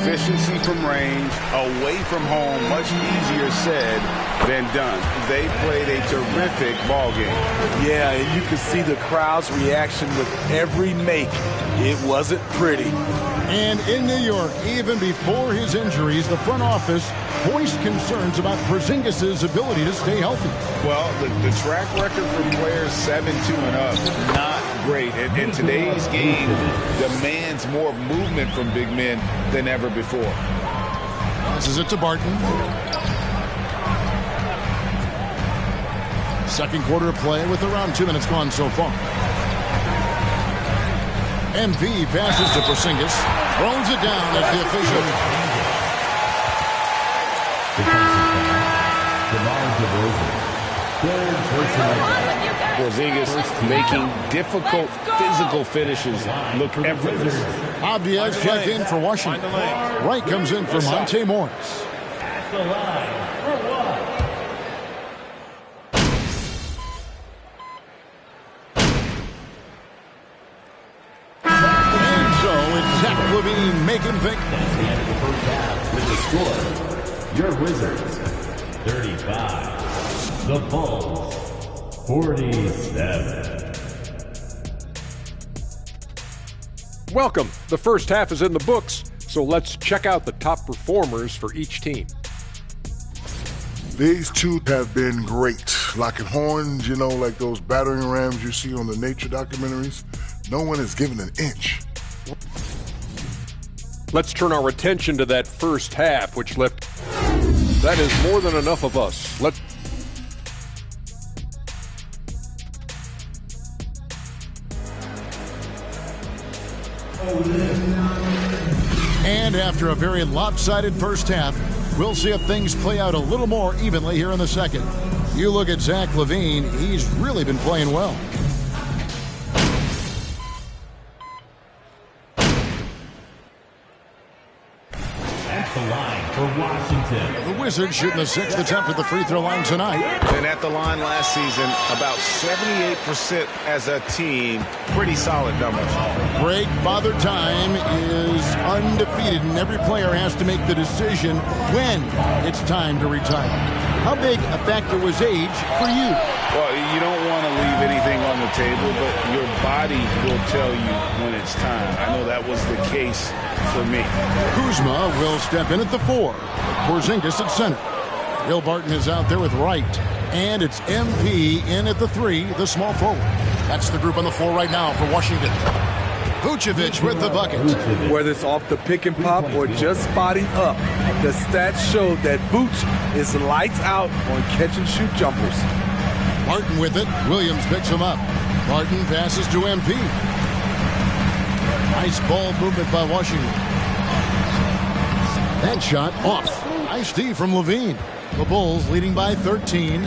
Efficiency from range, away from home, much easier said than done. They played a terrific ball game. Yeah, and you could see the crowd's reaction with every make. It wasn't pretty. And in New York, even before his injuries, the front office voiced concerns about Porzingis' ability to stay healthy. Well, the track record for players 7-2 and up, not great. And today's game demands more movement from big men than ever before. Passes it to Barton. Second quarter of play with around 2 minutes gone so far. MP passes to Porzingis. Throws it down as the official. Porzingis making difficult physical finishes look effortless. Abdias checked in for Washington. Wright comes in for Monte Morris. And so it's Zach Levine making think. That's the end of the first half with the score. Your Wizards, 35. The Bulls, 47. Welcome. The first half is in the books, so let's check out the top performers for each team. These two have been great. Locking horns, you know, like those battering rams you see on the nature documentaries. No one is given an inch. Let's turn our attention to that first half, which left... That is more than enough of us. Let's... And after a very lopsided first half, we'll see if things play out a little more evenly here in the second. You look at Zach Levine, he's really been playing well. At the line for Washington. The Wizards shooting the sixth attempt at the free throw line tonight. And at the line last season, about 78% as a team. Pretty solid numbers. Greg, Father Time is undefeated, and every player has to make the decision when it's time to retire. How big a factor was age for you? Well, you don't want to leave anything on the table, but your body will tell you when it's time. I know that was the case for me. Kuzma will step in at the 4. Porzingis at center. Will Barton is out there with Wright. And it's MP in at the 3, the small forward. That's the group on the floor right now for Washington. Vucevic with the bucket. Whether it's off the pick and pop or just spotting up, the stats show that Vooch is lights out on catch and shoot jumpers. Barton with it. Williams picks him up. Barton passes to MP. Nice ball movement by Washington. That shot off. Nice D from Levine. The Bulls leading by 13.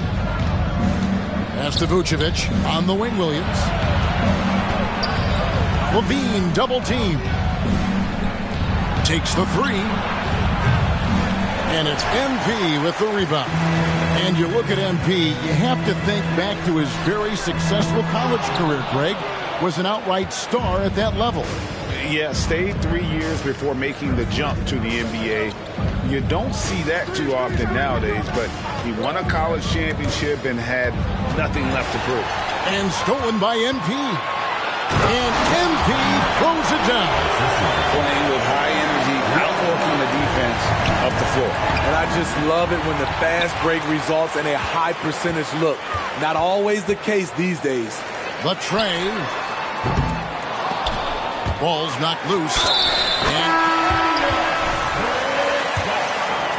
Pass to Vucevic on the wing. Williams. Levine double team. Takes the 3. And it's MP with the rebound. And you look at MP, you have to think back to his very successful college career, Greg. Was an outright star at that level. Yeah, stayed 3 years before making the jump to the NBA. You don't see that too often nowadays, but he won a college championship and had nothing left to prove. And stolen by MP. And MP throws it down. Playing with high energy, outworking the defense up the floor. And I just love it when the fast break results in a high percentage look. Not always the case these days. The tray. Ball's knocked loose.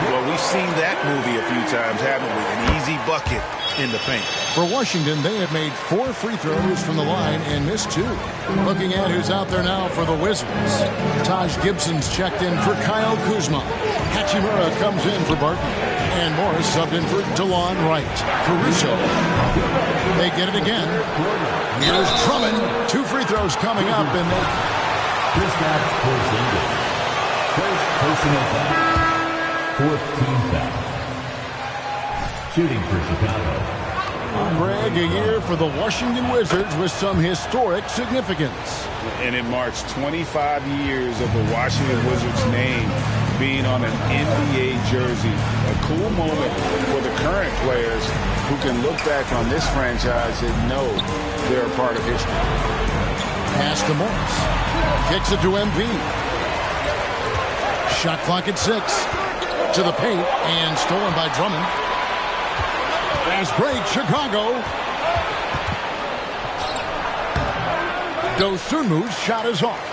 Well, we've seen that movie a few times, haven't we? An easy bucket in the paint. For Washington, they have made 4 free throws from the line and missed 2. Looking at who's out there now for the Wizards. Taj Gibson's checked in for Kyle Kuzma. Hachimura comes in for Barton. And Morris subbed in for DeLon Wright. Caruso. They get it again. Here's Drummond. 2 free throws coming up, and they... Kristaps Porzingis. First personal foul. 4th team foul. Shooting for Chicago. Greg, a year for the Washington Wizards with some historic significance. And it marks 25 years of the Washington Wizards name being on an NBA jersey. A cool moment for the current players who can look back on this franchise and know they're a part of history. Pass to Morris. Kicks it to MP. Shot clock at 6. To the paint and stolen by Drummond. Fast break, Chicago. Dosunmu's shot is off.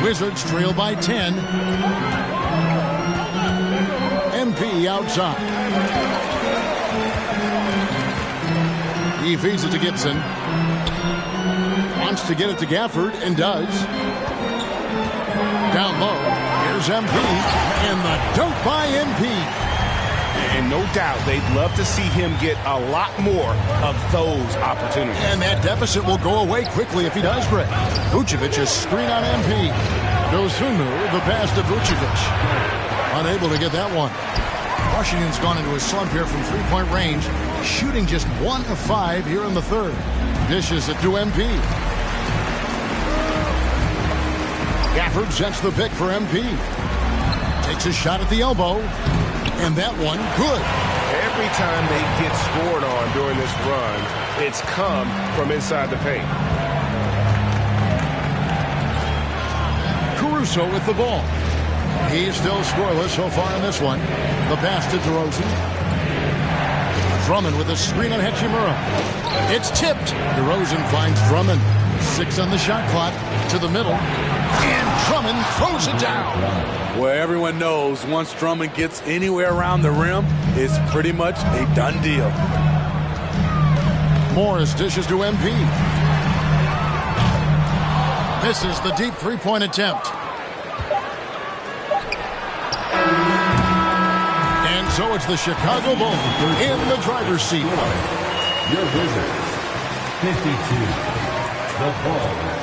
Wizards trail by 10. MP outside. He feeds it to Gibson. Wants to get it to Gafford and does. Down low. Here's MP. And the dunk by MP. And no doubt they'd love to see him get a lot more of those opportunities. And that deficit will go away quickly if he does, Greg. Vucevic is screen on MP. Dosunmu, the pass to Vucevic. Unable to get that one. Washington's gone into a slump here from three-point range, shooting just 1 of 5 here in the third. Dishes it to MP. Gafford sets the pick for MP. Takes a shot at the elbow. And that one, good. Every time they get scored on during this run, it's come from inside the paint. Caruso with the ball. He's still scoreless so far in this one. The pass to DeRozan. Drummond with a screen on Hachimura. It's tipped. DeRozan finds Drummond. 6 on the shot clock. To the middle. And Drummond throws it down. Well, everyone knows once Drummond gets anywhere around the rim, it's pretty much a done deal. Morris dishes to MP. Misses the deep three-point attempt. And so it's the Chicago Bulls in the driver's seat. Your Wizards, 52. The Bulls,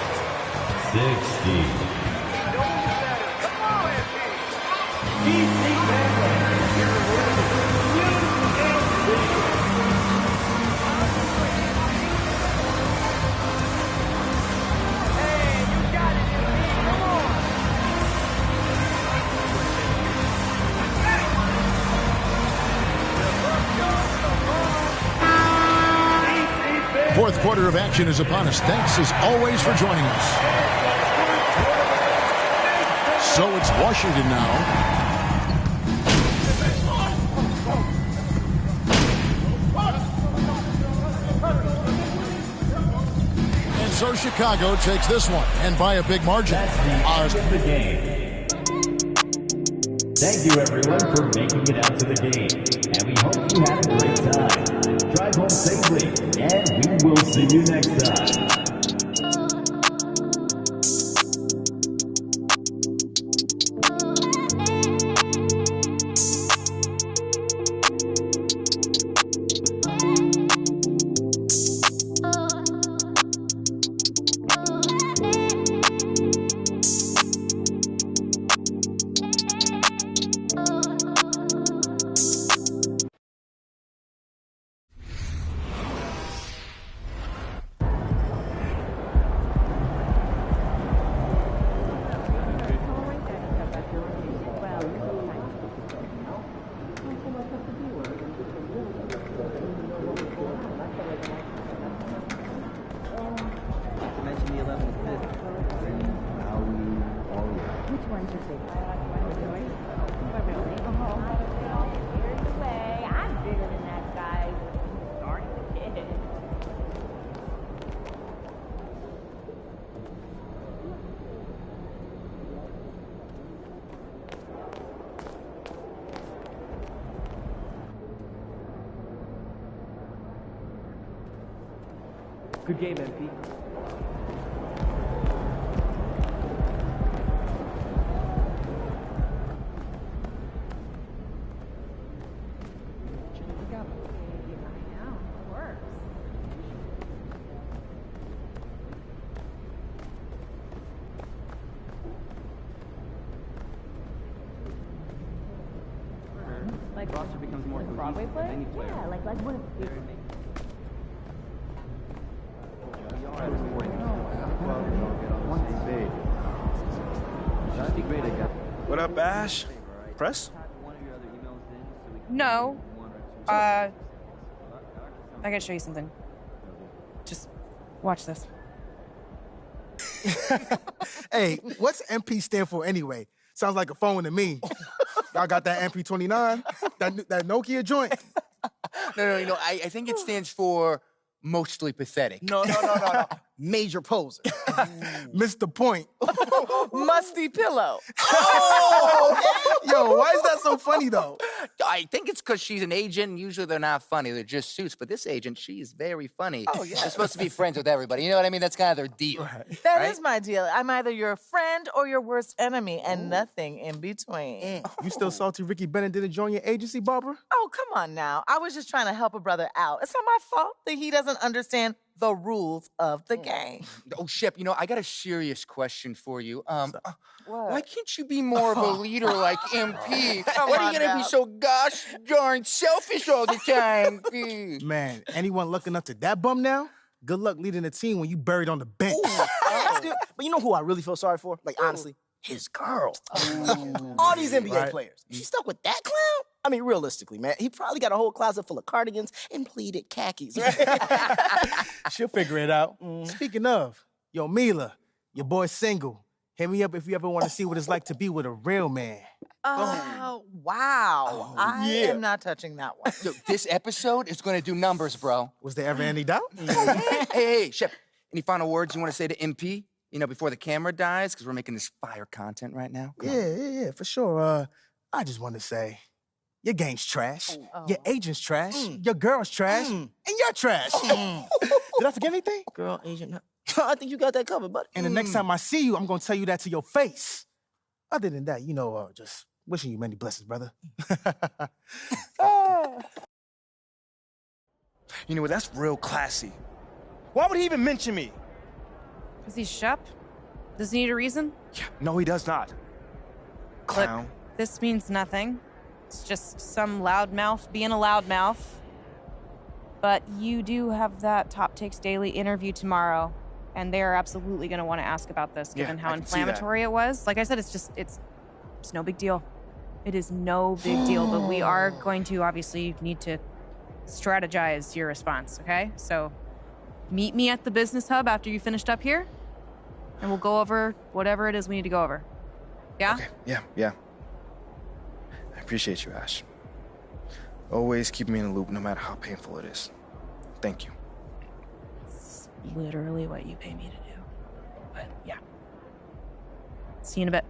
60. Fourth quarter of action is upon us. Thanks as always for joining us. So it's Washington now. And so Chicago takes this one, and by a big margin. That's the end of the game. Thank you, everyone, for making it out to the game. And we hope you had a great time. Drive home safely, and we will see you next time. Good game, MP. Like roster becomes more cohesive. Broadway play? Any player. Yeah, like what if That'd be great, I guess. What up, Ash? Press? No. I gotta show you something. Just watch this. Hey, what's MP stand for anyway? Sounds like a phone to me. Y'all got that MP29? That Nokia joint? No. I think it stands for mostly pathetic. No. Major poser. Missed the point. Musty pillow. Oh! Yo, why is that so funny, though? I think it's because she's an agent, and usually they're not funny. They're just suits. But this agent, she is very funny. Oh, yeah. They're supposed to be friends with everybody. You know what I mean? That's kind of their deal. That is my deal. I'm either your friend or your worst enemy, and nothing in between. You still salty Ricky Bennett didn't join your agency, Barbara? Oh, come on now. I was just trying to help a brother out. It's not my fault that he doesn't understand the rules of the game. Oh, Shep, I got a serious question for you. What? Why can't you be more of a leader like MP? Come Why are on you gonna now. be so gosh darn selfish all the time? Man, anyone looking up to that bum now? Good luck leading a team when you buried on the bench. That's good. But you know who I really feel sorry for? Like, honestly? His girl. All these NBA players. She stuck with that clown? I mean, realistically, man, he probably got a whole closet full of cardigans and pleated khakis. She'll figure it out. Speaking of, yo, Mila, your boy's single. Hit me up if you ever want to see what it's like to be with a real man. Oh, wow. I am not touching that one. Yo, this episode is gonna do numbers, bro. Was there ever any doubt? Hey, Shep, any final words you want to say to MP? Before the camera dies, because we're making this fire content right now. Yeah, for sure. I just want to say, your game's trash. Your agent's trash. Your girl's trash. And you're trash. Did I forget anything? Girl, agent. I think you got that covered, buddy. And the next time I see you, I'm going to tell you that to your face. Other than that, just wishing you many blessings, brother. You know what? That's real classy. Why would he even mention me? Is he Shep? Does he need a reason? Yeah, no, he does not. Clown. Look, this means nothing. It's just some loudmouth being a loudmouth. But you do have that Top Takes Daily interview tomorrow, and they're absolutely going to want to ask about this, given how inflammatory it was. Like I said, it's no big deal. It is no big deal, but we are going to obviously need to strategize your response, okay? So meet me at the business hub after you finished up here, and we'll go over whatever it is we need to go over. Yeah? Okay, yeah. I appreciate you, Ash. Always keep me in the loop, no matter how painful it is. Thank you. It's literally what you pay me to do. But yeah. See you in a bit.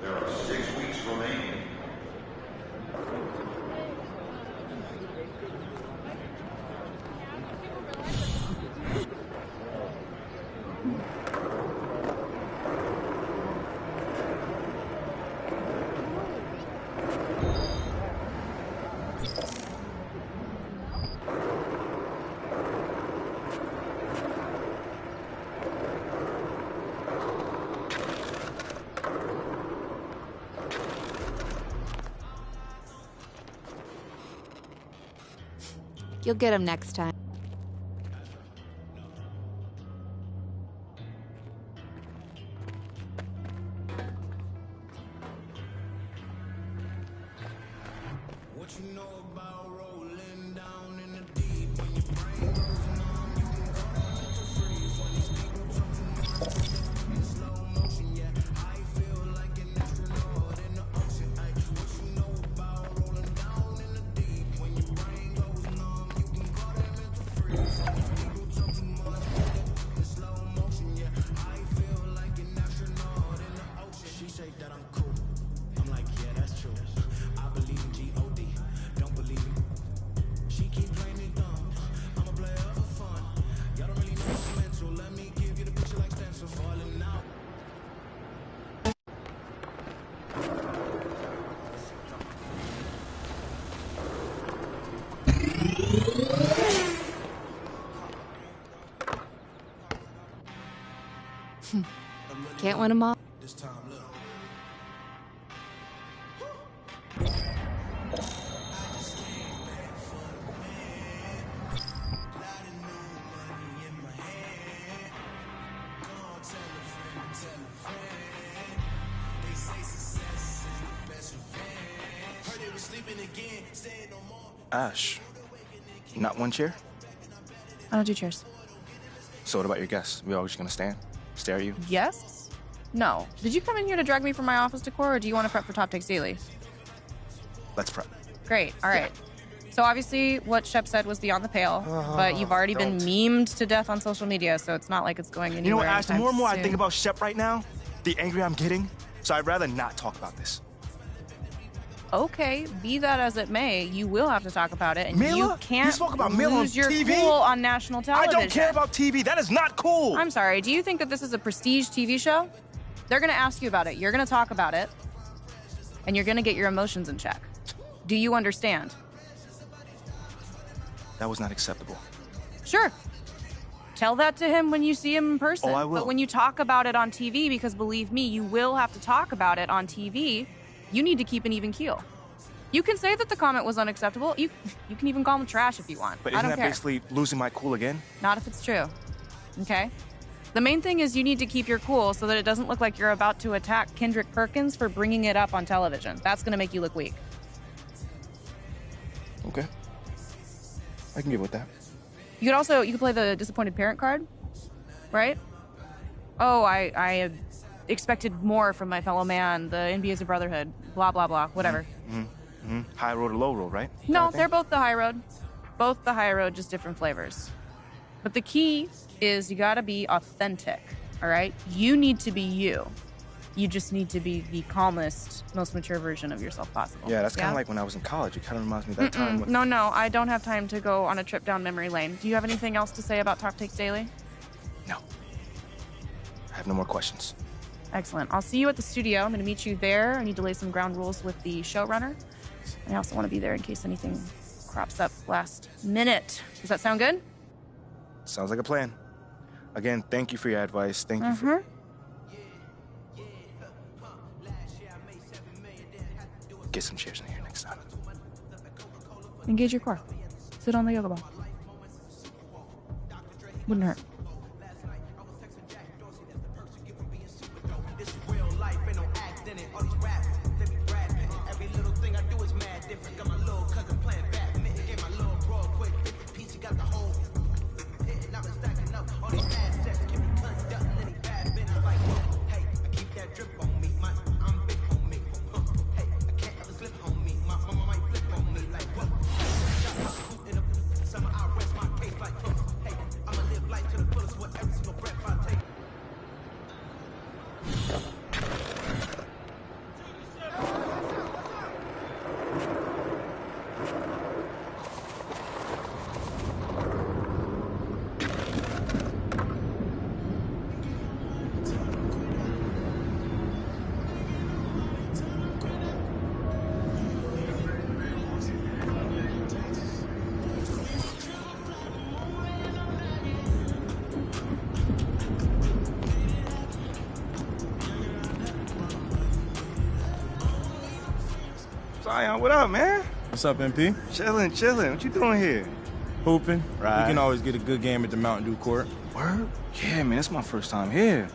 There are 6 weeks remaining. You'll get him next time. Can't win them all. Ash, not one chair? I don't do chairs. So what about your guests? We all just gonna stand, stare at you? Yes? No. Did you come in here to drag me from my office decor, or do you want to prep for Top Takes Daily? Let's prep. Great. All right. So obviously what Shep said was beyond the pale, but you've already been memed to death on social media, so it's not like it's going anywhere. You know what, Ash, the more and more I soon. think about Shep right now, the angrier I'm getting, so I'd rather not talk about this. Okay, be that as it may, you will have to talk about it, and Mila? you can't You spoke about Mila on lose your TV? cool on national television. I don't care about TV. That is not cool. I'm sorry. Do you think that this is a prestige TV show? They're going to ask you about it. You're going to talk about it, and you're going to get your emotions in check. Do you understand? That was not acceptable. Sure. Tell that to him when you see him in person. Oh, I will. But when you talk about it on TV, because believe me, you will have to talk about it on TV, you need to keep an even keel. You can say that the comment was unacceptable. You can even call him trash if you want. But I isn't don't that care. basically losing my cool again? Not if it's true. Okay? The main thing is you need to keep your cool so that it doesn't look like you're about to attack Kendrick Perkins for bringing it up on television. That's going to make you look weak. Okay. I can get with that. You could play the disappointed parent card, right? Oh, I expected more from my fellow man. The NBA is a brotherhood. Blah, blah, blah. Whatever. High road or low road, right? No, they're both the high road. Both the high road, just different flavors. But the key is you gotta be authentic, all right? You need to be you. You just need to be the calmest, most mature version of yourself possible. Yeah, that's kind of like when I was in college. It kind of reminds me of that time. When... No, I don't have time to go on a trip down memory lane. Do you have anything else to say about Top Takes Daily? No. I have no more questions. Excellent. I'll see you at the studio. I'm going to meet you there. I need to lay some ground rules with the showrunner. And I also want to be there in case anything crops up last minute. Does that sound good? Sounds like a plan. Again, thank you for your advice. Thank you for... Get some chairs in here next time. Engage your core. Sit on the yoga ball. Wouldn't hurt. Zion, what up, man? What's up, MP? Chillin'. What you doing here? Hooping. Right. We can always get a good game at the Mountain Dew court. Word? Yeah, man, it's my first time here.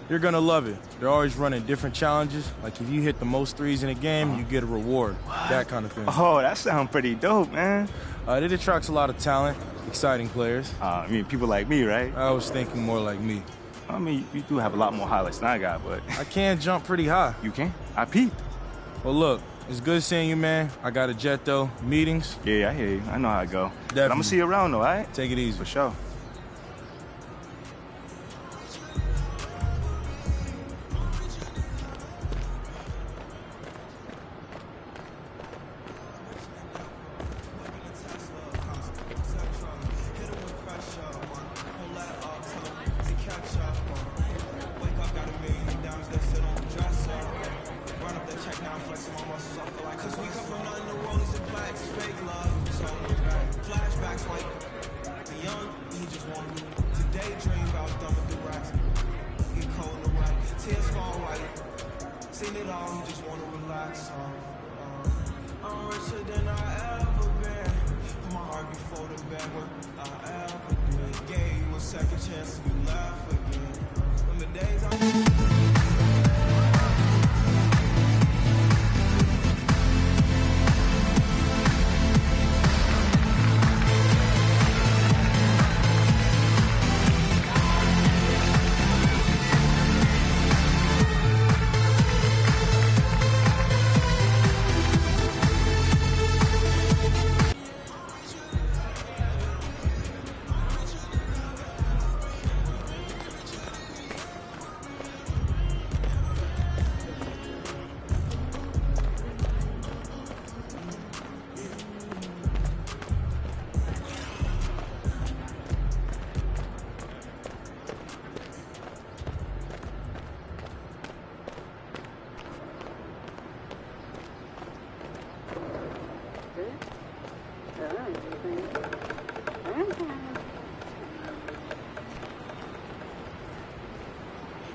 You're gonna love it. They're always running different challenges. Like if you hit the most threes in a game, you get a reward. What? That kind of thing. Oh, that sounds pretty dope, man. It attracts a lot of talent, exciting players. I mean, people like me, right? I was thinking more like me. I mean, you do have a lot more highlights than I got, but... I can jump pretty high. You can? I peeped. Well, look, it's good seeing you, man. I got a jet, though. Meetings? Yeah, I hear you. I know how it go. Definitely. But I'm gonna see you around, though, all right? Take it easy. For sure.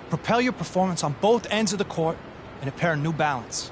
Propel your performance on both ends of the court in a pair of New Balance.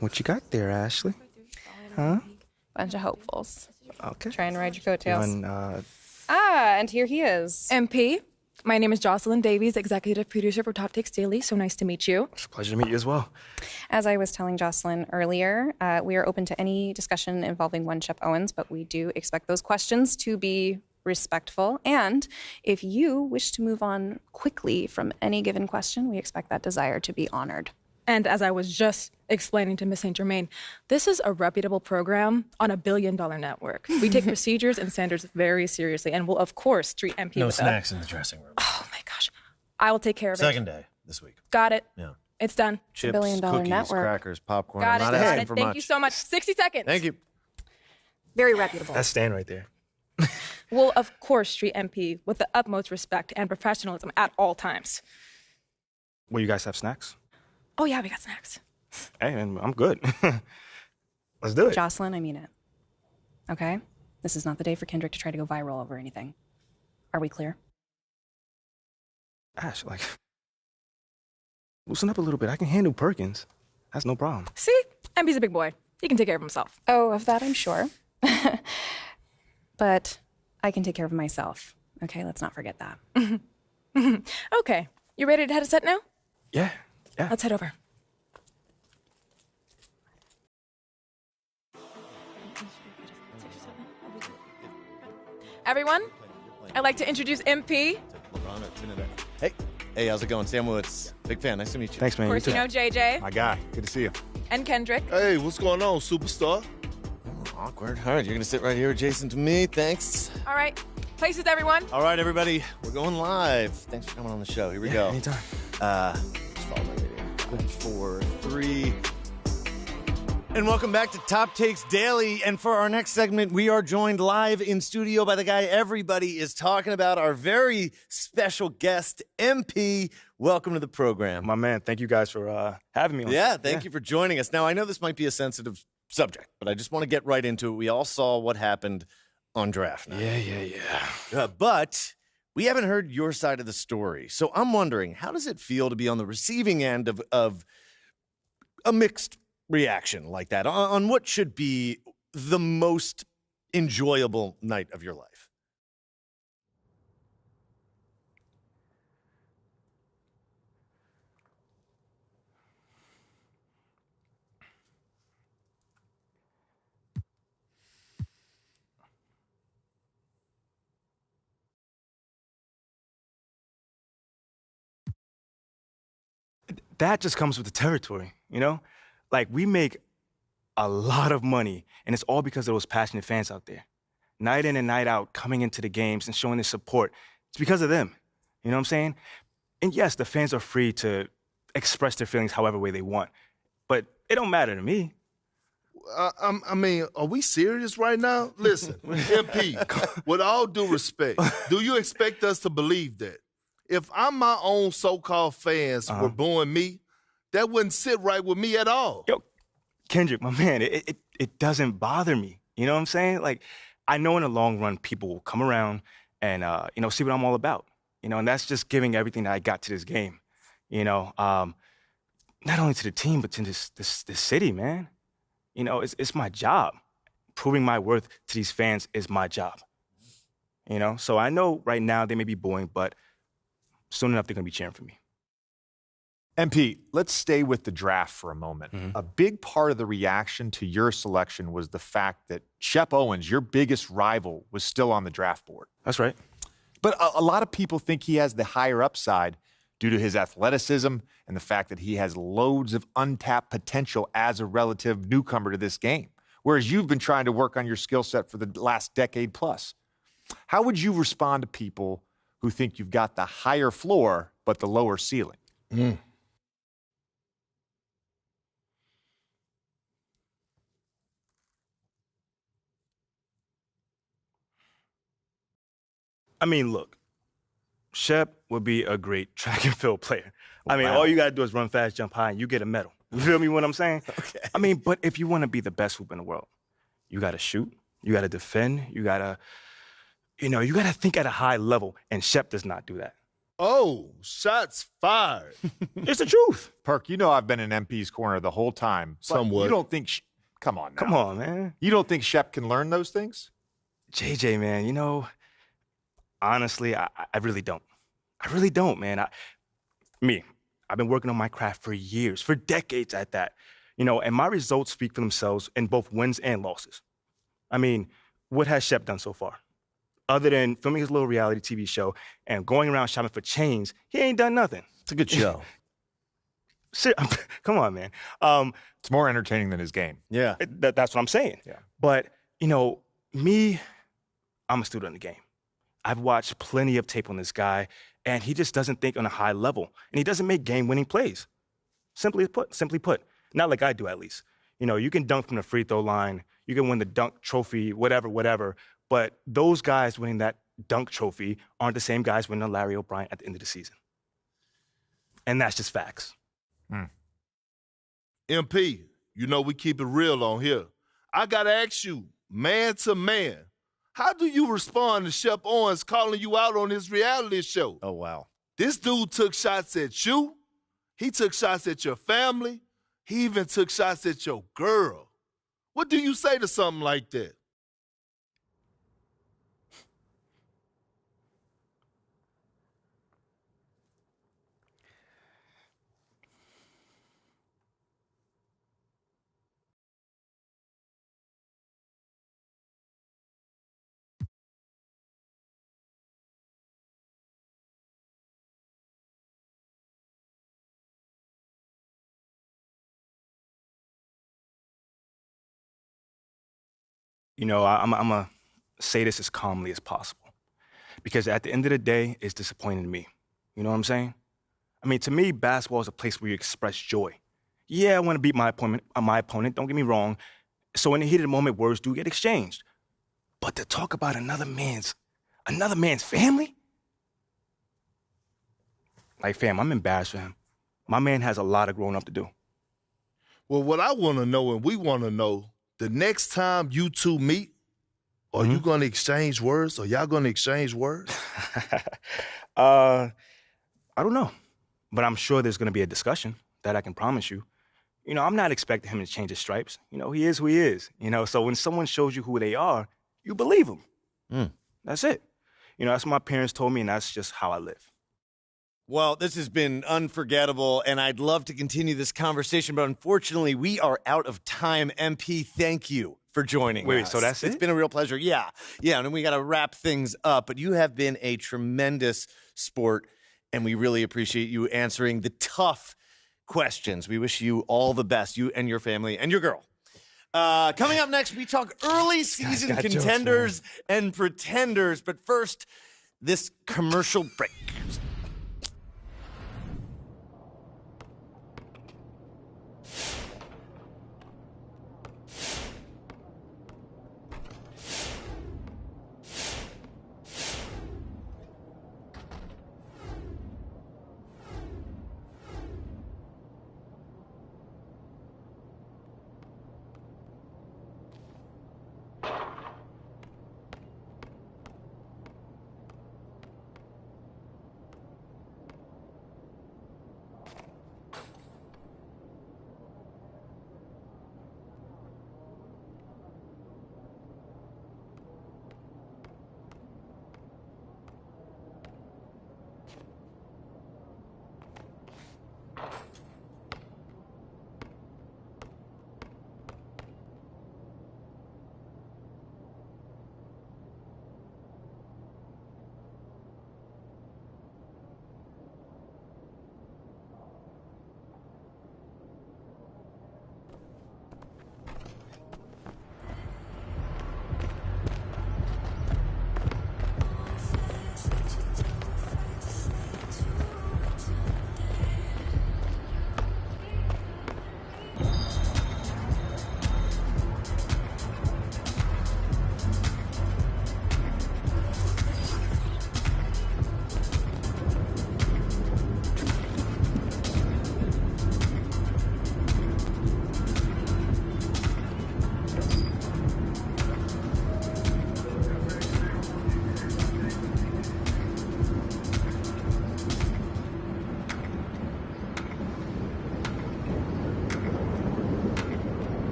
What you got there, Ashley? Huh? Bunch of hopefuls. Okay. Trying to ride your coattails. Feeling, and here he is. MP, my name is Jocelyn Davies, executive producer for Top Takes Daily. So nice to meet you. It's a pleasure to meet you as well. As I was telling Jocelyn earlier, we are open to any discussion involving one Shep Owens, but we do expect those questions to be respectful. And if you wish to move on quickly from any given question, we expect that desire to be honored. And as I was just explaining to Miss St. Germain, this is a reputable program on $1 billion network. We take procedures and standards very seriously and will, of course, treat MP No with snacks in the dressing room. Oh, my gosh. I will take care of it. Second day this week. Got it. Yeah. It's done. Chips, $1 billion cookies, network. crackers, popcorn. Got it. I'm not Got asking it. for Thank much. you so much. 60 seconds. Thank you. Very reputable. That's Stan right there. We'll, of course, treat MP with the utmost respect and professionalism at all times. Will you guys have snacks? Oh, yeah, we got snacks. Hey, man, I'm good. Let's do it. Jocelyn, I mean it. Okay? This is not the day for Kendrick to try to go viral over anything. Are we clear? Ash, loosen up a little bit. I can handle Perkins. That's no problem. See? MP's a big boy. He can take care of himself. Oh, of that I'm sure. But I can take care of myself. Okay, let's not forget that. Okay. You ready to head a set now? Yeah. Let's head over. Everyone, I'd like to introduce MP. Hey, how's it going? Sam Woods. Big fan. Nice to meet you. Thanks, man. Of course, you know JJ. My guy. Good to see you. And Kendrick. Hey, what's going on, superstar? Awkward. All right, you're going to sit right here adjacent to me. Thanks. All right. Places, everyone. All right, everybody. We're going live. Thanks for coming on the show. Here we go. Anytime. Just follow my video. 4, 3. And welcome back to Top Takes Daily. And for our next segment, we are joined live in studio by the guy everybody is talking about, our very special guest, MP. Welcome to the program. My man, thank you guys for having me on. Yeah, thank you for joining us. Now, I know this might be a sensitive subject, but I just want to get right into it. We all saw what happened on draft night. Yeah. But we haven't heard your side of the story. So I'm wondering, how does it feel to be on the receiving end of a mixed reaction like that on what should be the most enjoyable night of your life? That just comes with the territory, you know? Like, we make a lot of money, and it's all because of those passionate fans out there. Night in and night out, coming into the games and showing their support. It's because of them. You know what I'm saying? And yes, the fans are free to express their feelings however way they want, but it don't matter to me. I mean, are we serious right now? Listen, MP, with all due respect, do you expect us to believe that? If my own so-called fans were booing me, that wouldn't sit right with me at all. Yo, Kendrick, my man, it doesn't bother me. You know what I'm saying? Like, I know in the long run, people will come around and, see what I'm all about. You know, and that's just giving everything that I got to this game. You know, not only to the team, but to this city, man. You know, it's my job. Proving my worth to these fans is my job. You know, so I know right now they may be booing, but soon enough they're going to be cheering for me. MP, let's stay with the draft for a moment. A big part of the reaction to your selection was the fact that Shep Owens, your biggest rival, was still on the draft board. That's right. But a lot of people think he has the higher upside due to his athleticism and the fact that he has loads of untapped potential as a relative newcomer to this game, whereas you've been trying to work on your skill set for the last decade plus. How would you respond to people who think you've got the higher floor but the lower ceiling? I mean, look, Shep would be a great track and field player. I mean, all you got to do is run fast, jump high, and you get a medal. You feel me what I'm saying? Okay. I mean, but if you want to be the best hoop in the world, you got to shoot, you got to defend, you got to think at a high level, and Shep does not do that. Oh, shots fired. It's the truth. Perk, you know I've been in MP's corner the whole time. Somewhat. You don't think... Come on now. Come on, man. You don't think Shep can learn those things? JJ, man, you know, honestly, I really don't. I really don't, man. I've been working on my craft for years, for decades at that. You know, and my results speak for themselves in both wins and losses. I mean, what has Shep done so far? Other than filming his little reality TV show and going around shopping for chains, he ain't done nothing. It's a good show. Come on, man. It's more entertaining than his game. Yeah. That's what I'm saying. Yeah. But, you know, I'm a student of the game. I've watched plenty of tape on this guy, and he just doesn't think on a high level. And he doesn't make game-winning plays. Simply put. Not like I do, at least. You know, you can dunk from the free throw line. You can win the dunk trophy, whatever. But those guys winning that dunk trophy aren't the same guys winning a Larry O'Brien at the end of the season. And that's just facts. MP, you know we keep it real on here. I gotta ask you, man to man, how do you respond to Shep Owens calling you out on his reality show? Oh, wow. This dude took shots at you. He took shots at your family. He even took shots at your girl. What do you say to something like that? You know, I'm going to say this as calmly as possible because at the end of the day, it's disappointing to me. You know what I'm saying? I mean, to me, basketball is a place where you express joy. Yeah, I want to beat my opponent, don't get me wrong. So in the heat of the moment, words do get exchanged. But to talk about another man's family? Like, fam, I'm embarrassed for him. My man has a lot of growing up to do. Well, what I want to know and we want to know, the next time you two meet, are you going to exchange words? Are y'all going to exchange words? I don't know. But I'm sure there's going to be a discussion. That I can promise you. You know, I'm not expecting him to change his stripes. You know, he is who he is. You know, so when someone shows you who they are, you believe them. That's it. You know, that's what my parents told me, and that's just how I live. Well, this has been unforgettable, and I'd love to continue this conversation, but unfortunately, we are out of time. MP, thank you for joining us. Wait, so that's it? It's been a real pleasure. Yeah, and then we got to wrap things up, but you have been a tremendous sport, and we really appreciate you answering the tough questions. We wish you all the best, you and your family and your girl. Coming up next, we talk early season contenders and pretenders, but first, this commercial break.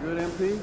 Good, MP?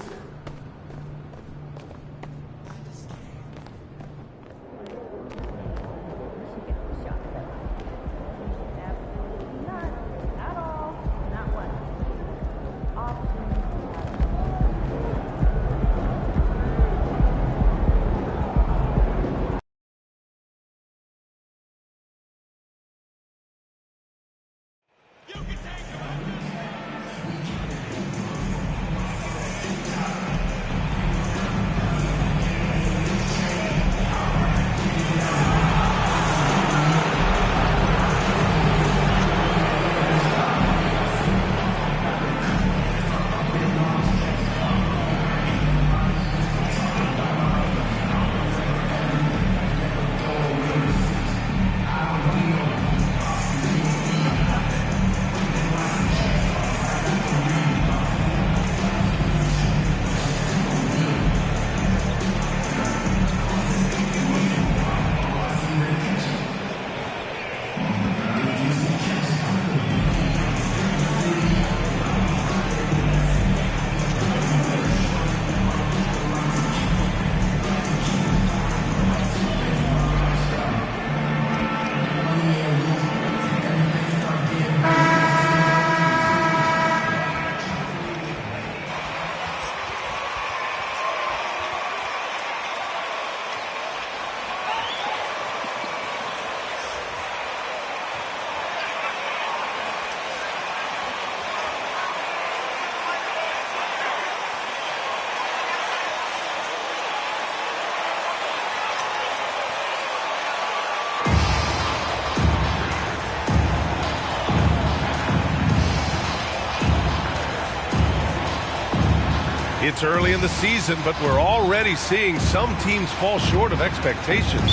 It's early in the season, but we're already seeing some teams fall short of expectations.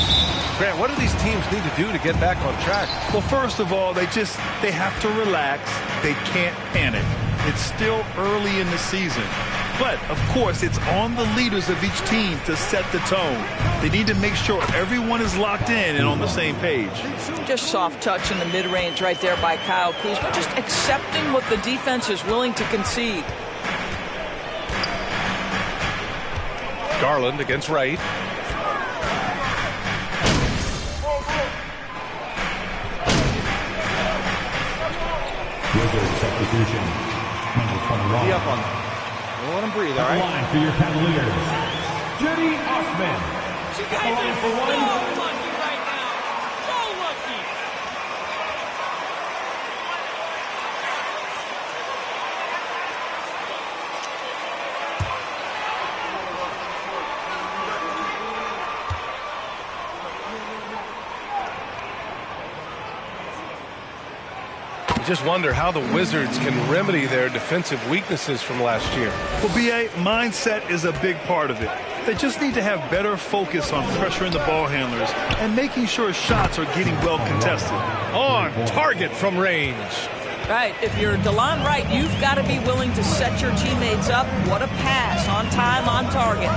Grant, what do these teams need to do to get back on track? Well, first of all, they have to relax. They can't panic. It's still early in the season. But, of course, it's on the leaders of each team to set the tone. They need to make sure everyone is locked in and on the same page. Just soft touch in the mid-range right there by Kyle Kuzma. Just accepting what the defense is willing to concede. Garland against Wright. Wizards substitution. Number 21. Be up on them. Don't let them breathe, all right? Line for your Cavaliers. Judy Osman. You guys are so lucky right now. So lucky. Just wonder how the Wizards can remedy their defensive weaknesses from last year. Well, B.A., mindset is a big part of it. They just need to have better focus on pressuring the ball handlers and making sure shots are getting well contested. On target from range. Right. If you're DeLon Wright, you've got to be willing to set your teammates up. What a pass. On time, on target.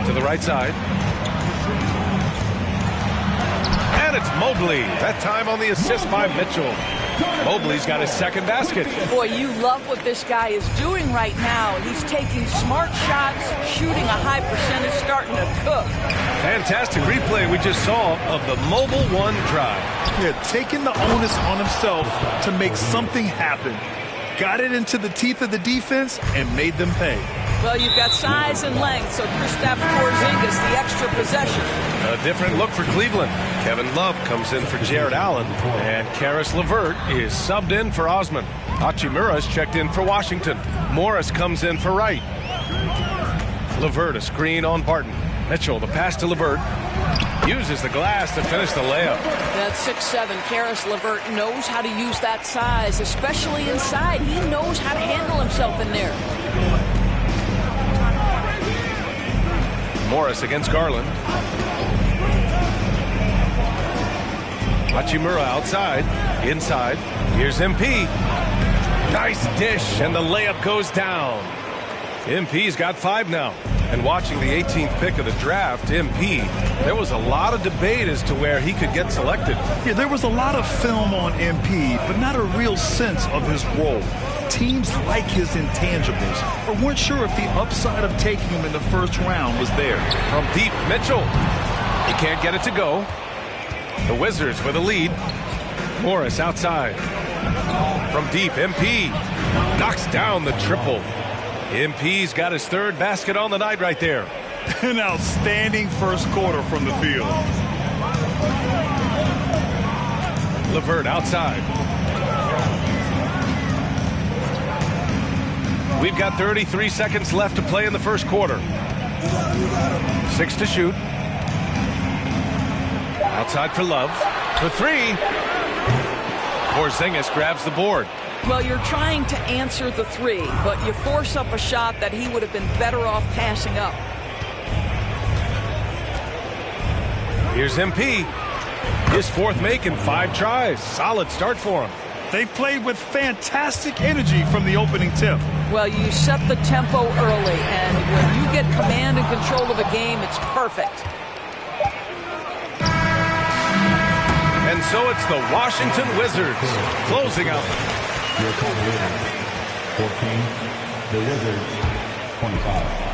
To the right side. And it's Mobley. That time on the assist by Mitchell. Mobley's got his second basket. Boy, you love what this guy is doing right now. He's taking smart shots, shooting a high percentage, starting to cook. Fantastic replay we just saw of the Mobile One drive. Yeah, taking the onus on himself to make something happen. Got it into the teeth of the defense and made them pay. Well, you've got size and length, so Kristaps Porzingis, the extra possession. A different look for Cleveland. Kevin Love comes in for Jared Allen, and Karis LeVert is subbed in for Osman. Hachimura is checked in for Washington. Morris comes in for Wright. LeVert a screen on Barton. Mitchell, the pass to LeVert. Uses the glass to finish the layup. That 6'7", Karis LeVert knows how to use that size, especially inside. He knows how to handle himself in there. Morris against Garland. Hachimura outside. Inside. Here's MP. Nice dish, and the layup goes down. MP's got 5 now. And watching the 18th pick of the draft, MP, there was a lot of debate as to where he could get selected. Yeah, there was a lot of film on MP, but not a real sense of his role. Teams like his intangibles, but weren't sure if the upside of taking him in the first round was there. From deep, Mitchell. He can't get it to go. The Wizards with a lead. Morris outside. From deep, MP knocks down the triple. MP's got his third basket on the night right there. An outstanding first quarter from the field. LeVert outside. We've got 33 seconds left to play in the first quarter. 6 to shoot. Outside for Love. For 3. Porzingis grabs the board. Well, you're trying to answer the 3, but you force up a shot that he would have been better off passing up. Here's MP. His fourth make in 5 tries. Solid start for him. They played with fantastic energy from the opening tip. Well, you set the tempo early, and when you get command and control of a game, it's perfect. And so it's the Washington Wizards closing out. Your current leader, 14, the Wizards, 25.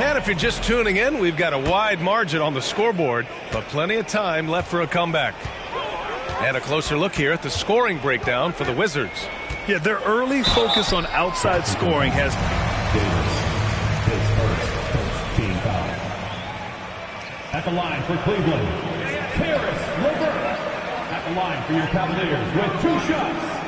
And if you're just tuning in, we've got a wide margin on the scoreboard, but plenty of time left for a comeback. And a closer look here at the scoring breakdown for the Wizards. Yeah, their early focus on outside scoring has... Davis, his first team foul. At the line for Cleveland, Caris LeVert. At the line for your Cavaliers with 2 shots.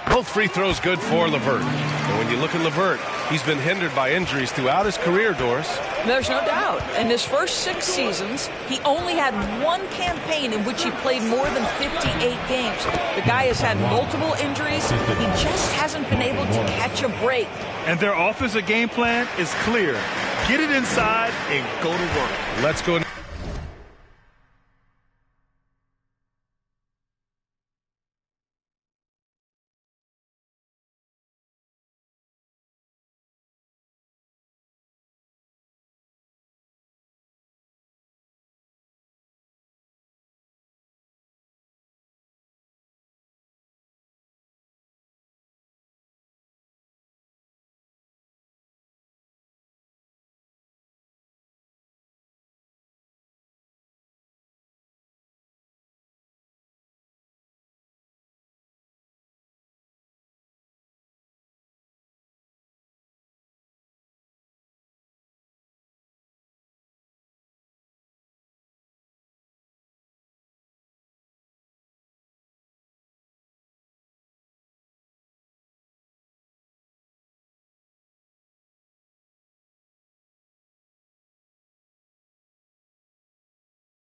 Both free throws good for LeVert. And when you look at LeVert, he's been hindered by injuries throughout his career, Doris. There's no doubt. In his first 6 seasons, he only had 1 campaign in which he played more than 58 games. The guy has had multiple injuries. He just hasn't been able to catch a break. And their offensive game plan is clear. Get it inside and go to work. Let's go.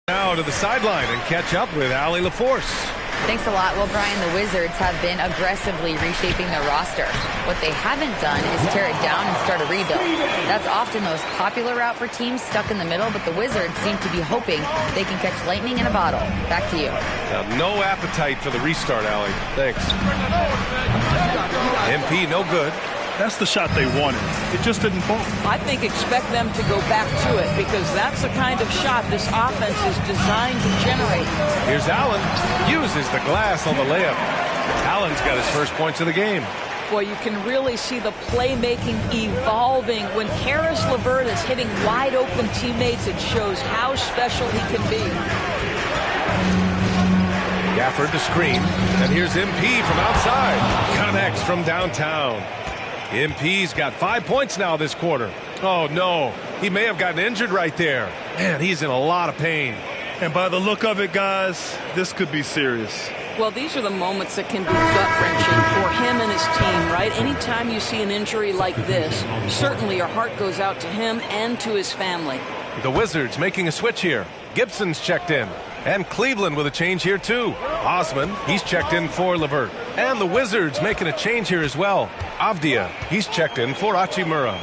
Now to the sideline and catch up with Allie LaForce. Thanks a lot. Well, Brian, the Wizards have been aggressively reshaping their roster. What they haven't done is tear it down and start a rebuild. That's often the most popular route for teams stuck in the middle, but the Wizards seem to be hoping they can catch lightning in a bottle. Back to you. Now, no appetite for the restart, Allie. Thanks. MP, no good. That's the shot they wanted. It just didn't fall. I think expect them to go back to it because that's the kind of shot this offense is designed to generate. Here's Allen. Uses the glass on the layup. Allen's got his first points of the game. Boy, you can really see the playmaking evolving. When Caris LeVert is hitting wide open teammates, it shows how special he can be. Gafford to screen, and here's MP from outside. Connects from downtown. MP's got 5 points now this quarter. Oh, no. He may have gotten injured right there. Man, he's in a lot of pain. And by the look of it, guys, this could be serious. Well, these are the moments that can be gut-wrenching for him and his team, right? Anytime you see an injury like this, certainly your heart goes out to him and to his family. The Wizards making a switch here. Gibson's checked in. And Cleveland with a change here, too. Osman, he's checked in for LeVert. And the Wizards making a change here as well. Avdia, he's checked in for Hachimura.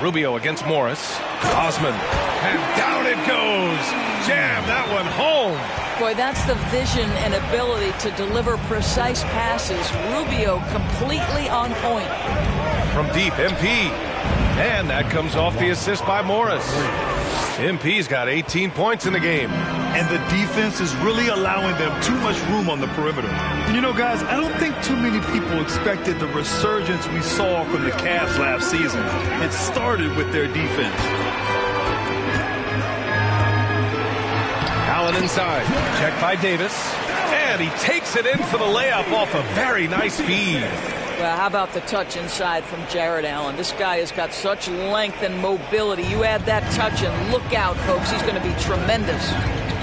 Rubio against Morris. Osman. And down it goes. Jam that one home. Boy, that's the vision and ability to deliver precise passes. Rubio completely on point. From deep, MP. And that comes off the assist by Morris. MP's got 18 points in the game. And the defense is really allowing them too much room on the perimeter. You know, guys, I don't think too many people expected the resurgence we saw from the Cavs last season. It started with their defense. Allen inside. Checked by Davis. And he takes it in for the layup off a very nice feed. Well, how about the touch inside from Jared Allen? This guy has got such length and mobility. You add that touch and look out, folks. He's going to be tremendous.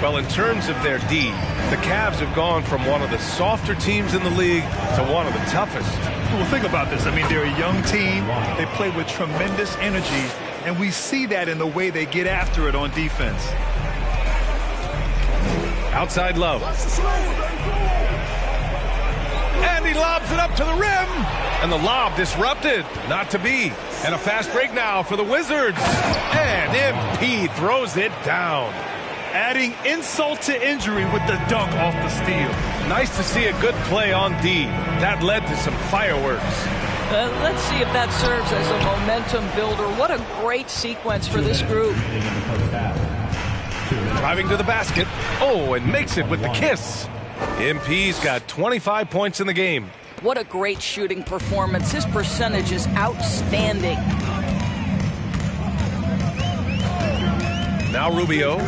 Well, in terms of their D, the Cavs have gone from one of the softer teams in the league to one of the toughest. Well, think about this. I mean, they're a young team. They play with tremendous energy, and we see that in the way they get after it on defense. Outside Love. And he lobs it up to the rim. And the lob disrupted. Not to be. And a fast break now for the Wizards. And MP throws it down. Adding insult to injury with the dunk off the steal. Nice to see a good play on D. That led to some fireworks. Let's see if that serves as a momentum builder. What a great sequence for this group. Driving to the basket. Oh, and makes it with the kiss. MP's got 25 points in the game. What a great shooting performance. His percentage is outstanding. Now Rubio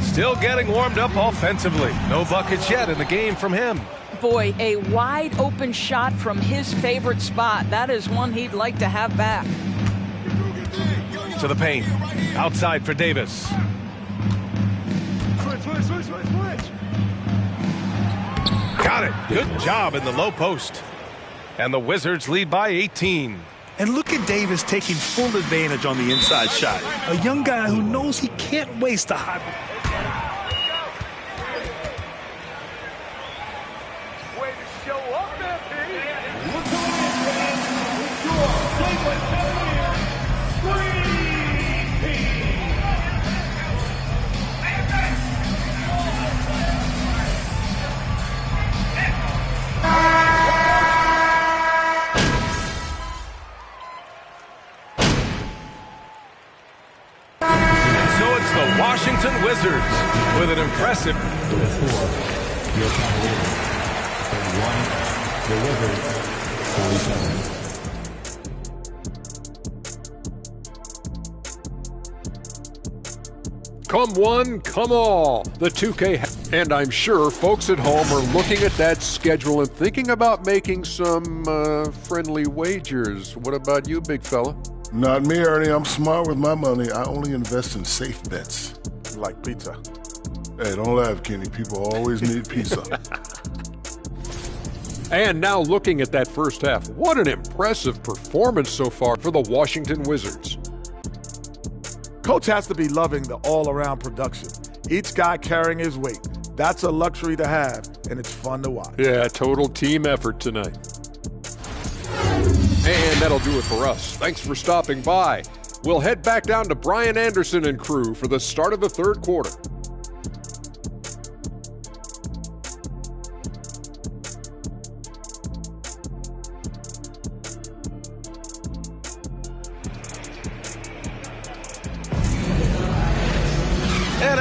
still getting warmed up offensively. No buckets yet in the game from him. Boy, a wide open shot from his favorite spot. That is one he'd like to have back. To the paint. Outside for Davis. Switch. Got it. Good job in the low post. And the Wizards lead by 18. And look at Davis taking full advantage on the inside shot. A young guy who knows he can't waste a hot. Way to show up, The Washington Wizards with an impressive. With 4, your Cavaliers. And 1, the Wizards. 47. Come one, come all. The 2K. And I'm sure folks at home are looking at that schedule and thinking about making some friendly wagers. What about you, big fella? Not me, Ernie. I'm smart with my money. I only invest in safe bets. Like pizza. Hey, don't laugh, Kenny. People always need pizza. And now looking at that first half, what an impressive performance so far for the Washington Wizards. Coach has to be loving the all-around production. Each guy carrying his weight. That's a luxury to have, and it's fun to watch. Yeah, total team effort tonight. And that'll do it for us. Thanks for stopping by. We'll head back down to Brian Anderson and crew for the start of the third quarter.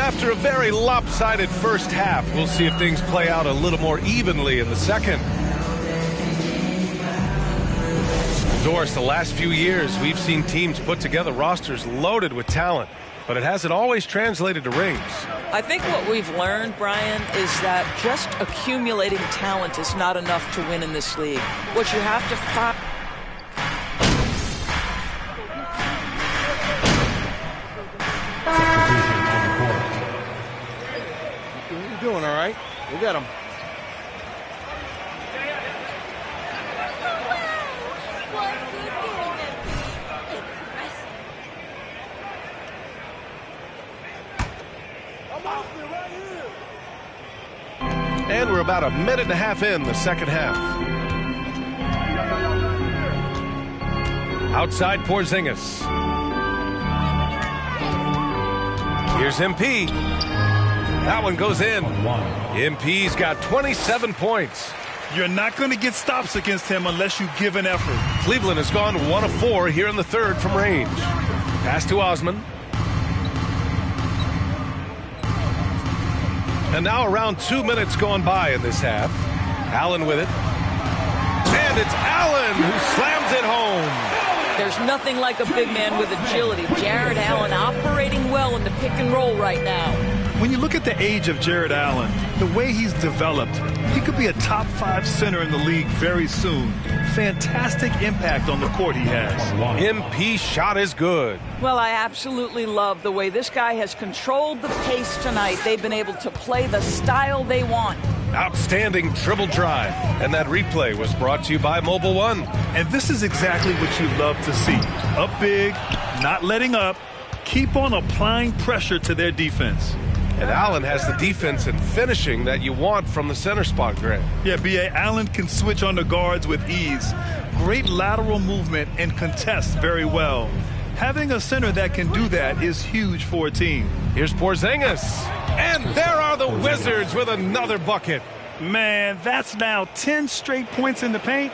after a very lopsided first half, we'll see if things play out a little more evenly in the second. Doris, the last few years, we've seen teams put together rosters loaded with talent, but it hasn't always translated to rings. I think what we've learned, Brian, is that just accumulating talent is not enough to win in this league. What you have to find... You're doing all right. We got him. And we're about a minute and a half in the second half. Outside Porzingis. Here's MP. That one goes in. MP's got 27 points. You're not going to get stops against him unless you give an effort. Cleveland has gone 1 of 4 here in the third from range. Pass to Osman. And now around 2 minutes gone by in this half. Allen with it. And it's Allen who slams it home. There's nothing like a big man with agility. Jared Allen operating well in the pick and roll right now. When you look at the age of Jared Allen, the way he's developed, he could be a top 5 center in the league very soon. Fantastic impact on the court he has. MP shot is good. Well, I absolutely love the way this guy has controlled the pace tonight. They've been able to play the style they want. Outstanding dribble drive. And that replay was brought to you by Mobile One. And this is exactly what you love to see. Up big, not letting up, keep on applying pressure to their defense. And Allen has the defense and finishing that you want from the center spot, Greg. Yeah, B.A. Allen can switch on the guards with ease. Great lateral movement and contests very well. Having a center that can do that is huge for a team. Here's Porzingis. And there are the Wizards with another bucket. Man, that's now 10 straight points in the paint.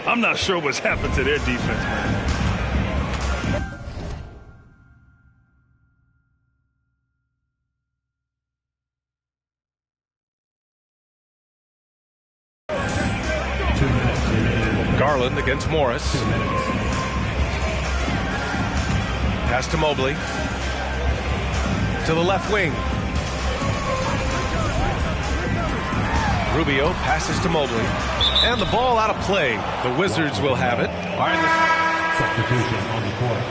I'm not sure what's happened to their defense, man. Garland against Morris. Pass to Mobley. To the left wing. Rubio passes to Mobley. And the ball out of play. The Wizards will have it. Substitution on the court.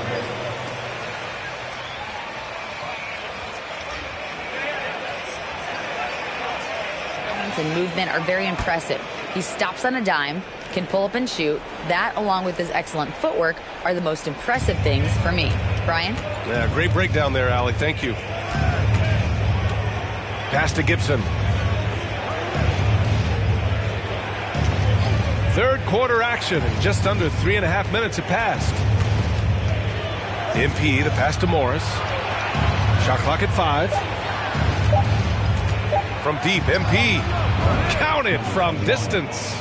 And movement are very impressive. He stops on a dime, can pull up and shoot. That, along with his excellent footwork, are the most impressive things for me. Brian? Yeah, great breakdown there, Allie. Thank you. Pass to Gibson. Third quarter action, and just under 3.5 minutes have passed. MP, the pass to Morris. Shot clock at 5. From deep, MP. Counted from distance.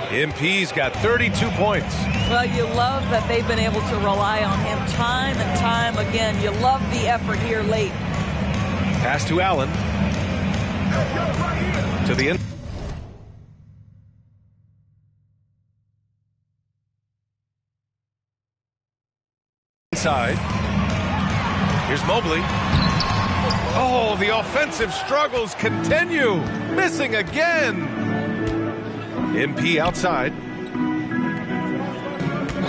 MP's got 32 points. Well, you love that they've been able to rely on him time and time again. You love the effort here late. Pass to Allen. To the end. Inside. Here's Mobley. Oh, the offensive struggles continue. Missing again. MP outside.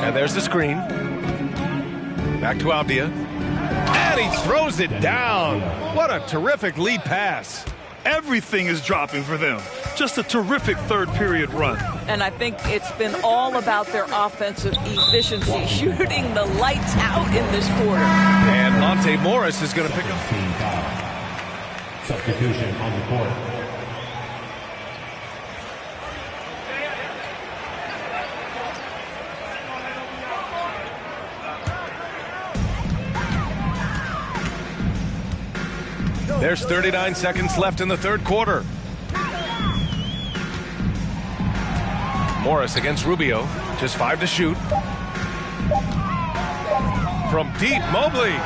And there's the screen. Back to Avdia. And he throws it down. What a terrific lead pass. Everything is dropping for them. Just a terrific third period run. And I think it's been all about their offensive efficiency, shooting the lights out in this quarter. And Monte Morris is going to pick up. Substitution on the court. There's 39 seconds left in the third quarter. Morris against Rubio. Just 5 to shoot. From deep, Mobley.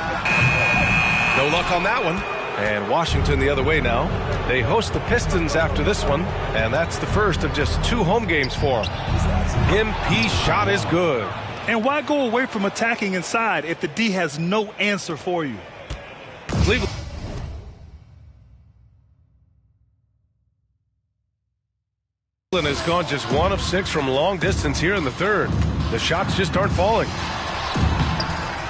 No luck on that one. And Washington the other way now. They host the Pistons after this one, and that's the first of just 2 home games for them. MP shot is good. And why go away from attacking inside if the D has no answer for you? Cleveland has gone just 1 of 6 from long distance here in the third. The shots just aren't falling.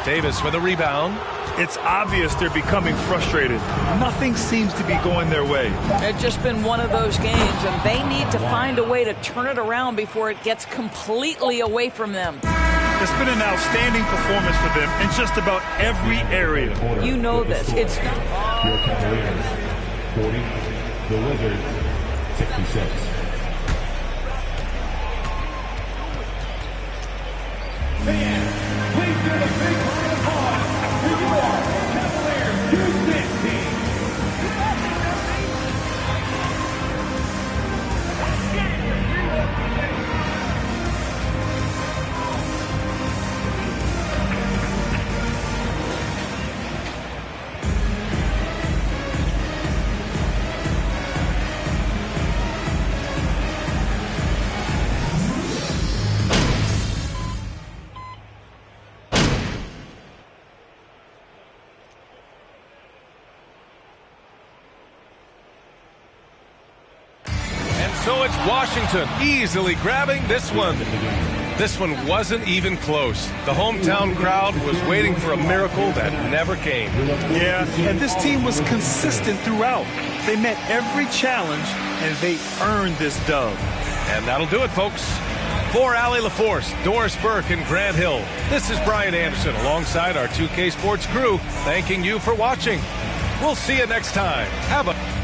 Davis with a rebound. It's obvious they're becoming frustrated. Nothing seems to be going their way. It's just been one of those games, and they need to find a way to turn it around before it gets completely away from them. It's been an outstanding performance for them in just about every area. You know this. It's Your Cavaliers 40, the Wizards 66. Fans, please give a big round of applause to your Cavaliers U16 team. So it's Washington easily grabbing this one. This one wasn't even close. The hometown crowd was waiting for a miracle that never came. Yeah, and this team was consistent throughout. They met every challenge, and they earned this dub. And that'll do it, folks. For Allie LaForce, Doris Burke, and Grant Hill, this is Brian Anderson alongside our 2K Sports crew, thanking you for watching. We'll see you next time. Have a...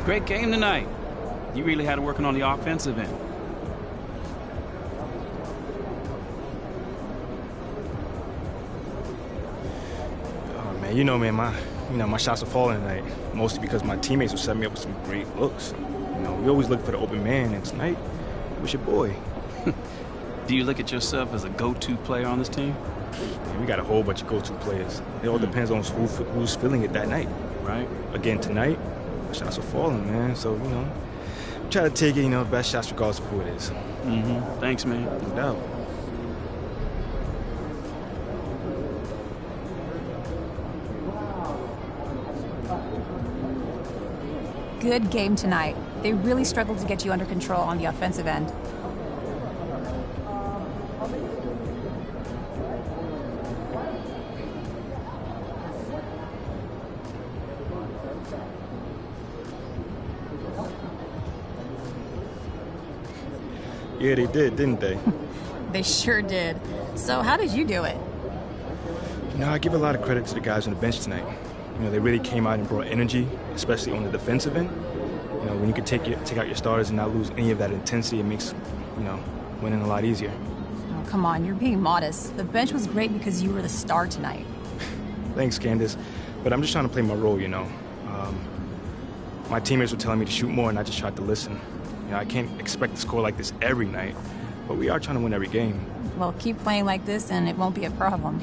Great game tonight. You really had to working on the offensive end. Oh man, you know, man, my shots are falling tonight, mostly because my teammates were setting me up with some great looks. You know, we always look for the open man, and tonight it was your boy. Do you look at yourself as a go-to player on this team? Yeah, we got a whole bunch of go-to players. It all depends on who's feeling it that night. Right. Again, tonight, my shots are falling, man. So, you know, try to take it, best shots regardless of who it is. Mm-hmm. Thanks, man. No doubt. Good game tonight. They really struggled to get you under control on the offensive end. Yeah, they did, didn't they? They sure did. So how did you do it? You know, I give a lot of credit to the guys on the bench tonight. You know, they really came out and brought energy, especially on the defensive end. You know, when you can take out your starters and not lose any of that intensity, it makes, you know, winning a lot easier. Oh, come on, you're being modest. The bench was great because you were the star tonight. Thanks, Candace. But I'm just trying to play my role, you know. My teammates were telling me to shoot more, and I just tried to listen. You know, I can't expect to score like this every night, but we are trying to win every game. Well, keep playing like this and it won't be a problem.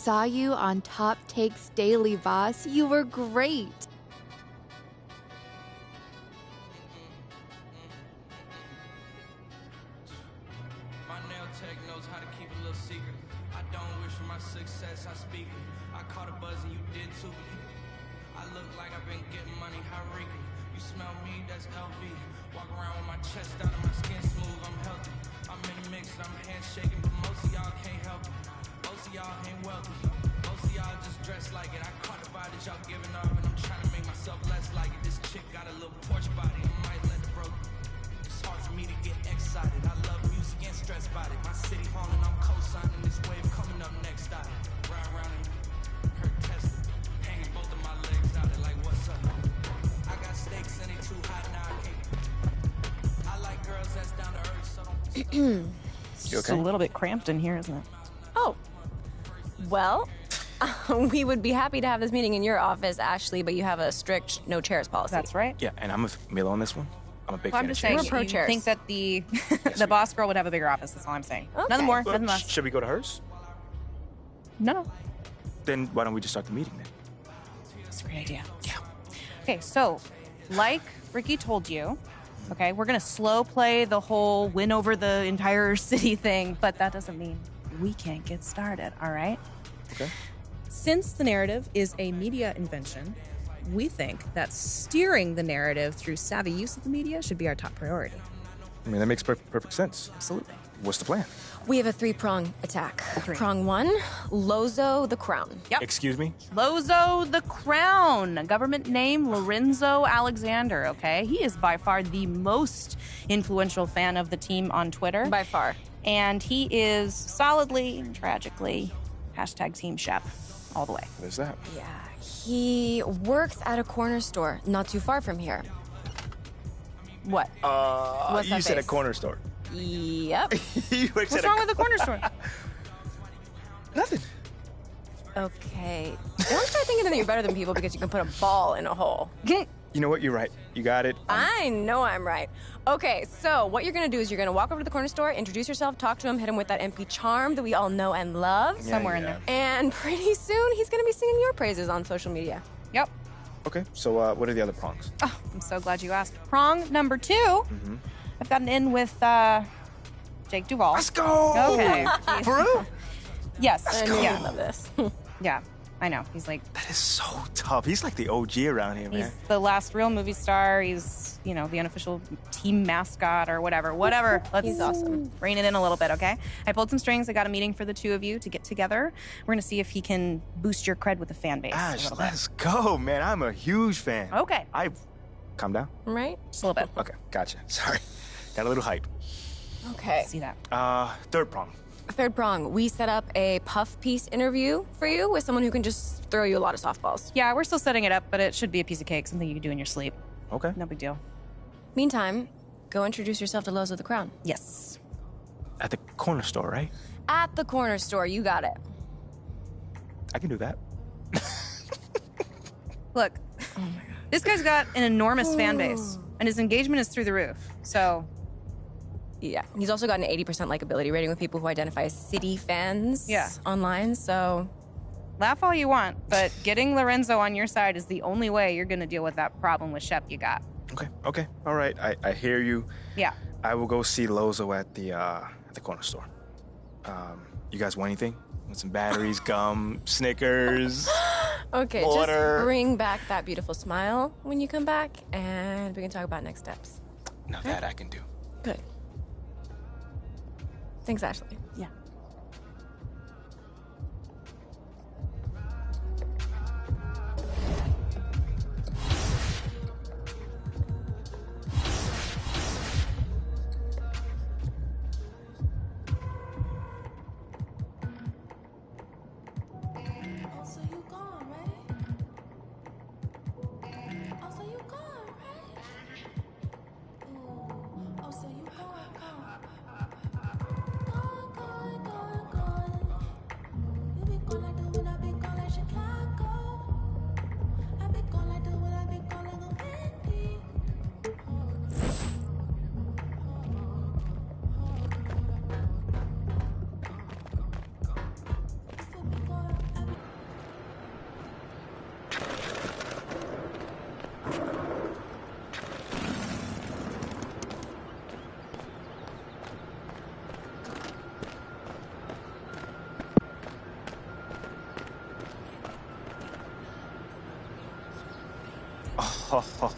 Saw you on Top Takes Daily, boss. You were great. My nail tech knows how to keep a little secret. I don't wish for my success, I speak it. I caught a buzz and you did too. I look like I've been getting money, how Rican. You smell me, that's LV. Walk around with my chest out and my skin smooth, I'm healthy. I'm in the mix, I'm handshaking, but most of y'all can't help it. Most of y'all ain't wealthy. Most of y'all just dress like it. I caught the vibe that y'all giving off, and I'm trying to make myself less like it. This chick got a little porch body, I might let it broke. It's hard for me to get excited. I love music and stress about it. My city haunting, I'm co-signing this wave coming up next out it. Ride around and hurt tested. Hanging both of my legs out it like what's up? I got steaks and they too hot now I can't. I like girls that's down to earth, so don't You It's a little bit cramped in here, isn't it? Oh, well, we would be happy to have this meeting in your office, Ashley, but you have a strict no chairs policy. That's right. Yeah, and I'm with Milo on this one. I'm a big Well, fan I'm of just chairs. saying, you think that the the boss girl would have a bigger office. That's all I'm saying. Nothing more, Well, nothing less. Should we go to hers? No. Then why don't we just start the meeting then? That's a great idea. Yeah. Okay, so like Ricky told you, okay, we're gonna slow play the whole win over the entire city thing, but that doesn't mean we can't get started, all right? Okay. Since the narrative is a media invention, we think that steering the narrative through savvy use of the media should be our top priority. I mean, that makes perfect sense. Absolutely. what's the plan? We have a 3-prong attack. Prong 1, Lozo the Crown. Yep. Excuse me? Lozo the Crown. Government name Lorenzo Alexander, okay? He is by far the most influential fan of the team on Twitter. By far. And he is solidly and tragically #Team Shep all the way. What is that? Yeah. He works at a corner store not too far from here. What? What's You that said a face? corner store. Yep. What's wrong with the corner store? Nothing. Okay. Don't start thinking that you're better than people because you can put a ball in a hole. You know what? You're right. You got it. I know I'm right. Okay, so what you're gonna do is you're gonna walk over to the corner store, introduce yourself, talk to him, hit him with that MP charm that we all know and love. Somewhere in there. And pretty soon he's gonna be singing your praises on social media. Yep. Okay, so what are the other prongs? Oh, I'm so glad you asked. Prong number 2. I've gotten in with Jake Duvall. Let's go! Okay. For real? Yes. I knew Yeah. you'd love this. Yeah, I know. He's like, That is so tough. He's like the OG around here, he's man. the last real movie star. He's, you know, the unofficial team mascot or whatever. Whatever. Let's He's awesome. rein it in a little bit, okay? I pulled some strings. I got a meeting for the two of you to get together. We're going to see if he can boost your cred with the fan base. a Ash, little bit. let's go, man. I'm a huge fan. Okay. Calm down. Right? Just a little bit. Okay, gotcha. Sorry. Got a little hype. Okay. See that. Third prong. Third prong, we set up a puff piece interview for you with someone who can just throw you a lot of softballs. Yeah, we're still setting it up, but it should be a piece of cake, something you can do in your sleep. Okay. No big deal. Meantime, go introduce yourself to Lozo the Crown. Yes. At the corner store, right? At the corner store, you got it. I can do that. Look, this guy's got an enormous fan base, and his engagement is through the roof. So, yeah, he's also got an 80% likability rating with people who identify as City fans online, so... Laugh all you want, but getting Lorenzo on your side is the only way you're going to deal with that problem with Shep you got. Okay. All right. I hear you. Yeah. I will go see Lozo at the corner store. You guys want anything? Want some batteries, gum, Snickers, Okay, water? just bring back that beautiful smile when you come back, and we can talk about next steps. Now that I can do. Good. Thanks, Ashley. Yeah.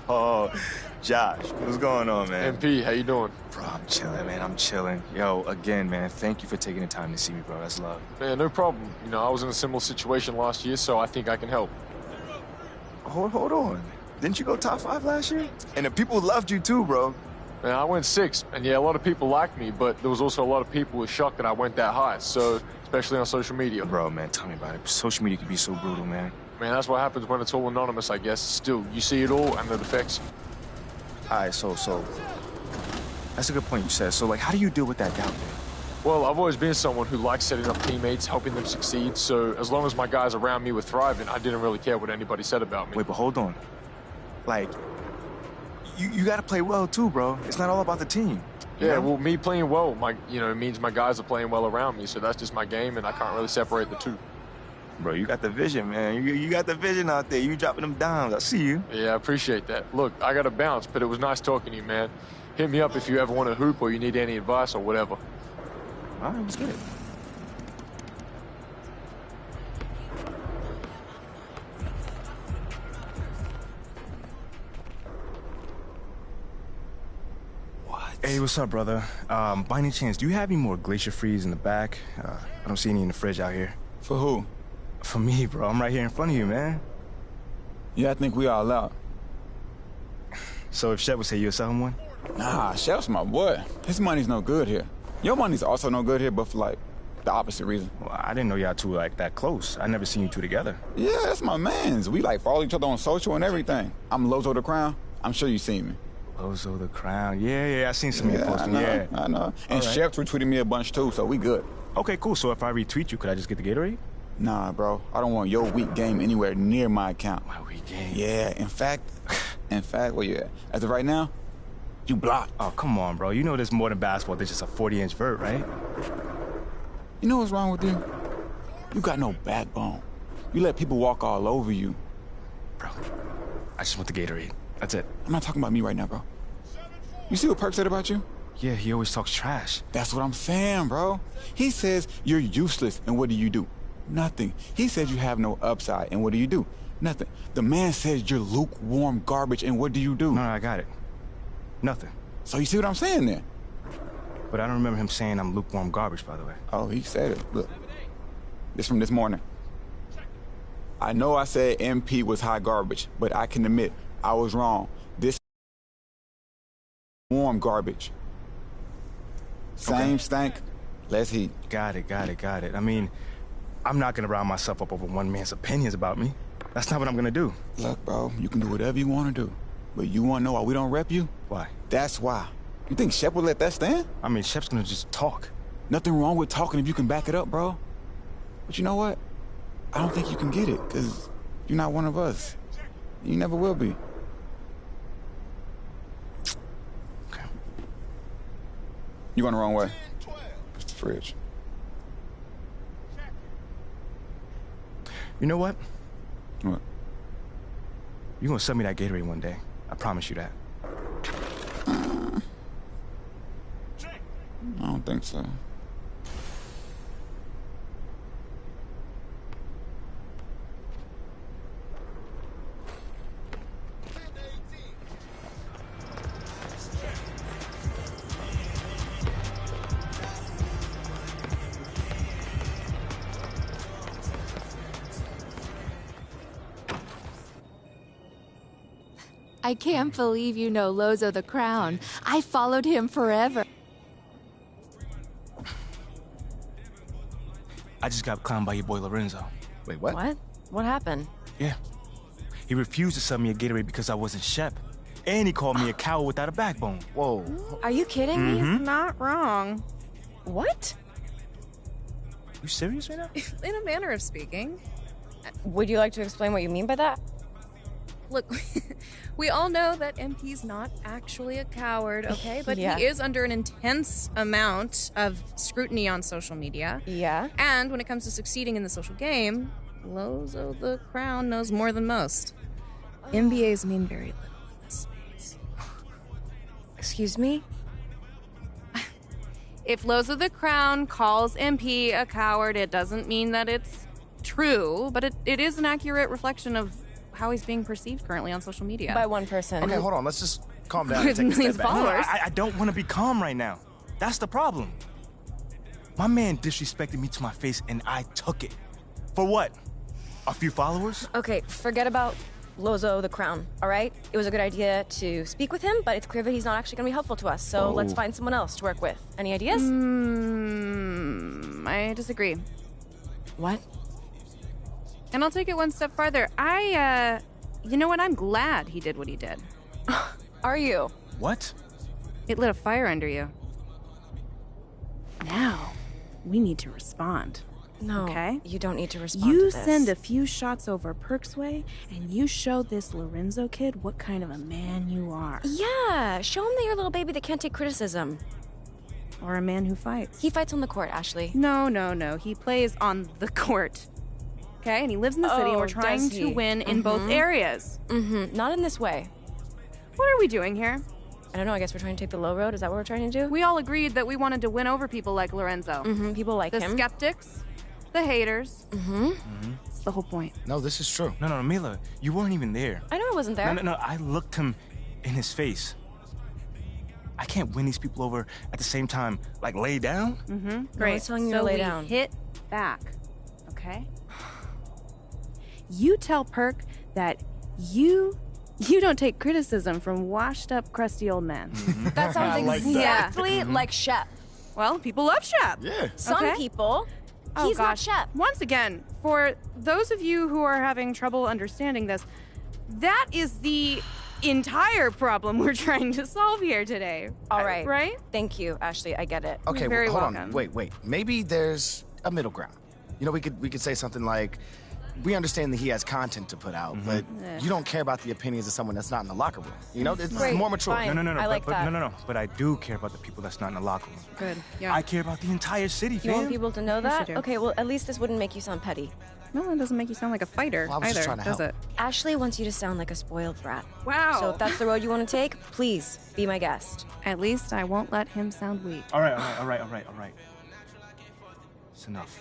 Oh, Josh, what's going on, man? MP, how you doing? Bro, I'm chilling, man. I'm chilling. Yo, again, man, thank you for taking the time to see me, bro. That's love. Man, no problem. You know, I was in a similar situation last year, so I think I can help. Hold on. Didn't you go top 5 last year? And the people loved you too, bro. Man, I went 6th, and yeah, a lot of people liked me, but there was also a lot of people who were shocked that I went that high, so especially on social media. Bro, man, tell me about it. Social media can be so brutal, man. Man, that's what happens when it's all anonymous, I guess. Still, you see it all, and it affects you. All right, so that's a good point you said. So, like, how do you deal with that doubt, man? Well, I've always been someone who likes setting up teammates, helping them succeed, so as long as my guys around me were thriving, I didn't really care what anybody said about me. Wait, but hold on. Like, you got to play well too, bro. It's not all about the team. Yeah, well, me playing well, it means my guys are playing well around me, so that's just my game, and I can't really separate the two. Bro, you got the vision, man. You got the vision out there. You dropping them dimes. I see you. Yeah, I appreciate that. Look, I got to bounce, but it was nice talking to you, man. Hit me up if you ever want to hoop or you need any advice or whatever. All right, let's get it. What? Hey, Hey, what's up, brother? By any chance, do you have any more Glacier Freeze in the back? I don't see any in the fridge out here. For who? For me, bro. I'm right here in front of you, man. Yeah, I think we all out. So if Shep would say you're selling one? Nah, Shep's my boy. His money's no good here. Your money's also no good here, but for, like, the opposite reason. Well, I didn't know y'all two were, like, that close. I never seen you two together. Yeah, that's my mans. We, like, follow each other on social and everything. I'm Lozo the Crown. I'm sure you seen me. Lozo the Crown. Yeah, I seen some of your posting. Yeah, I know. And Shep retweeted me a bunch, too, so we good. Okay, cool. So if I retweet you, could I just get the Gatorade? Nah, bro. I don't want your weak game anywhere near my account. My weak game? Yeah, in fact, where you at? As of right now, you blocked. Oh, come on, bro. You know there's more than basketball. There's just a 40-inch vert, right? You know what's wrong with you? You got no backbone. You let people walk all over you. Bro, I just want the Gatorade. That's it. I'm not talking about me right now, bro. You see what Perk said about you? Yeah, he always talks trash. That's what I'm saying, bro. He says you're useless, and what do? Nothing. He says you have no upside, and what do? Nothing. The man says you're lukewarm garbage, and what do? No, I got it. Nothing. So you see what I'm saying then? But I don't remember him saying I'm lukewarm garbage, by the way. Oh, he said it. Look. This from this morning. I know I said MP was high garbage, but I can admit I was wrong. This warm garbage. Same stank, less heat. Got it. I mean, I'm not gonna round myself up over one man's opinions about me. That's not what I'm gonna do. Look, bro, you can do whatever you want to do. But you want to know why we don't rep you? Why? That's why. You think Shep would let that stand? I mean, Shep's gonna just talk. Nothing wrong with talking if you can back it up, bro. But you know what? I don't think you can get it, because you're not one of us. You never will be. Okay. You going the wrong way. It's the fridge. You know what? What? You're gonna sell me that Gatorade one day. I promise you that. I don't think so. I can't believe you know Lozo the Crown. I followed him forever. I just got clowned by your boy Lorenzo. Wait, what? What? What happened? Yeah. He refused to sell me a Gatorade because I wasn't Shep. And he called me a coward without a backbone. Whoa. Are you kidding me? He's not wrong. What? You serious right now? In a manner of speaking. Would you like to explain what you mean by that? Look, we all know that MP's not actually a coward, okay? But Yeah. he is under an intense amount of scrutiny on social media. Yeah. And when it comes to succeeding in the social game, Lozo the Crown knows more than most. MBAs mean very little in this space. Excuse me? If Lozo the Crown calls MP a coward, it doesn't mean that it's true, but it is an accurate reflection of how he's being perceived currently on social media. By one person. Okay, hold on. Let's just calm down. With And take a millions step of back. followers. I don't want to be calm right now. That's the problem. My man disrespected me to my face and I took it. For what? A few followers? Okay, forget about Lozo the Crown, all right? It was a good idea to speak with him, but it's clear that he's not actually going to be helpful to us, so let's find someone else to work with. Any ideas? I disagree. What? And I'll take it one step farther. You know what? I'm glad he did what he did. Are you? What? It lit a fire under you. Now, we need to respond. No, okay? You don't need to respond You to this. send a few shots over Perk's way, and you show this Lorenzo kid what kind of a man you are. Yeah, show him that you're a little baby that can't take criticism. Or a man who fights. He fights on the court, Ashley. No. He plays on the court. Okay? And he lives in the city, and we're trying to win in both areas. Not in this way. What are we doing here? I don't know, I guess we're trying to take the low road. Is that what we're trying to do? We all agreed that we wanted to win over people like Lorenzo. People like the him. The skeptics, the haters. That's the whole point. No, this is true. No, Mila, you weren't even there. I know I wasn't there. No, I looked him in his face. I can't win these people over at the same time, like lay down. Mm-hmm. Great. Telling you to lay down. Hit back, okay? You tell Perk that you don't take criticism from washed-up, crusty old men. That sounds exactly like Shep. Well, people love Shep. Yeah. Some people. He's not Shep. Once again, for those of you who are having trouble understanding this, that is the entire problem we're trying to solve here today. All right. Right? Thank you, Ashley. I get it. Okay, You're very hold welcome. on. Wait. Maybe there's a middle ground. You know, we could say something like, we understand that he has content to put out, but you don't care about the opinions of someone that's not in the locker room. You know, it's Great, more mature. fine. No. I like that. No. But I do care about the people that's not in the locker room. Good. Yeah. I care about the entire city, You fam. want people to know course that? you do. Okay, well, at least this wouldn't make you sound petty. No, it doesn't make you sound like a fighter Well, I was just either, trying to does help. it? Ashley wants you to sound like a spoiled brat. Wow. So if that's the road you want to take, please be my guest. At least I won't let him sound weak. All right. It's enough.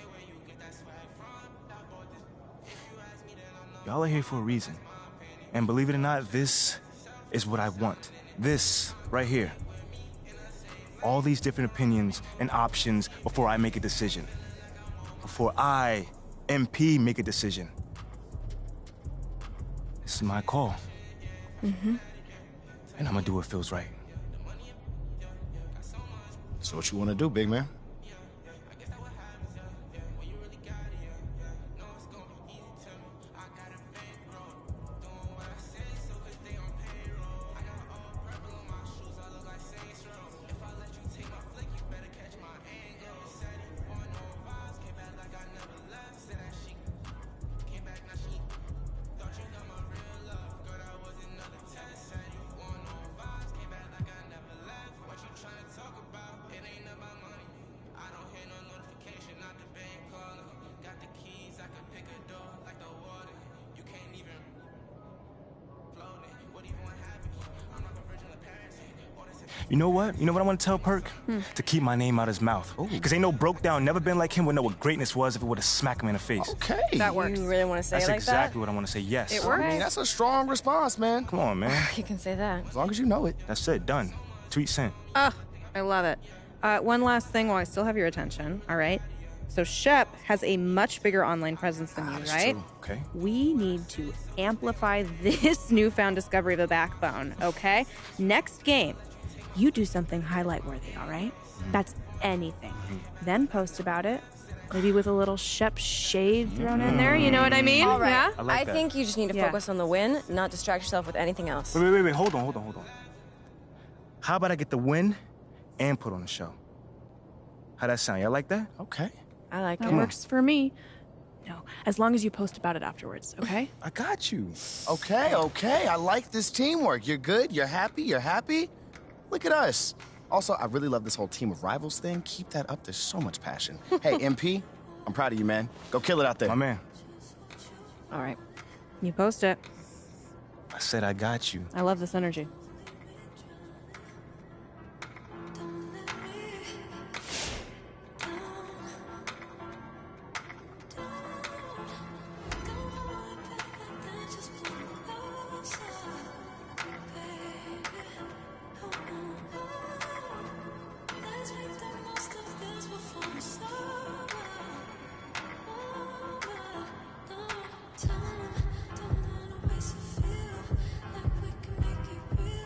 Y'all are here for a reason. And believe it or not, this is what I want. This right here. All these different opinions and options before I make a decision. Before I, MP, make a decision. This is my call. Mm-hmm. And I'm gonna do what feels right. So what you want to do, big man? You know what? You know what I want to tell Perk? To keep my name out his mouth. Because ain't no broke down, never been like him would know what greatness was if it would have smacked him in the face. Okay. That works. You really want to say That's it like exactly what I want to say, yes. It I works? mean, that's a strong response, man. Come on, man. that? You can say that. As long as you know it. That's it, done. Tweet sent. I love it. One last thing while I still have your attention, all right? So Shep has a much bigger online presence than you, right? True. Okay. We need to amplify this newfound discovery of a backbone, okay? Next game, you do something highlight-worthy, all right? That's anything. Then post about it, maybe with a little Shep shade thrown in there, you know what I mean? All right. Yeah? I like I that. think you just need to Yeah. focus on the win, not distract yourself with anything else. Wait. Hold on. How about I get the win and put on the show? How that sound? Y'all like that? Okay. I like That it. works for me. No, as long as you post about it afterwards, okay? I got you. Okay. I like this teamwork. You're good. You're happy. Look at us. Also, I really love this whole team of rivals thing. Keep that up. There's so much passion. Hey, MP, I'm proud of you, man. Go kill it out there. My man. All right. You post it. I said I got you. I love this energy. Don't wanna waste a feel like we can make it real.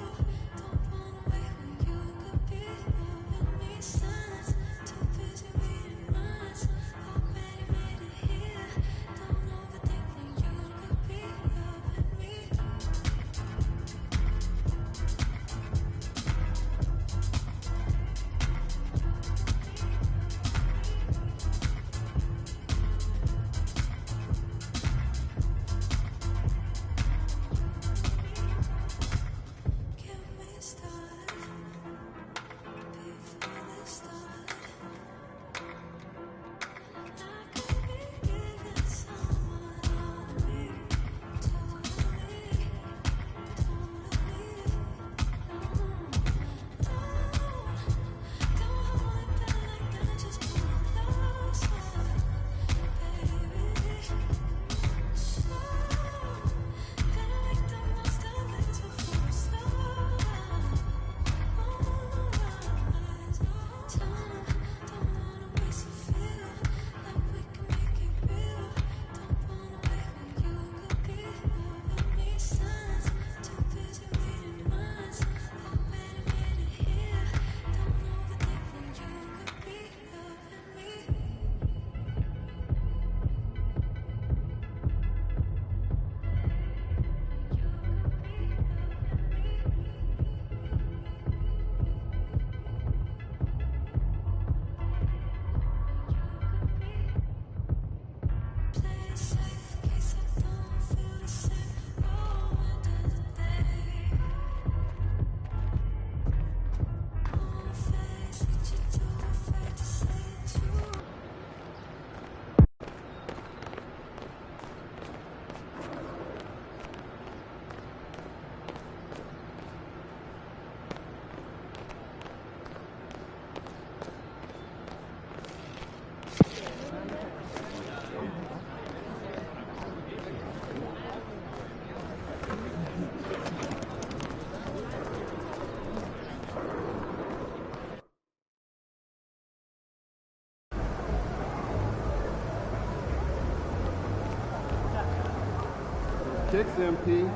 6, MP.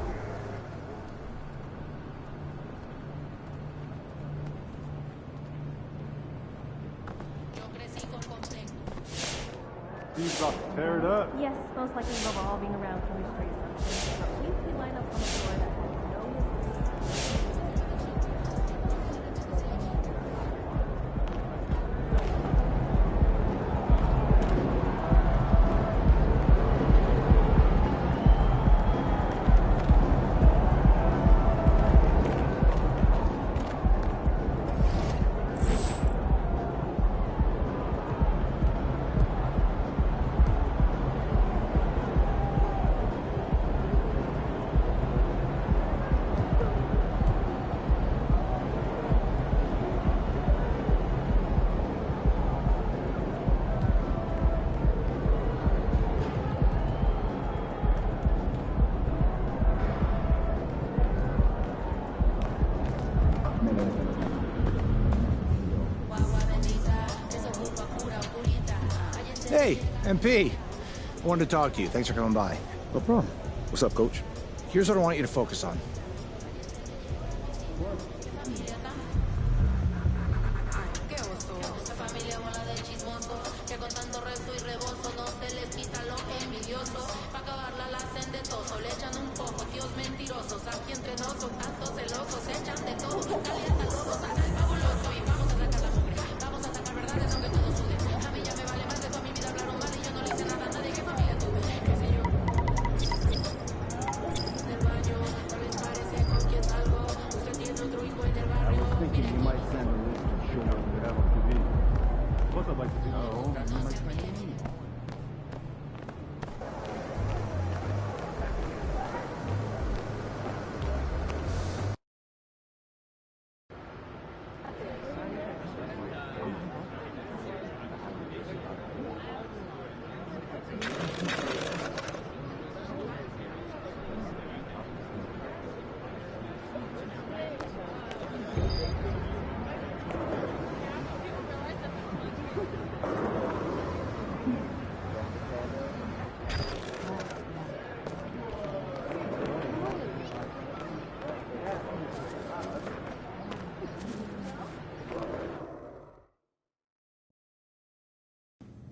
He's about to tear it up. Yes, most likely revolving around chemistry assumptions. A weekly lineup on the floor that has no Hey, MP. I wanted to talk to you. Thanks for coming by. No problem. What's up, Coach? Here's what I want you to focus on.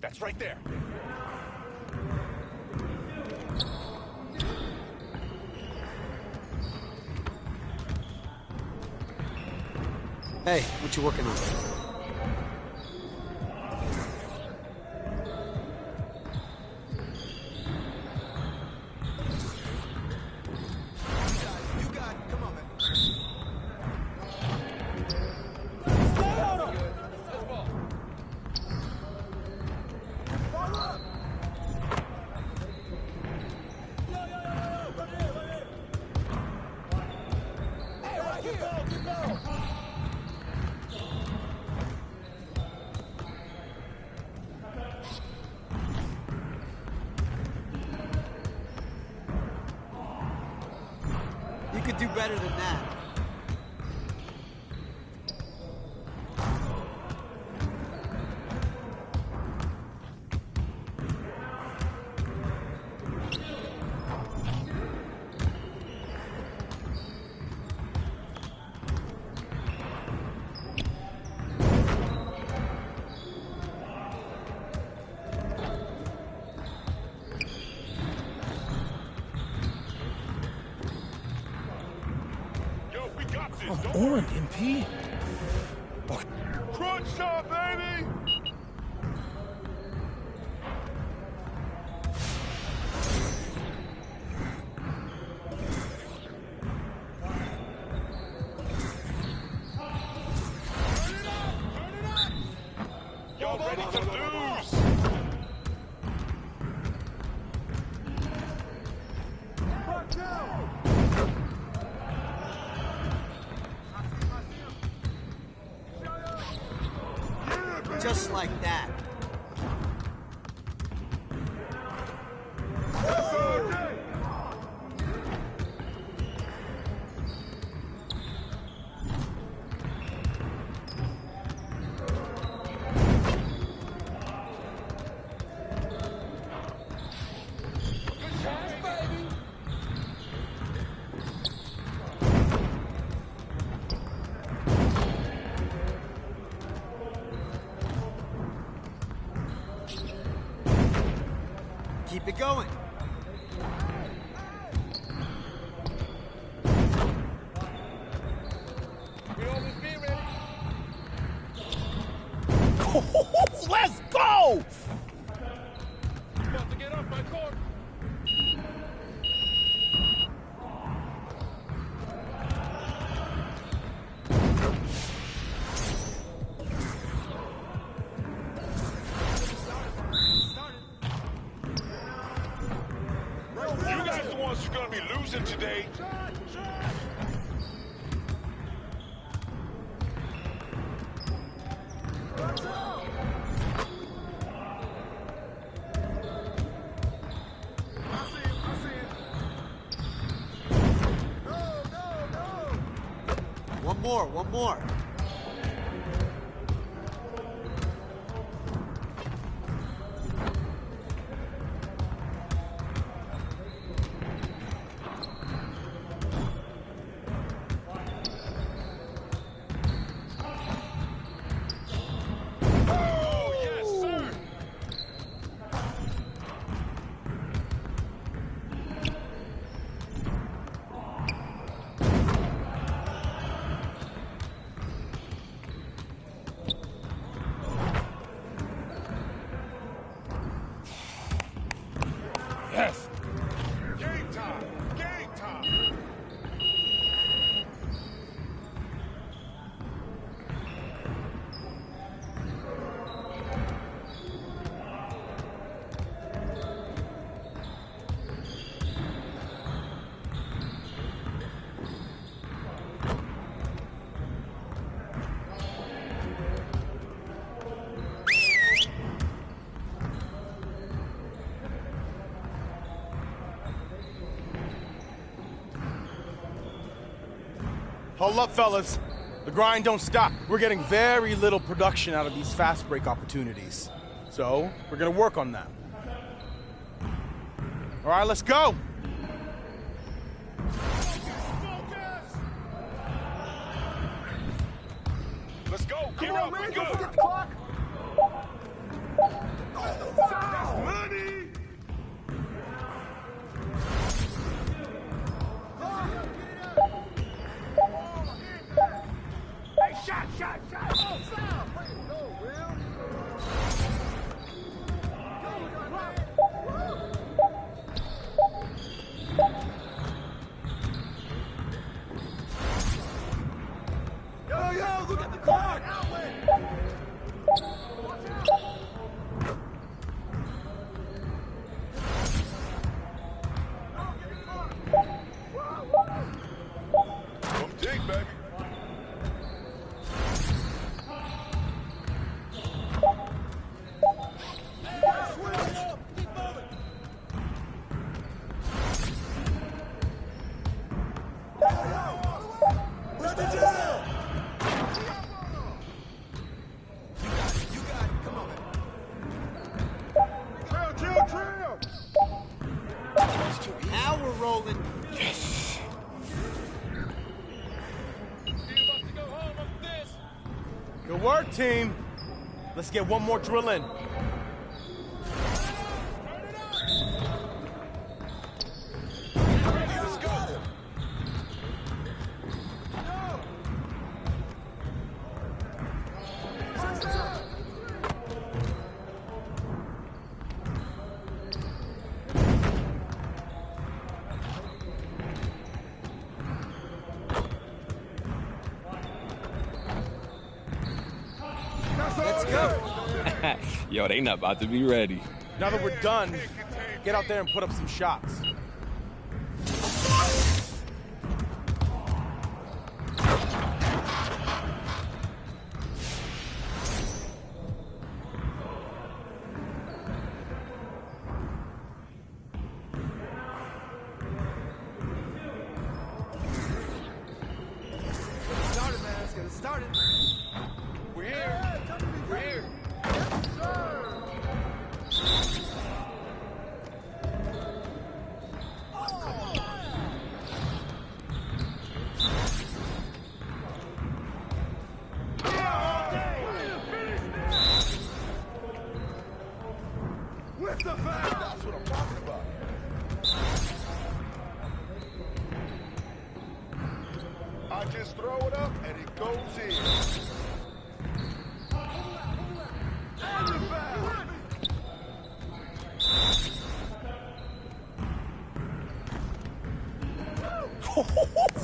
That's right there. Hey, what you working on? You could do better than that. Come on, MP. Crunch shot, baby! Y'all ready to lose? Just like that. Keep it going. Let's go! About to get off my court. You guys are the ones who's gonna be losing today. One more. Oh, yes, sir. Yes. Game time. Game time. Hold up, fellas. The grind don't stop. We're getting very little production out of these fast break opportunities. So, we're gonna work on that. All right, let's go. Let's go. Gear up. We're good. Money. Shot. Oh, foul. Way to go, Will. Yo, look at the clock. Outlet. Come dig, baby. Now we're rolling. Yes. Good work, team. Let's get one more drill in. Let's go. Yo, they not about to be ready. Now that we're done, get out there and put up some shots. Get it started. We're here. We're here. That's what I'm talking about. I just throw it up and it goes in.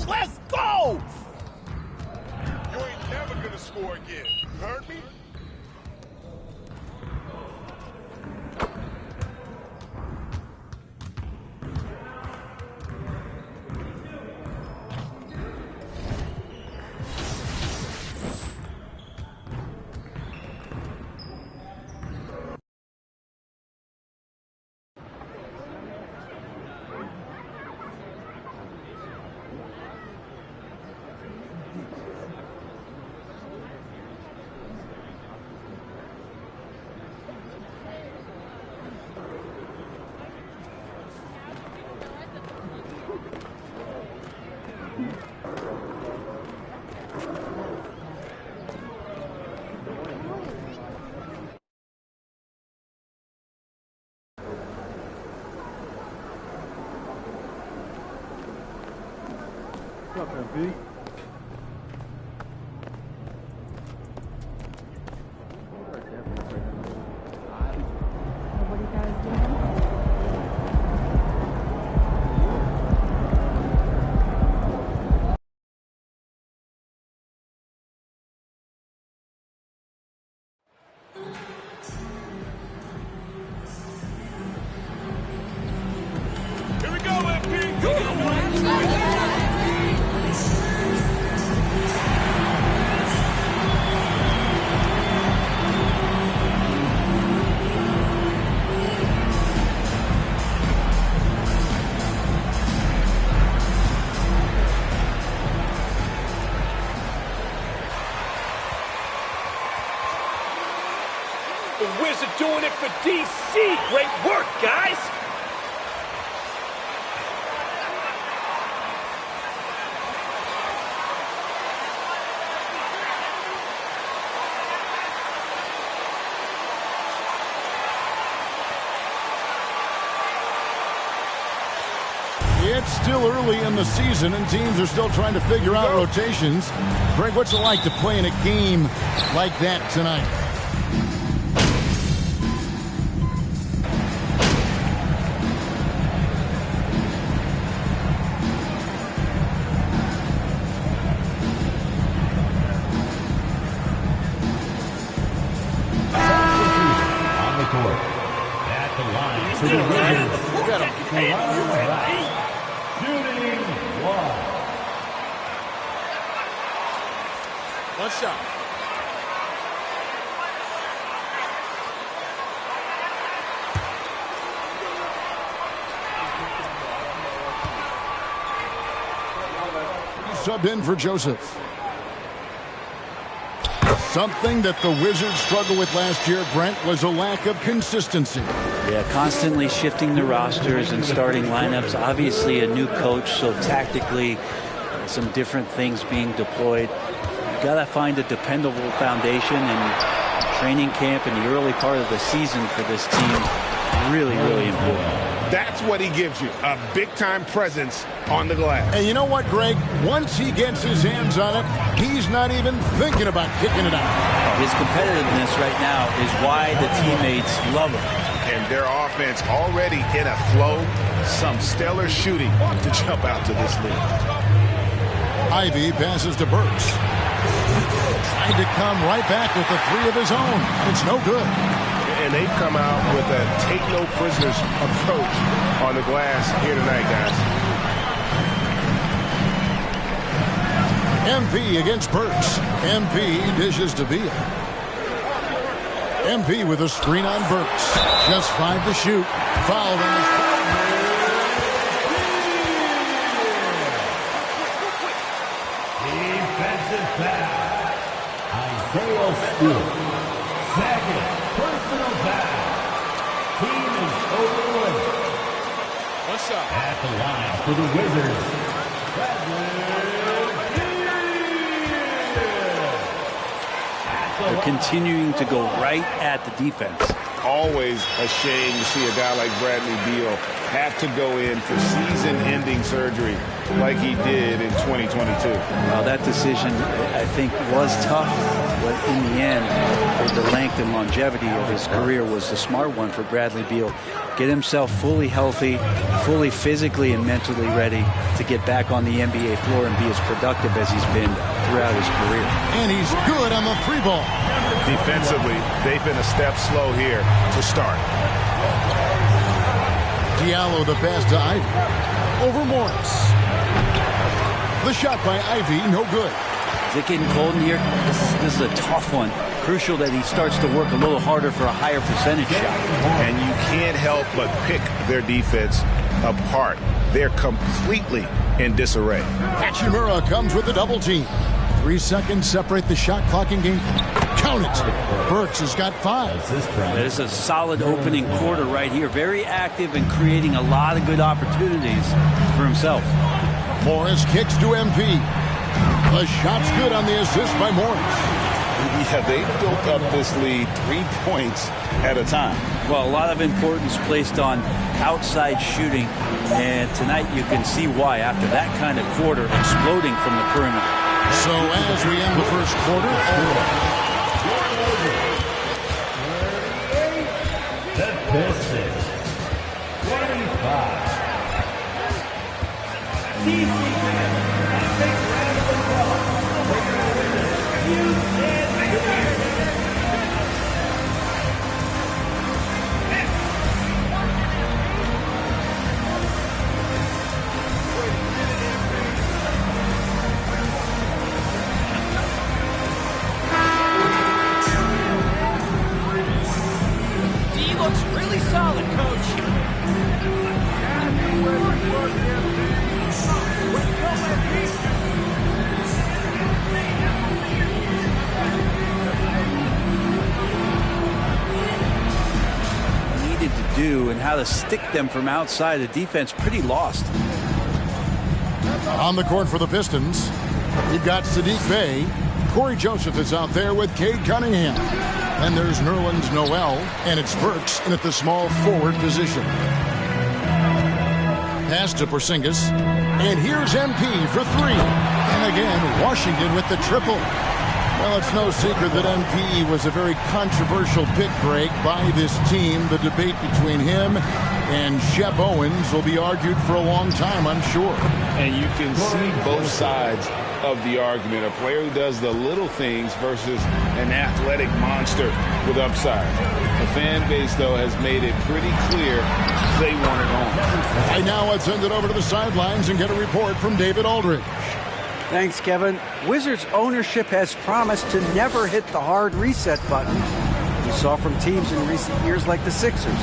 Let's go! You ain't never gonna score again. You heard me? What's up, MP? What are you guys doing? Here we go, MP! The Wizard doing it for DC. Great work, guys. It's still early in the season, and teams are still trying to figure out rotations. Greg, what's it like to play in a game like that tonight? On the court. At the line for the Wizards. Shooting one. One shot. Subbed in for Joseph. Something that the Wizards struggled with last year, Brent, was a lack of consistency. Yeah, constantly shifting the rosters and starting lineups. Obviously a new coach, so tactically some different things being deployed. You got to find a dependable foundation, and training camp in the early part of the season for this team, really, really important. That's what he gives you, a big-time presence on the glass. And you know what, Greg? Once he gets his hands on it, he's not even thinking about kicking it out. His competitiveness right now is why the teammates love him. And their offense already in a flow. Some stellar shooting to jump out to this lead. Ivy passes to Burks. Trying to come right back with the three of his own. It's no good. And they've come out with a take-no-prisoners approach on the glass here tonight, guys. MP against Burks. MP dishes to Villa. MP with a screen on Burks. Just 5 to shoot. Fouled on his... Defensive foul. Isaiah Stewart. Second personal foul. Team is over the limit. What's up? At the line for the Wizards. They're continuing to go right at the defense. always a shame to see a guy like Bradley Beal have to go in for season-ending surgery like he did in 2022. Well, that decision, I think, was tough, but in the end, for the length and longevity of his career, was the smart one for Bradley Beal. Get himself fully healthy, fully physically and mentally ready to get back on the NBA floor and be as productive as he's been throughout his career. And he's good on the 3-ball. Defensively, they've been a step slow here to start. Diallo the pass to Ivy. Over Morris. The shot by Ivy, no good. Is it getting cold in here? This is a tough one. Crucial that he starts to work a little harder for a higher percentage shot. And you can't help but pick their defense apart. They're completely in disarray. Hachimura comes with a double team. 3 seconds separate the shot clock in game. Count it. Burks has got 5. That is a solid opening quarter right here. Very active and creating a lot of good opportunities for himself. Morris kicks to MP. The shot's good on the assist by Morris. Yeah, they built up this lead 3 points at a time. Well, a lot of importance placed on outside shooting, and tonight you can see why after that kind of quarter exploding from the perimeter. So as we end the first quarter, the Pistons, 25. Looks really solid, Coach. Needed to do and how to stick them from outside. The defense pretty lost. On the court for the Pistons, we've got Sadiq Bey. Corey Joseph is out there with Cade Cunningham. Then there's Nerlens Noel, and it's Burks in at the small forward position. Pass to Porzingis, and here's MP for 3. And again, Washington with the triple. Well, it's no secret that MP was a very controversial pick break by this team. The debate between him and Shep Owens will be argued for a long time, I'm sure. And you can see both sides of the argument. A player who does the little things versus an athletic monster with upside. The fan base, though, has made it pretty clear they want it on. Right now, let's send it over to the sidelines and get a report from David Aldridge. Thanks, Kevin. Wizards ownership has promised to never hit the hard reset button we saw from teams in recent years like the Sixers.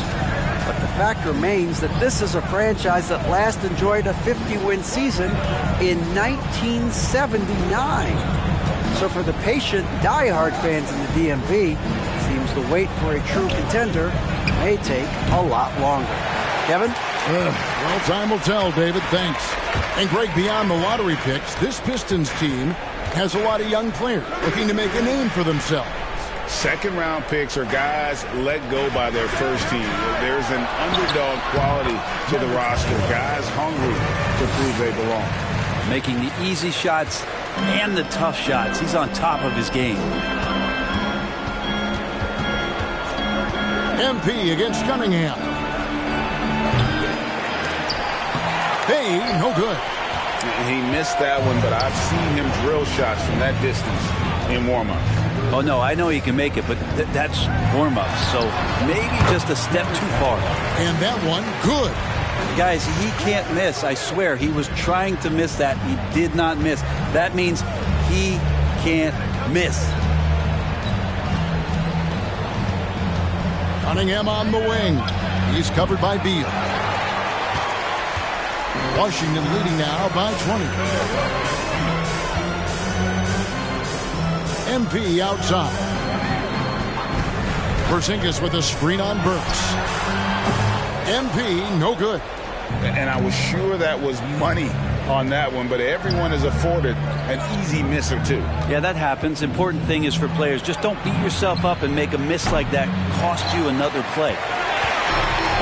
But the fact remains that this is a franchise that last enjoyed a 50-win season in 1979. So for the patient, diehard fans in the DMV, it seems the wait for a true contender may take a lot longer. Kevin? Well, time will tell, David. Thanks. And Greg, beyond the lottery picks, this Pistons team has a lot of young players looking to make a name for themselves. Second-round picks are guys let go by their first team. There's an underdog quality to the roster. Guys hungry to prove they belong. Making the easy shots and the tough shots. He's on top of his game. MP against Cunningham. Hey, no good. He missed that one, but I've seen him drill shots from that distance in warm-up. Oh, no, I know he can make it, but that's warm-up, so maybe just a step too far. And that one, good. Guys, he can't miss. I swear, he was trying to miss that. He did not miss. That means he can't miss. Cunningham on the wing. He's covered by Beal. Washington leading now by 20. MP outside. Porzingis with a screen on Burks. MP, no good. And I was sure that was money on that one, but everyone is afforded an easy miss or two. Yeah, that happens. Important thing is for players, just don't beat yourself up and make a miss like that cost you another play.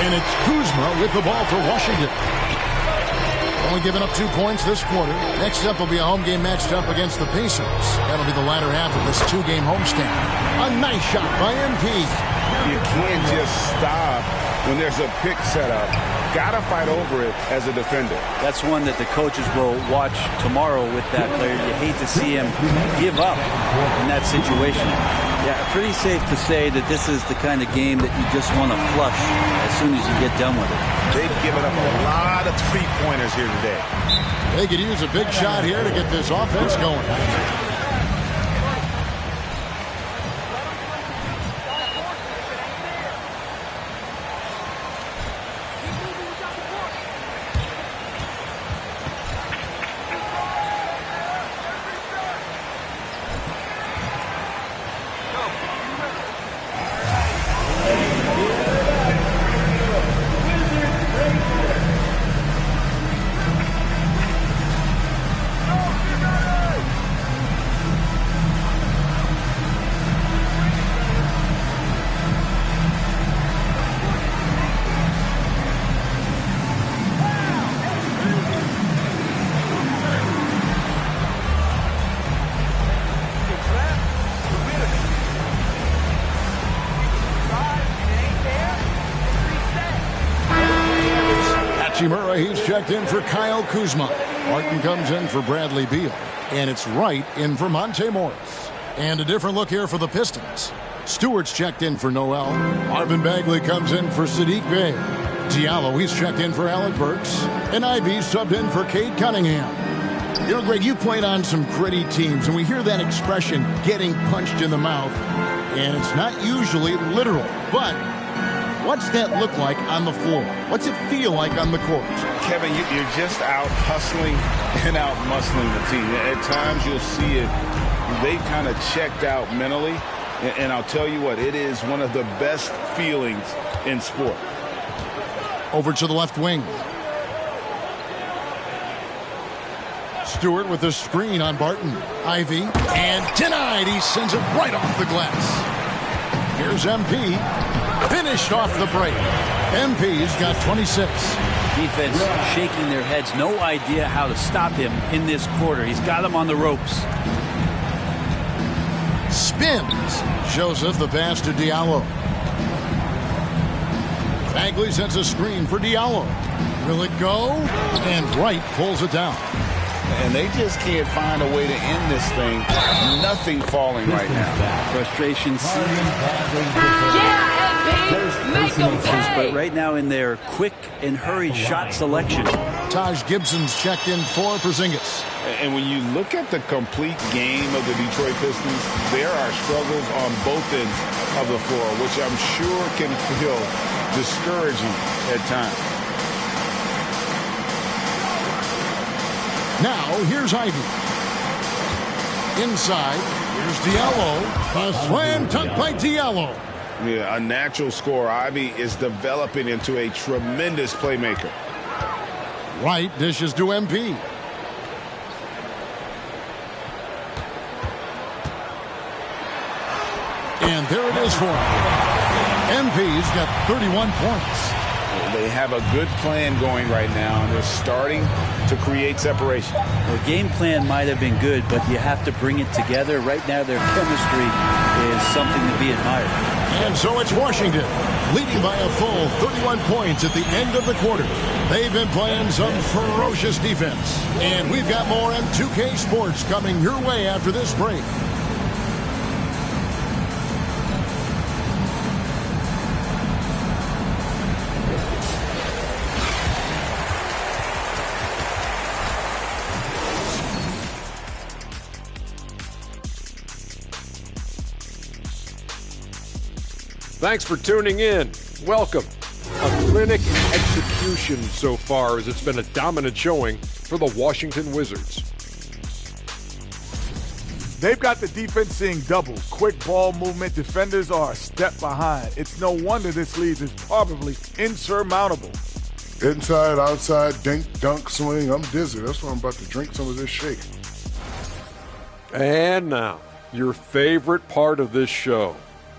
And it's Kuzma with the ball for Washington. Only giving up 2 points this quarter. Next up will be a home game matched up against the Pacers. That'll be the latter half of this 2-game homestand. A nice shot by MP. You can't just stop when there's a pick set up. Gotta fight over it as a defender. That's one that the coaches will watch tomorrow with that player. You hate to see him give up in that situation. Yeah, pretty safe to say that this is the kind of game that you just want to flush as soon as you get done with it. They've given up a lot of three-pointers here today. They could use a big shot here to get this offense going. He's checked in for Kyle Kuzma. Martin comes in for Bradley Beal. And it's Wright in for Monte Morris. And a different look here for the Pistons. Stewart's checked in for Noel. Marvin Bagley comes in for Sadiq Bey. Diallo, he's checked in for Alec Burks. And Ivy subbed in for Cade Cunningham. You know, Greg, you played on some gritty teams, and we hear that expression, getting punched in the mouth. And it's not usually literal, but what's that look like on the floor? What's it feel like on the court? Kevin, you're just out hustling and out muscling the team. At times you'll see it. They've kind of checked out mentally. And I'll tell you what, it is one of the best feelings in sport. Over to the left wing. Stewart with a screen on Barton. Ivy, and denied. He sends it right off the glass. Here's MP. Finished off the break. MP's got 26. Defense shaking their heads. No idea how to stop him in this quarter. He's got him on the ropes. Spins. Joseph the pass to Diallo. Bagley sends a screen for Diallo. Will it go? And Wright pulls it down. And they just can't find a way to end this thing. Nothing falling right now. Frustration seizing. Make them pay. But right now in their quick and hurried shot selection. Taj Gibson's checked in for Porzingis. And when you look at the complete game of the Detroit Pistons, there are struggles on both ends of the floor, which I'm sure can feel discouraging at times. Now, here's Ivy. Inside, here's Diallo. A slam dunk by Diallo. Yeah, a natural scorer. Ivy is developing into a tremendous playmaker. Wright dishes to MP. And there it is for him. MP's got 31 points. They have a good plan going right now, and they're starting to create separation. The game plan might have been good, but you have to bring it together. Right now, their chemistry is something to be admired. And so it's Washington, leading by a full 31 points at the end of the quarter. They've been playing some ferocious defense. And we've got more M2K Sports coming your way after this break. Thanks for tuning in. Welcome. A clinic in execution so far, as it's been a dominant showing for the Washington Wizards. They've got the defense seeing double. Quick ball movement. Defenders are a step behind. It's no wonder this lead is probably insurmountable. Inside, outside, dink, dunk, swing. I'm dizzy. That's why I'm about to drink some of this shake. And now, your favorite part of this show,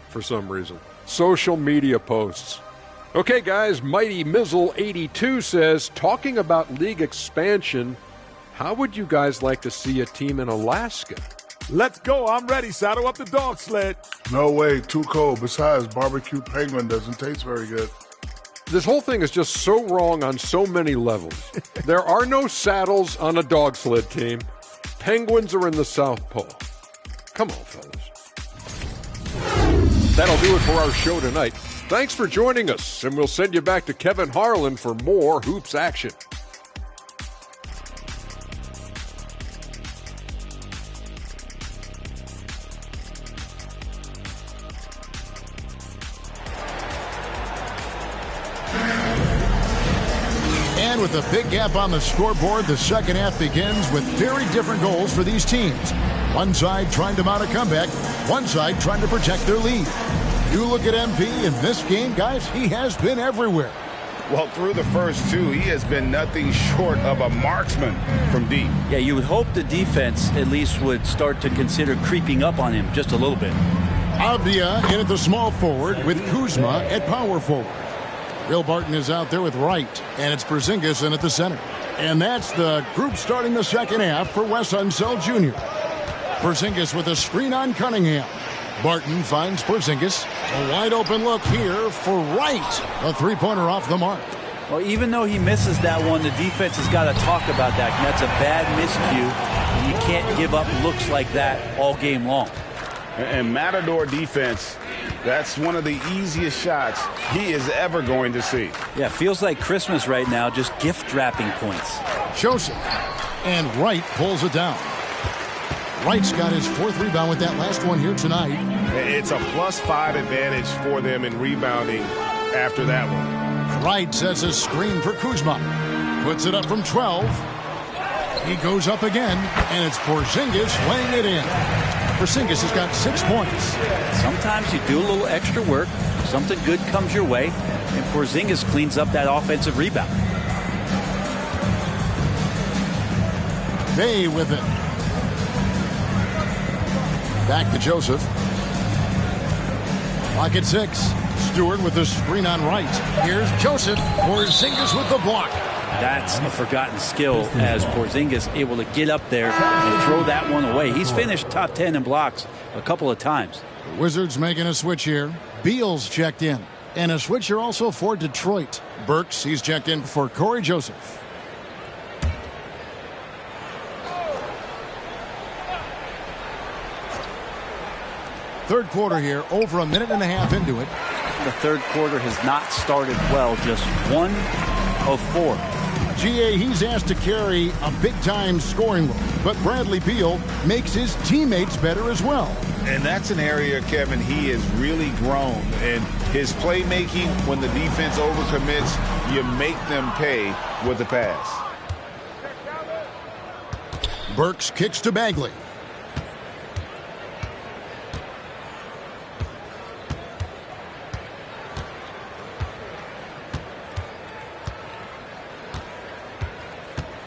for some reason, social media posts. Okay, guys, Mighty Mizzle82 says, talking about league expansion, how would you guys like to see a team in Alaska? Let's go. I'm ready. Saddle up the dog sled. No way. Too cold. Besides, barbecue penguin doesn't taste very good. This whole thing is just so wrong on so many levels. There are no saddles on a dog sled team. Penguins are in the South Pole. Come on, fellas. That'll do it for our show tonight. Thanks for joining us, and we'll send you back to Kevin Harlan for more hoops action. And with a big gap on the scoreboard, the second half begins with very different goals for these teams. One side trying to mount a comeback, one side trying to protect their lead. You look at MP in this game, guys, he has been everywhere. Well, through the first two, he has been nothing short of a marksman from deep. Yeah, you would hope the defense at least would start to consider creeping up on him just a little bit. Avdia in at the small forward with Kuzma at power forward. Will Barton is out there with Wright, and it's Porzingis in at the center. And that's the group starting the second half for Wes Unseld Jr. Porzingis with a screen on Cunningham. Barton finds Porzingis. A wide open look here for Wright. A three-pointer off the mark. Well, even though he misses that one, the defense has got to talk about that. And that's a bad miscue. You can't give up looks like that all game long. And Matador defense, that's one of the easiest shots he is ever going to see. Yeah, feels like Christmas right now, just gift wrapping points. Joseph. And Wright pulls it down. Wright's got his fourth rebound with that last one here tonight. It's a +5 advantage for them in rebounding after that one. Wright sets a screen for Kuzma. Puts it up from 12. He goes up again, and it's Porzingis laying it in. Porzingis has got 6 points. Sometimes you do a little extra work, something good comes your way, and Porzingis cleans up that offensive rebound. Bay with it. Back to Joseph. Clock at 6. Stewart with the screen on Wright. Here's Joseph. Porzingis with the block. That's a forgotten skill as Porzingis able to get up there and throw that one away. He's finished top 10 in blocks a couple of times. The Wizards making a switch here. Beal's checked in. And a switcher also for Detroit. Burks, he's checked in for Corey Joseph. Third quarter here, over a minute and a half into it. The third quarter has not started well, just 1 of 4. GA, he's asked to carry a big-time scoring load, but Bradley Beal makes his teammates better as well. And that's an area, Kevin, he has really grown. And his playmaking, when the defense overcommits, you make them pay with the pass. Burks kicks to Bagley.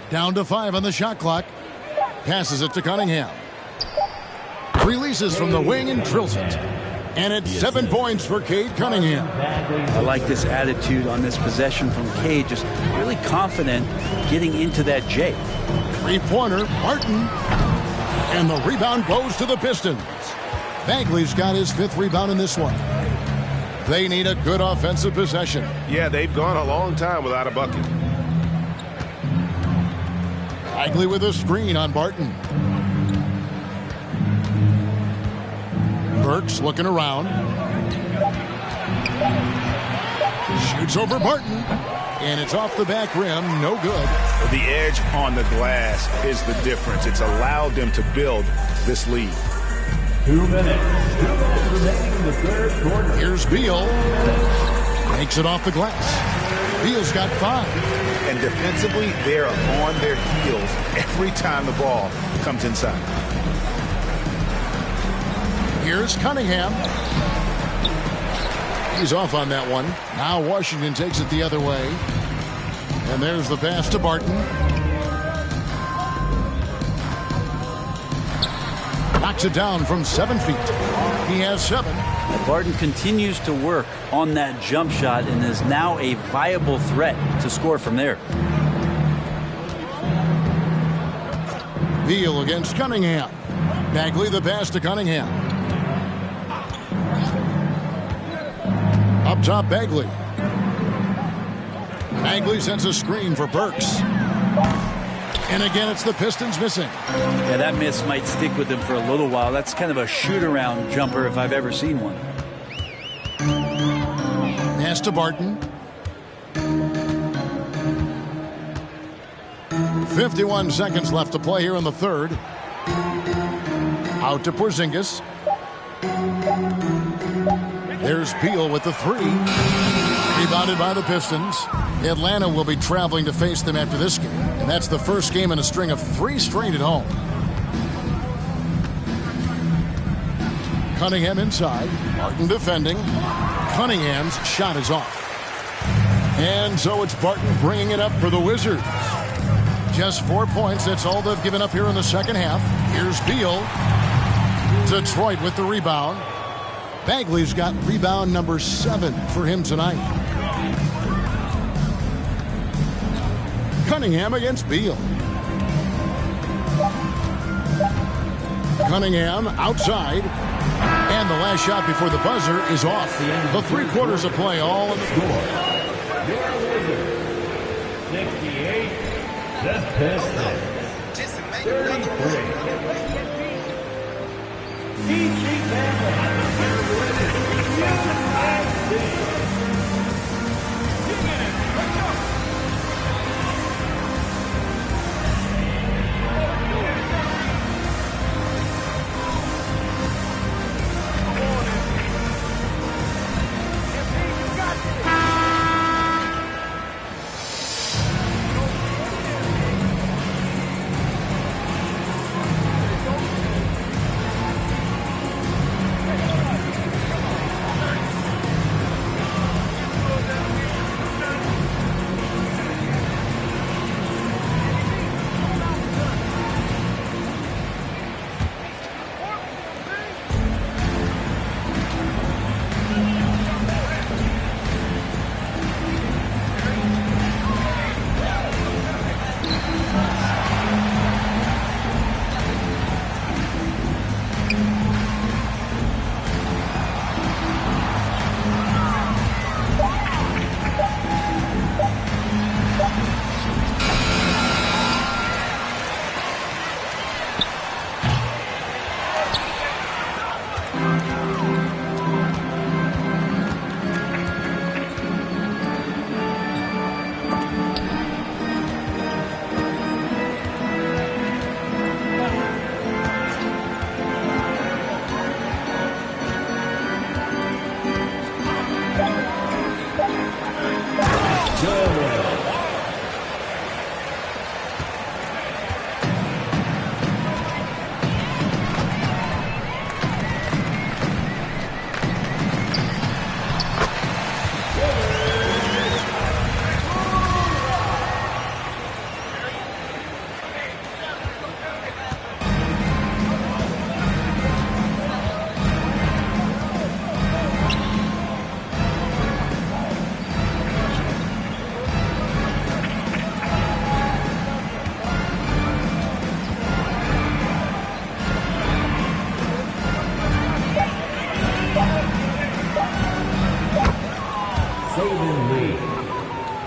Down to 5 on the shot clock. Passes it to Cunningham. Releases from the wing and drills it. And it's 7 points for Cade Cunningham. I like this attitude on this possession from Cade. Just really confident getting into that J. Three-pointer, Martin. And the rebound goes to the Pistons. Bagley's got his 5th rebound in this one. They need a good offensive possession. Yeah, they've gone a long time without a bucket. Bagley with a screen on Barton. Burks looking around. Shoots over Barton. And it's off the back rim. No good. The edge on the glass is the difference. It's allowed them to build this lead. 2 minutes. 2 minutes remaining in the third quarter. Here's Beal. Makes it off the glass. Beal's got 5. And defensively, they're on their heels every time the ball comes inside. Here's Cunningham. He's off on that one. Now Washington takes it the other way. And there's the pass to Barton. Knocks it down from 7 feet. He has 7. Barton continues to work on that jump shot and is now a viable threat to score from there. Beal against Cunningham. Bagley the pass to Cunningham. Up top, Bagley. Bagley sends a screen for Burks. And again, it's the Pistons missing. Yeah, that miss might stick with him for a little while. That's kind of a shoot-around jumper if I've ever seen one. Pass to Barton. 51 seconds left to play here in the third. Out to Porzingis. There's Beal with the 3. Rebounded by the Pistons. Atlanta will be traveling to face them after this game. And that's the first game in a string of 3 straight at home. Cunningham inside. Barton defending. Cunningham's shot is off. And so it's Barton bringing it up for the Wizards. Just 4 points. That's all they've given up here in the second half. Here's Beal. Detroit with the rebound. Bagley's got rebound number 7 for him tonight. Cunningham against Beal. Cunningham outside. And the last shot before the buzzer is off. The 3 quarters of play all in the score. 68, the Pistons. 33.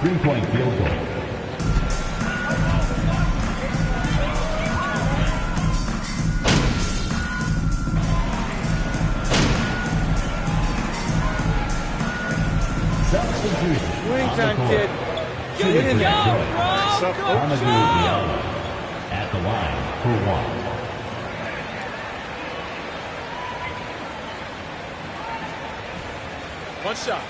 Three-point field goal. Winning time, kid. Get in there. At the line for 1. One shot.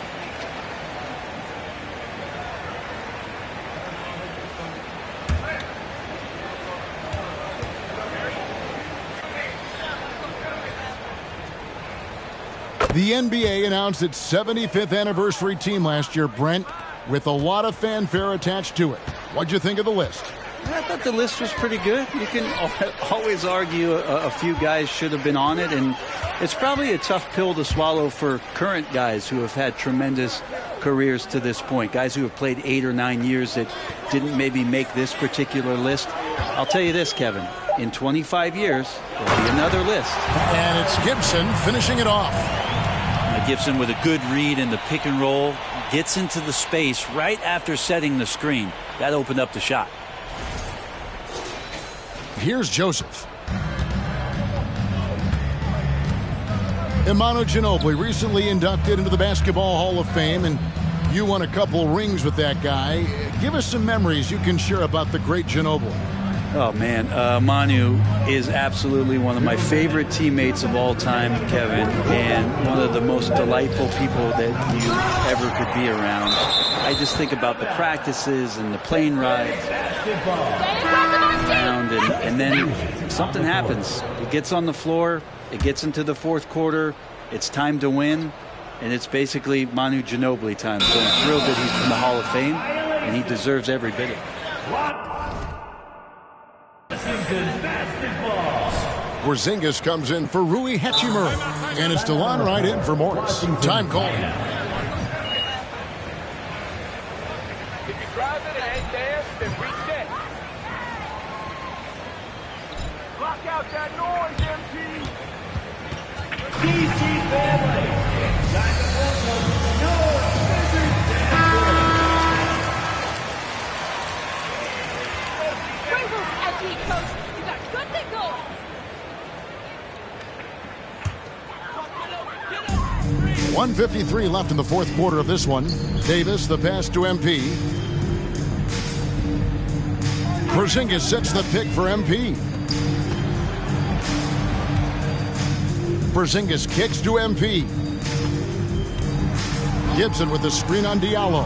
The NBA announced its 75th anniversary team last year, Brent. with a lot of fanfare attached to it. What'd you think of the list? I thought the list was pretty good. You can always argue a few guys should have been on it, and it's probably a tough pill to swallow for current guys who have had tremendous careers to this point, guys who have played 8 or 9 years that didn't maybe make this particular list. I'll tell you this, Kevin, in 25 years, there'll be another list. And it's Gibson finishing it off. Gibson with a good read in the pick and roll, gets into the space right after setting the screen. That opened up the shot. Here's Joseph. Emmanuel Ginobili, recently inducted into the Basketball Hall of Fame, and you won a couple rings with that guy. Give us some memories you can share about the great Ginobili. Oh, man. Manu is absolutely one of my favorite teammates of all time, Kevin, and one of the most delightful people that you ever could be around. I just think about the practices and the plane rides around, and then something happens. It gets on the floor. It gets into the fourth quarter. It's time to win, and it's basically Manu Ginobili time. So I'm thrilled that he's in the Hall of Fame, and he deserves every bit of it. Porzingis comes in for Rui Hachimura, and it's DeLon right in for Morris. Time call. If you drive it and ain't there, then reset. Block out that noise, MP. DC family. Time to welcome your Coach, you got good thing going. 1:53 left in the fourth quarter of this one. Davis, the pass to MP. Porzingis sets the pick for MP. Porzingis kicks to MP. Gibson with the screen on Diallo.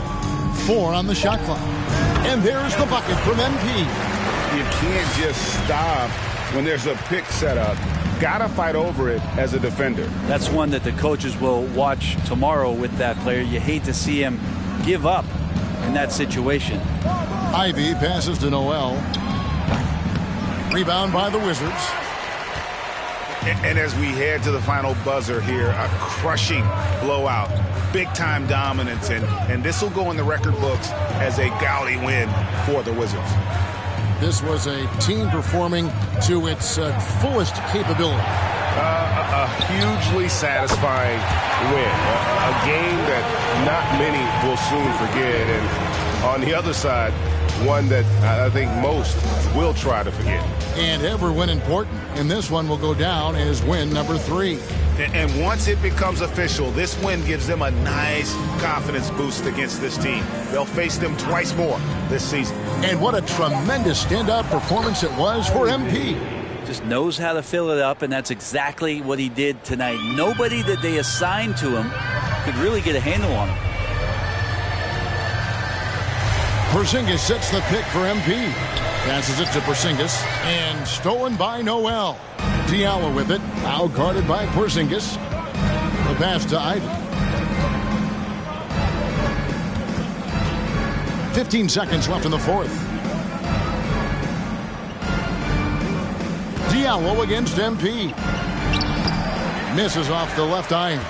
4 on the shot clock. And there's the bucket from MP. You can't just stop when there's a pick set up. Gotta fight over it as a defender. That's one that the coaches will watch tomorrow with that player. You hate to see him give up in that situation. Ivy passes to Noel. Rebound by the Wizards. And as we head to the final buzzer here, a crushing blowout. Big-time dominance, and this will go in the record books as a gaudy win for the Wizards. This was a team performing to its fullest capability. A hugely satisfying win. A game that not many will soon forget. And on the other side, one that I think most will try to forget. And every win important. And this one will go down as win number 3. And once it becomes official, this win gives them a nice confidence boost against this team. They'll face them twice more this season. And what a tremendous standout performance it was for MP. Just knows how to fill it up, and that's exactly what he did tonight. Nobody that they assigned to him could really get a handle on him. Porzingis sets the pick for MP. Passes it to Porzingis, and stolen by Noel. Diallo with it, now guarded by Porzingis. The pass to Ivy. 15 seconds left in the fourth. Diallo against MP. Misses off the left iron.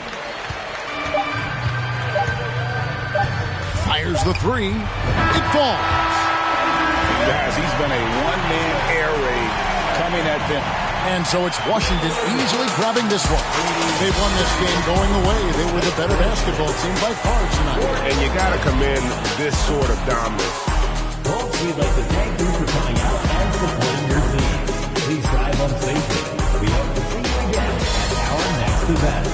Fires the 3. It falls. Guys, he's been a one-man air raid coming at them. And so it's Washington easily grabbing this one. They won this game going away. They were the better basketball team by far tonight. And you got to commend this sort of dominance. Folks, we'd like to thank you for coming out and supporting your team. Please drive home safely. We hope to see you again at our next event.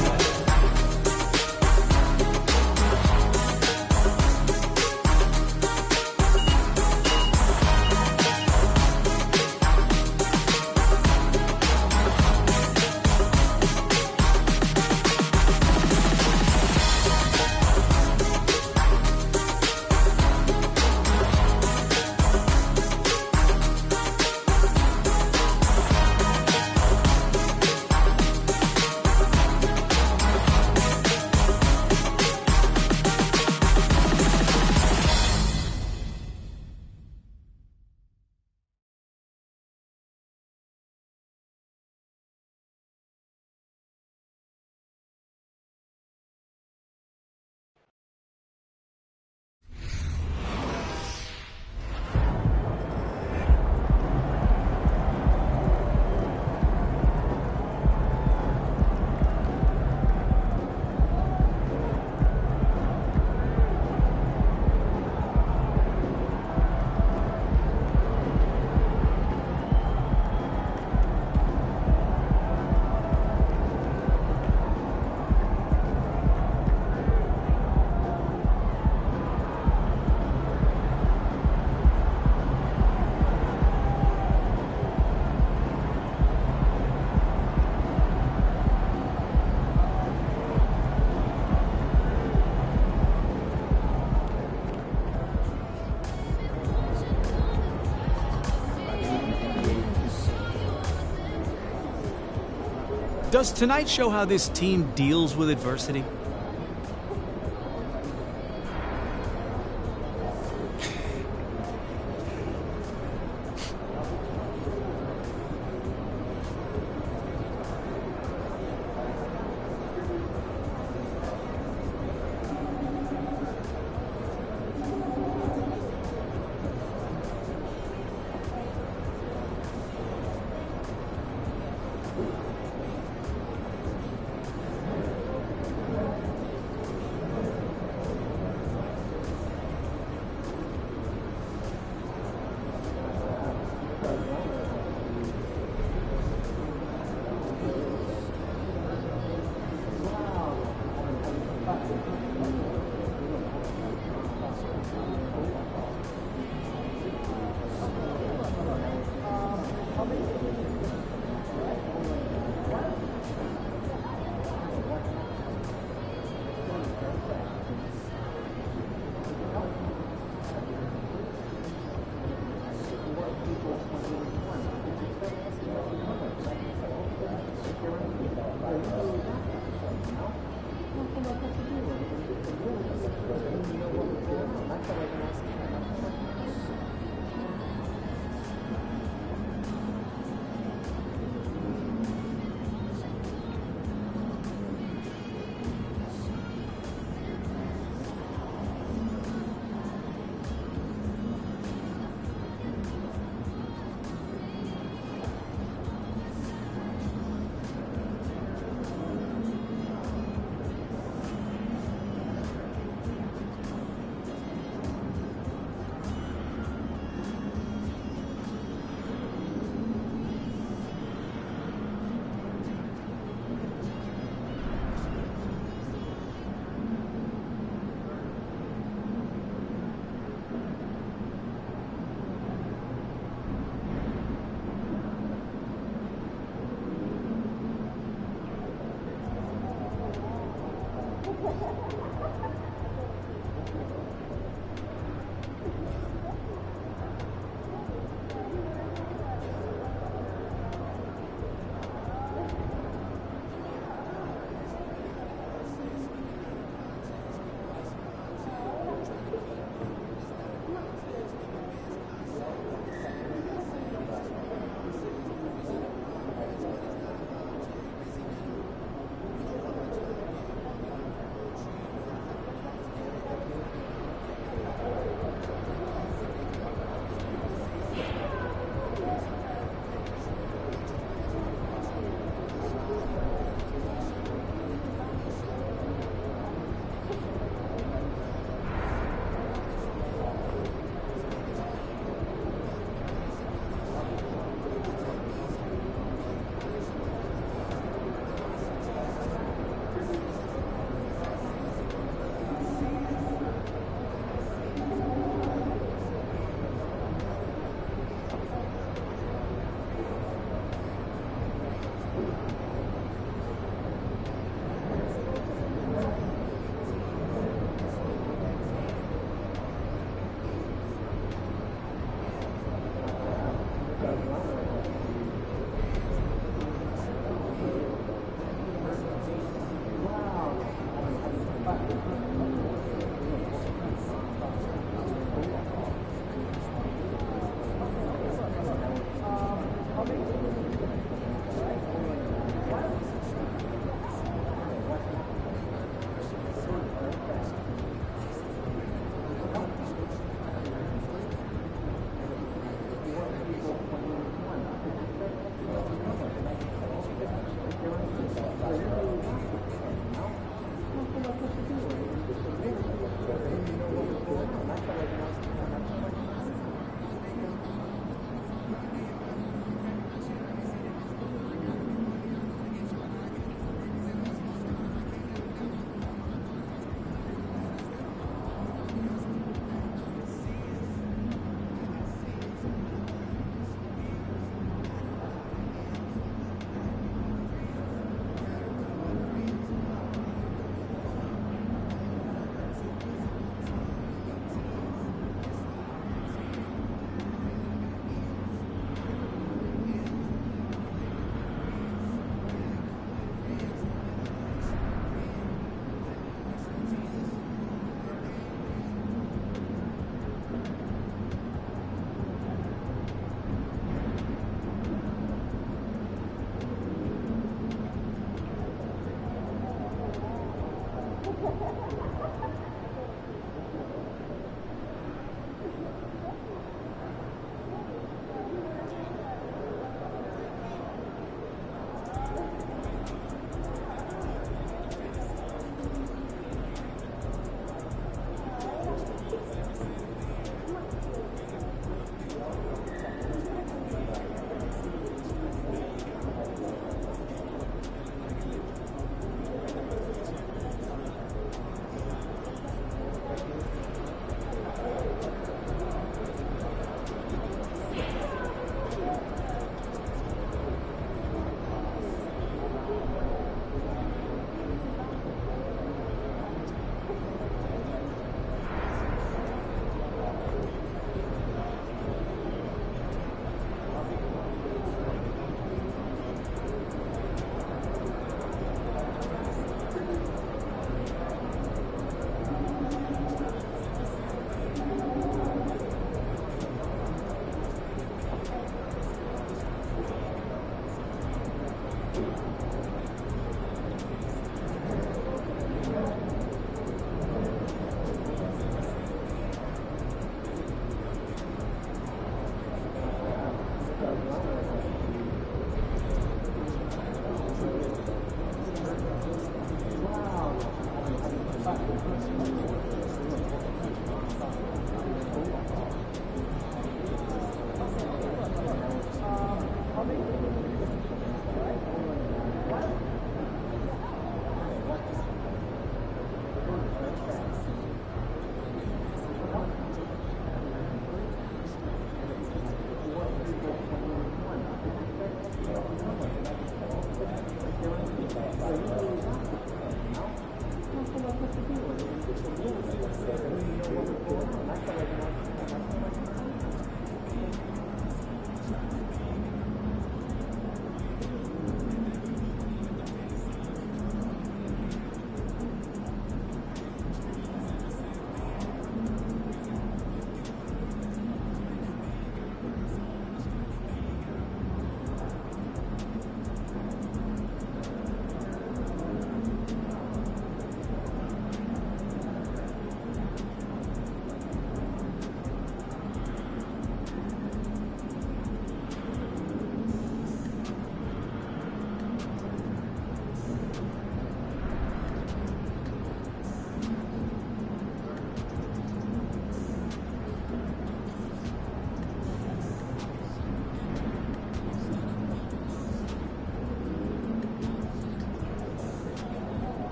Does tonight show how this team deals with adversity?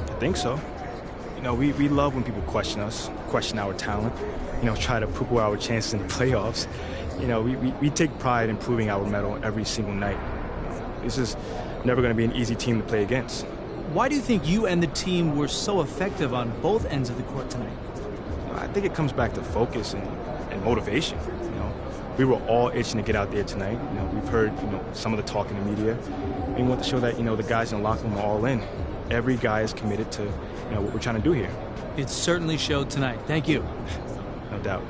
I think so. You know, we love when people question us, question our talent, you know, try to poo-poo our chances in the playoffs. You know, we take pride in proving our mettle every single night. This is never going to be an easy team to play against. Why do you think you and the team were so effective on both ends of the court tonight? I think it comes back to focus and motivation. You know, we were all itching to get out there tonight. You know, we've heard, you know, some of the talk in the media. We want to show that, you know, the guys in the locker room are all in. Every guy is committed to, you know, what we're trying to do here. It certainly showed tonight. Thank you. No doubt.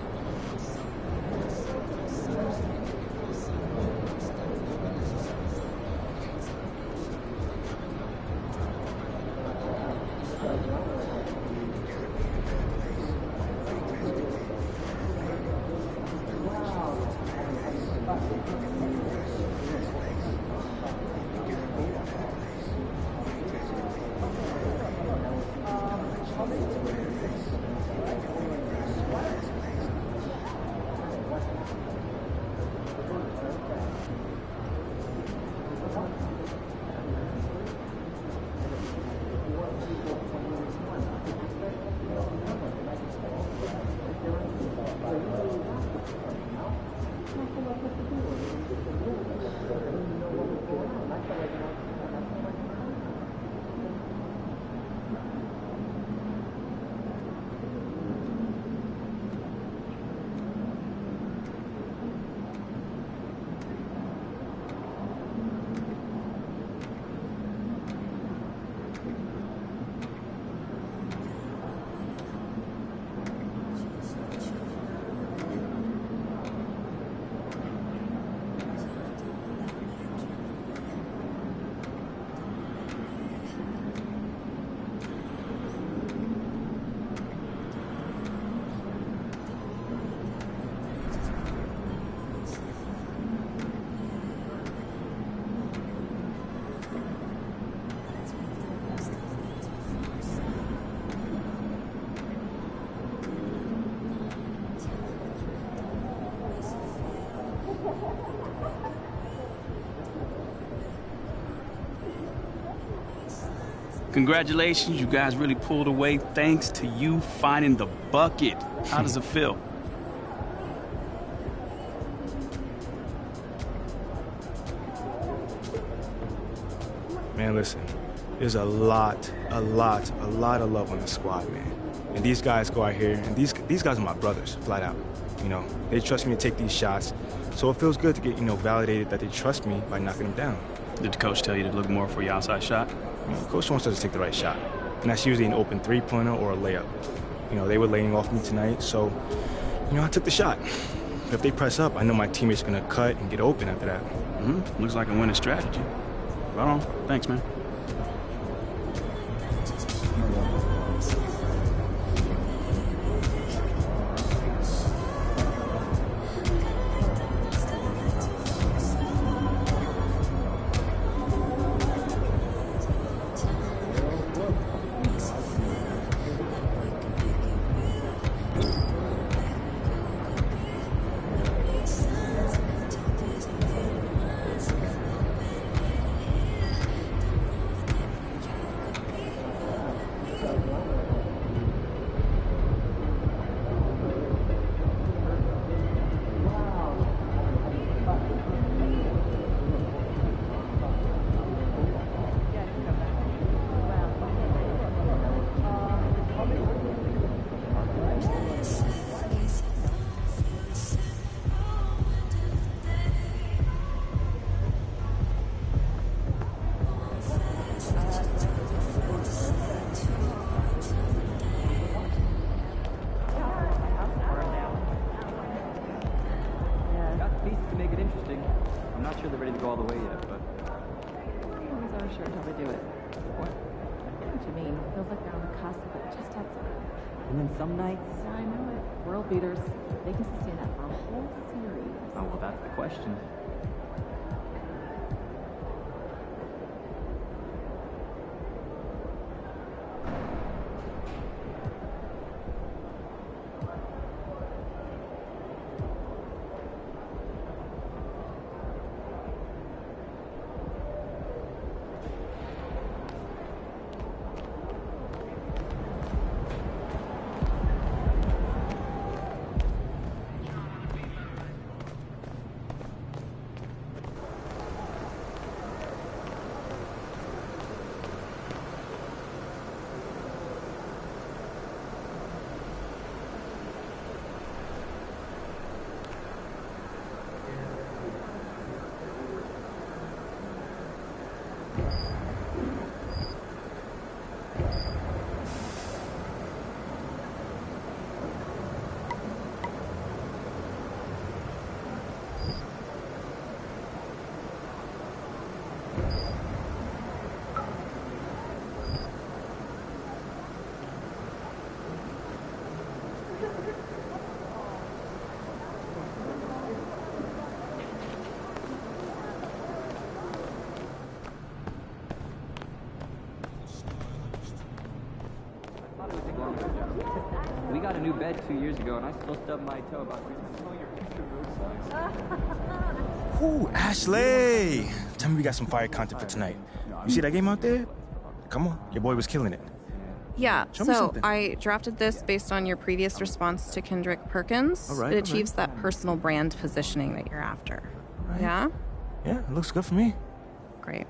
Congratulations, you guys really pulled away thanks to you finding the bucket. How does it feel? Man, listen, there's a lot of love on this squad, man. And these guys go out here, and these guys are my brothers, flat out. You know, they trust me to take these shots, so it feels good to get, you know, validated that they trust me by knocking them down. Did the coach tell you to look more for your outside shot? You know, coach wants us to take the right shot, and that's usually an open three-pointer or a layup. You know, they were laying off me tonight, so, you know, I took the shot. But if they press up, I know my teammates are going to cut and get open after that. Looks like a winning strategy. Right on. Thanks, man. to do it. What? I know what you mean. Feels like they're on the cusp, but just outside. And then some nights... Yeah, I know it. World beaters. They can sustain that for a whole series. Oh, well, that's the question. We got a new bed 2 years ago, and I still stubbed my toe about 3 times. Oh, your picture sucks. Ooh, Ashley! Tell me we got some fire content for tonight. You see that game out there? Come on, your boy was killing it. Yeah, Show me so something. I drafted this based on your previous response to Kendrick Perkins. All right, it all achieves that personal brand positioning that you're after. Yeah? Yeah, it looks good for me. Great.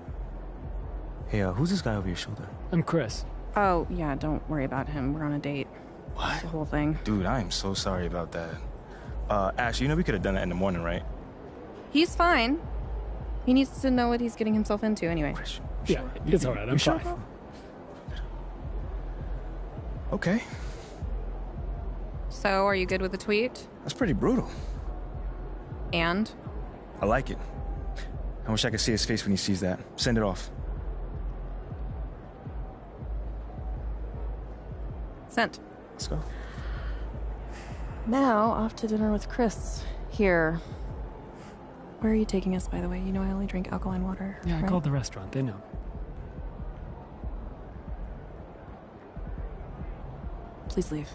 Hey, who's this guy over your shoulder? I'm Chris. Oh, yeah, don't worry about him. We're on a date. What? The whole thing. Dude, I am so sorry about that. Ash, you know we could have done that in the morning, right? He's fine. He needs to know what he's getting himself into anyway. Yeah, it's all right. I'm sure? fine. Okay. So, are you good with the tweet? That's pretty brutal. And? I like it. I wish I could see his face when he sees that. Send it off. Sent. Let's go. Now, off to dinner with Chris. Here. Where are you taking us, by the way? You know I only drink alkaline water. Yeah, I right? called the restaurant. They know. Please leave.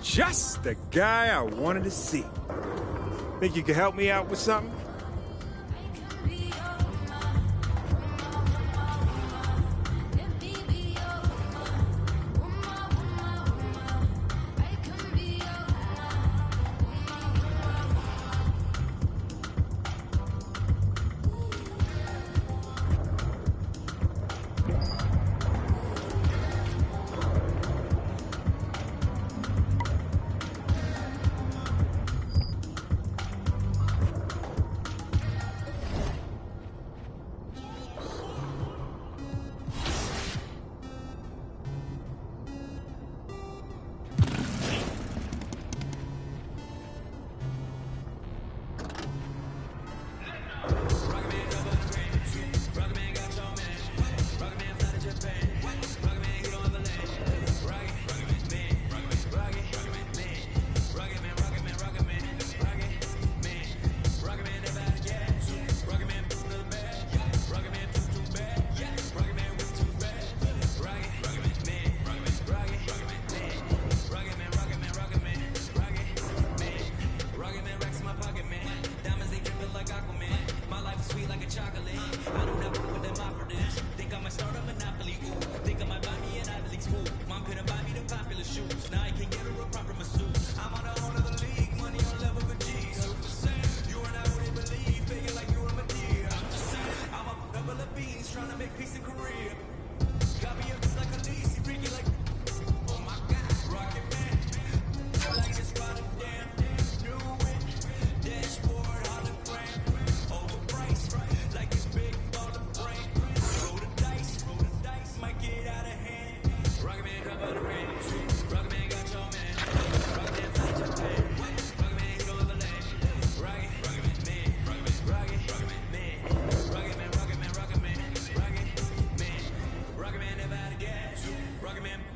Just the guy I wanted to see. Think you can help me out with something? Rocket Man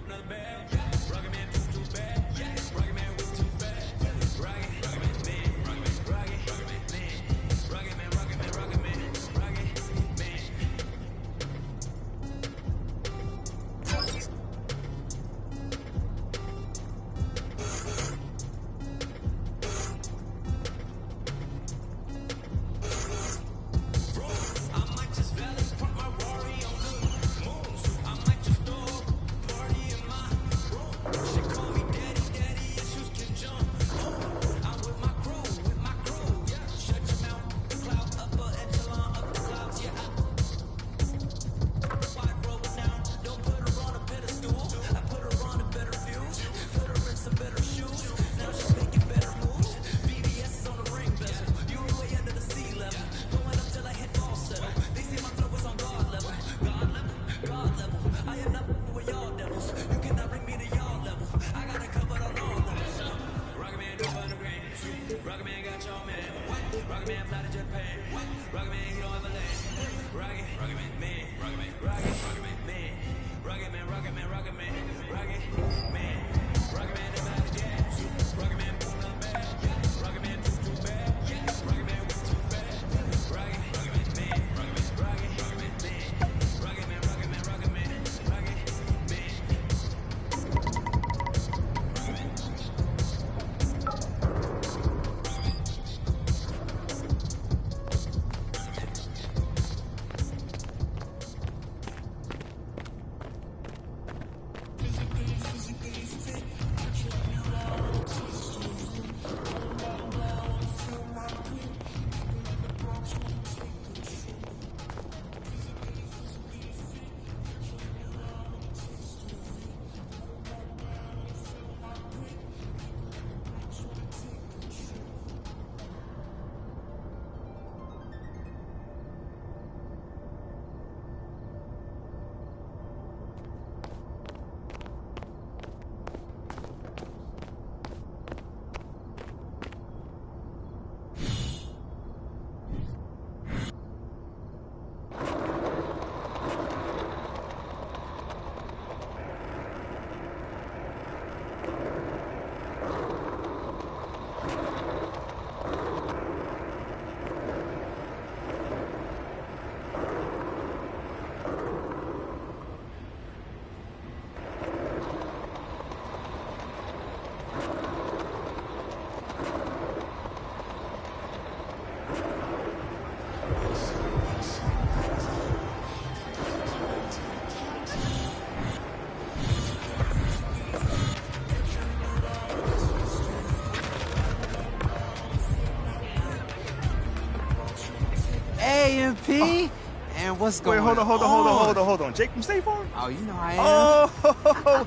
AMP? And what's going on? Wait, hold on. Jake from State Farm? Oh, you know I am. Oh,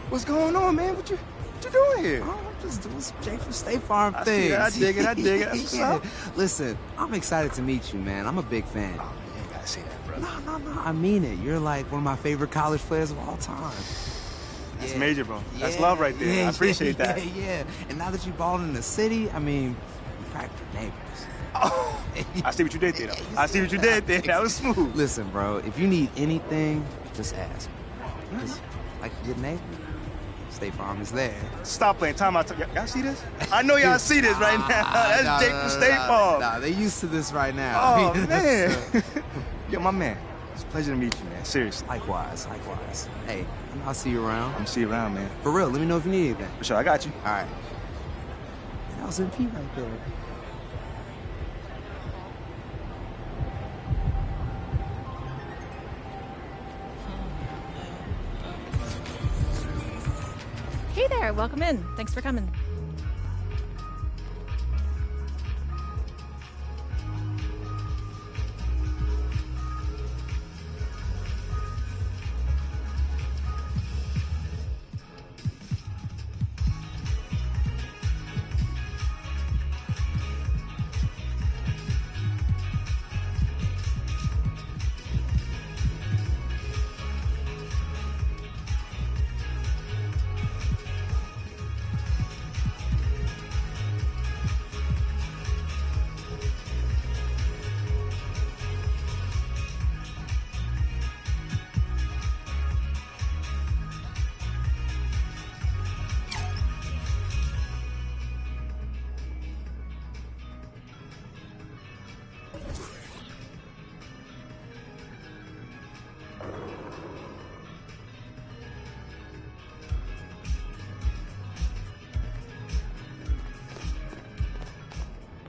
what's going on, man? What you doing here? Oh, I'm just doing some Jake from State Farm I things. see it, I dig it. That's what's up. Listen, I'm excited to meet you, man. I'm a big fan. Oh, you ain't gotta say that, bro. No, I mean it. You're like one of my favorite college players of all time. That's major, bro. That's love right there. I appreciate that. Yeah. And now that you're balling in the city, I mean, you cracked your neighbors. Oh, I see what you did there, though. I see what you did there. That was smooth. Listen, bro, if you need anything, just ask. Just like a good neighbor, State Farm is there. Stop playing. Time out. Y'all see this? I know y'all see this right now. That's Jake from State Farm. Nah, they used to this right now. Oh, man. Yo, my man. It's a pleasure to meet you, man. Seriously. Likewise. Hey, I'll see you around. I'm gonna see you around, man. For real, let me know if you need anything. For sure, I got you. All right. That was MP right there. Hey there, welcome in. Thanks for coming.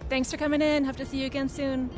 Thanks for coming in. Hope to see you again soon.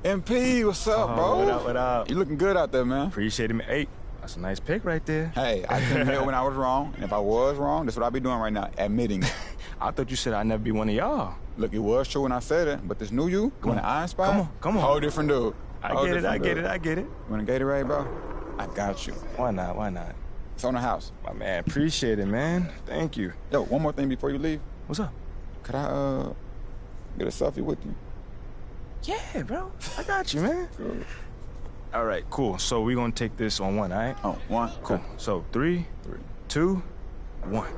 MP, what's up, bro? What up, what up? You looking good out there, man. Appreciate it, man. Hey, that's a nice pick right there. Hey, I can admit when I was wrong, and if I was wrong, that's what I'll be doing right now, admitting it. I thought you said I'd never be one of y'all. Look, it was true when I said it, but this new you, when I inspired, come on. Whole different dude. I get it. You want a Gatorade, bro? I got you. Why not? It's on the house. My man, appreciate it, man. Thank you. Yo, one more thing before you leave. What's up? Could I, get a selfie with you? Yeah, bro. I got you, man. Good. All right, cool. So we're going to take this on one, all right? Oh, one? Cool. Okay. So 3, 2, 1.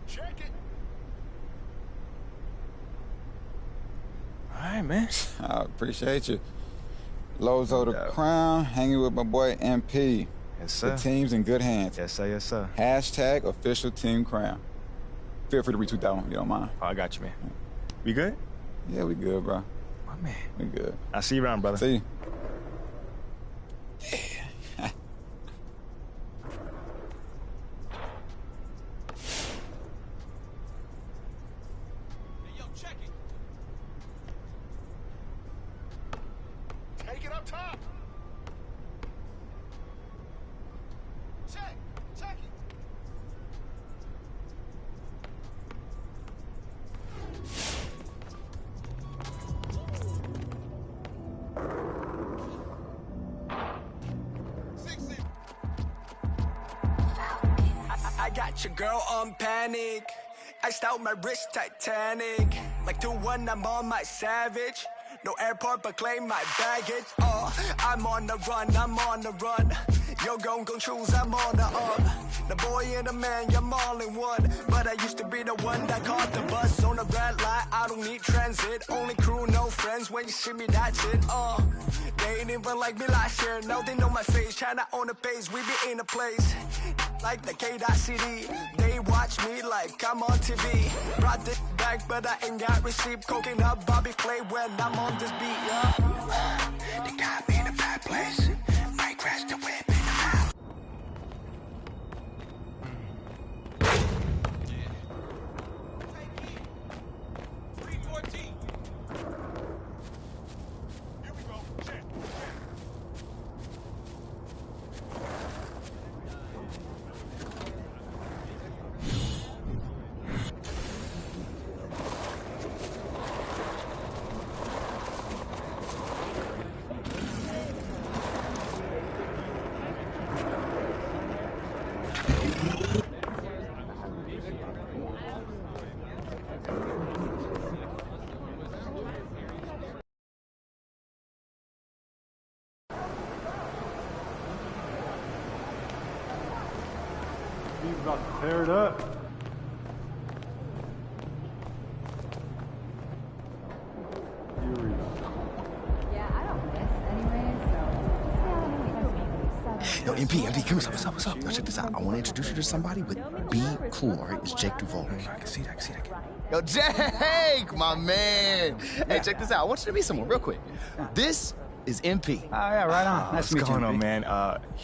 Check it. All right, man. I appreciate you. Lozo the Crown, hanging with my boy MP. Yes, sir. The team's in good hands. Yes, sir, yes, sir. Hashtag official team crown. Feel free to retweet that one if you don't mind. Oh, I got you, man. We good? Yeah, we good, bro. My man. We good. I'll see you around, brother. See you. Take it up top. Check it. I got your girl on panic. Iced out my wrist Titanic. Like 2-1, I'm on my savage. No airport, but claim my baggage. I'm on the run. Yo, gon' choose, I'm on the up. The boy and the man, I'm all in one. But I used to be the one that caught the bus on the red light. I don't need transit. Only crew, no friends. When you see me, that's it. They ain't even like me last year. Now they know my face. China on the page, we be in a place. Like the K.CD. They watch me like I'm on TV. Brought this back, but I ain't got receipt. Coking up Bobby Flay when I'm on this beat, yeah. They got me in a bad place. Might crash the whip in the mouth. He's about to tear it up. Here we go. Yeah, I don't miss anyway, so. Yo, MP, come here. What's up? Now check this out. I want to introduce you to somebody, but be cool, all right? It's Jake Duvall. I can see that. Yo, Jake, my man. Hey, check this out. I want you to meet someone real quick. This is MP. Oh, yeah, right on. Nice to meet you, What's going on, MP. man?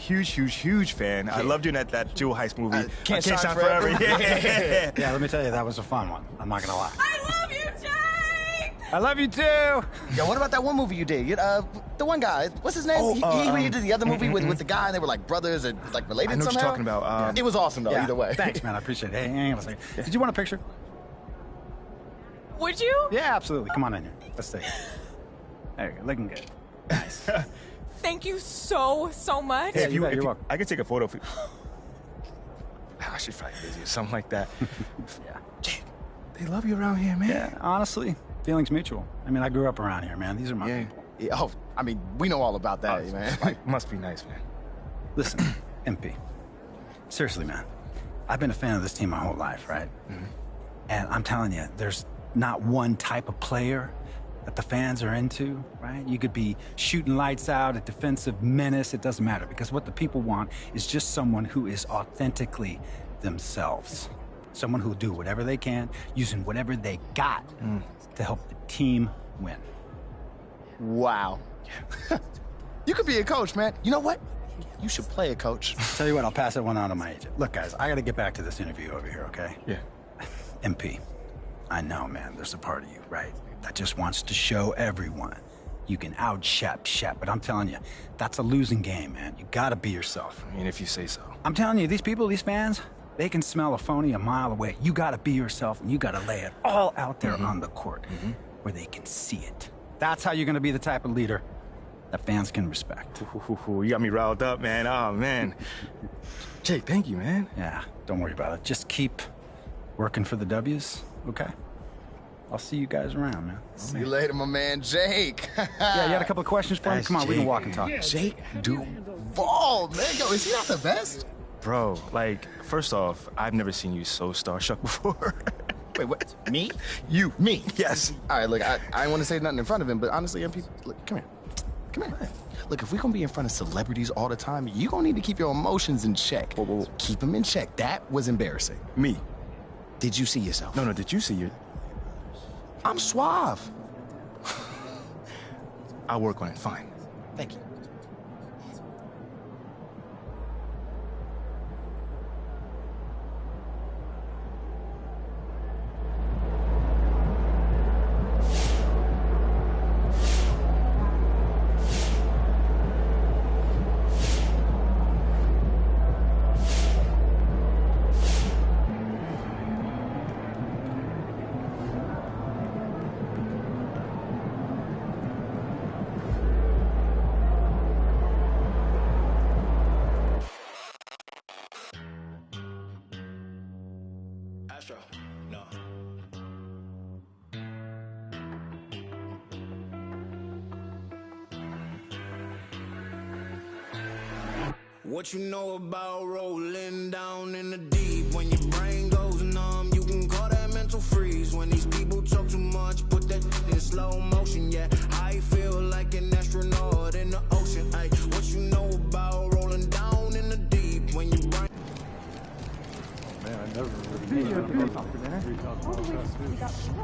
Huge fan. I loved you in that Jewel Heist movie. Can't Shine Shine Forever. Forever. Yeah, let me tell you, that was a fun one. I'm not gonna lie. I love you, Jake! I love you too. Yo, what about that one movie you did? The one guy, what's his name? Oh, he did the other movie with the guy, and they were like brothers and like related I know what somehow. you're talking about. It was awesome though, Yeah, either way. Thanks, man. I appreciate it. Hey, hang on a second. Did you want a picture? Would you? Yeah, absolutely. Come on in here. Let's take it. There you go. Looking good. Nice. Thank you so much. Yeah, you're welcome. I could take a photo of you. She's probably busy or something like that. Yeah. Jake, they love you around here, man. Yeah, honestly, feelings mutual. I mean, I grew up around here, man. These are my people. Yeah, oh, I mean, we know all about that, man. Must be nice, man. Listen, MP. Seriously, man. I've been a fan of this team my whole life, right? Mm-hmm. And I'm telling you, there's not one type of player that the fans are into, right? You could be shooting lights out, a defensive menace, it doesn't matter, because what the people want is just someone who is authentically themselves. Someone who'll do whatever they can, using whatever they got to help the team win. Wow. You could be a coach, man. You know what? You should play a coach. Tell you what, I'll pass that one on to my agent. Look, guys, I gotta get back to this interview over here, okay? Yeah. MP, I know, man, there's a part of you, right, that just wants to show everyone You can out-Shep Shep, but I'm telling you, that's a losing game, man. You gotta be yourself. I mean, if you say so. I'm telling you, these people, these fans, they can smell a phony a mile away. You gotta be yourself, and you gotta lay it all out there on the court where they can see it. That's how you're gonna be the type of leader that fans can respect. You got me riled up, man. Oh, man. Jake, thank you, man. Yeah, don't worry about it. Just keep working for the W's, okay? I'll see you guys around, man. See you later, my man, Jake. Yeah, you had a couple of questions for me? Come on, we can walk and talk. Jake Duvall, man. Yo, is he not the best? Bro, like, first off, I've never seen you so starstruck before. Wait, what? Me? You. Me. Yes. All right, look, I want to say nothing in front of him, but honestly, MP, look, come here. Come here. Look, if we're going to be in front of celebrities all the time, you're going to need to keep your emotions in check. Whoa. Keep them in check. That was embarrassing. Me. Did you see yourself? No, did you see your... I'm suave. I'll work on it. Fine. Thank you. No. What you know about rolling down in the deep? When your brain goes numb, you can call that mental freeze. When these people talk too much, put that in slow motion. Yeah, I feel like an astronaut in the ocean. Ay, what you know about rolling down in the deep? When your brain... Man, I never really reach out to my best food.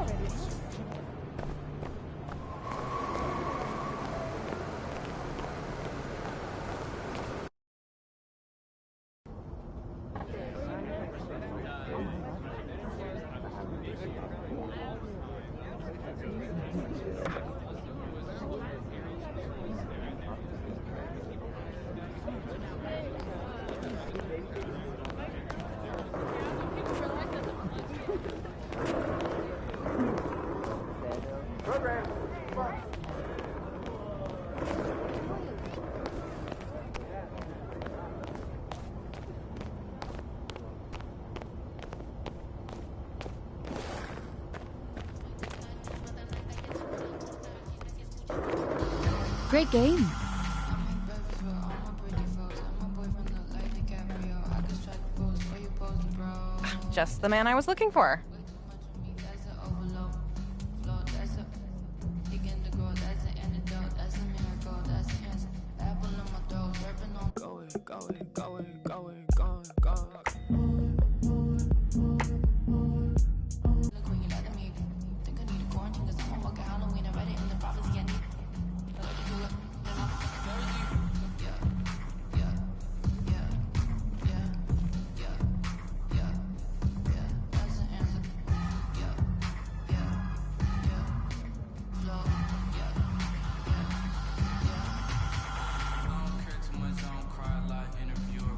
Great game. Just the man I was looking for. I don't care too much, I don't cry a lot. Interviewer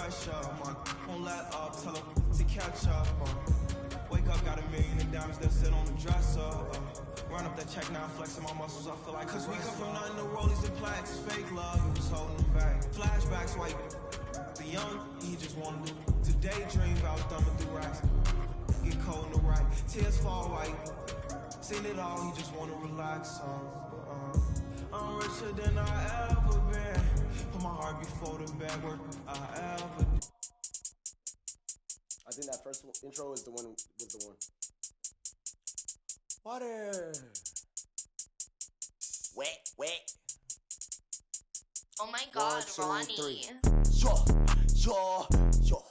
pressure. Won't let up, tell them to catch up. Wake up, got $1 million in diamonds that sit on the dresser. Run up that check now, flexing my muscles, I feel like. Cause we come from nothing to rollies and plaques. Fake love, it was holding them back. Flashbacks, white. The young, he just wanted to daydream about thumbing through racks. Get cold in the rack, tears fall white. Seen it all, he just wanna relax. I'm richer than I ever been. Put my heart before the bad work I ever did. I think that first intro is the one. Water. Wet. Oh my God, 1, 2, 3. Ronnie. Yo.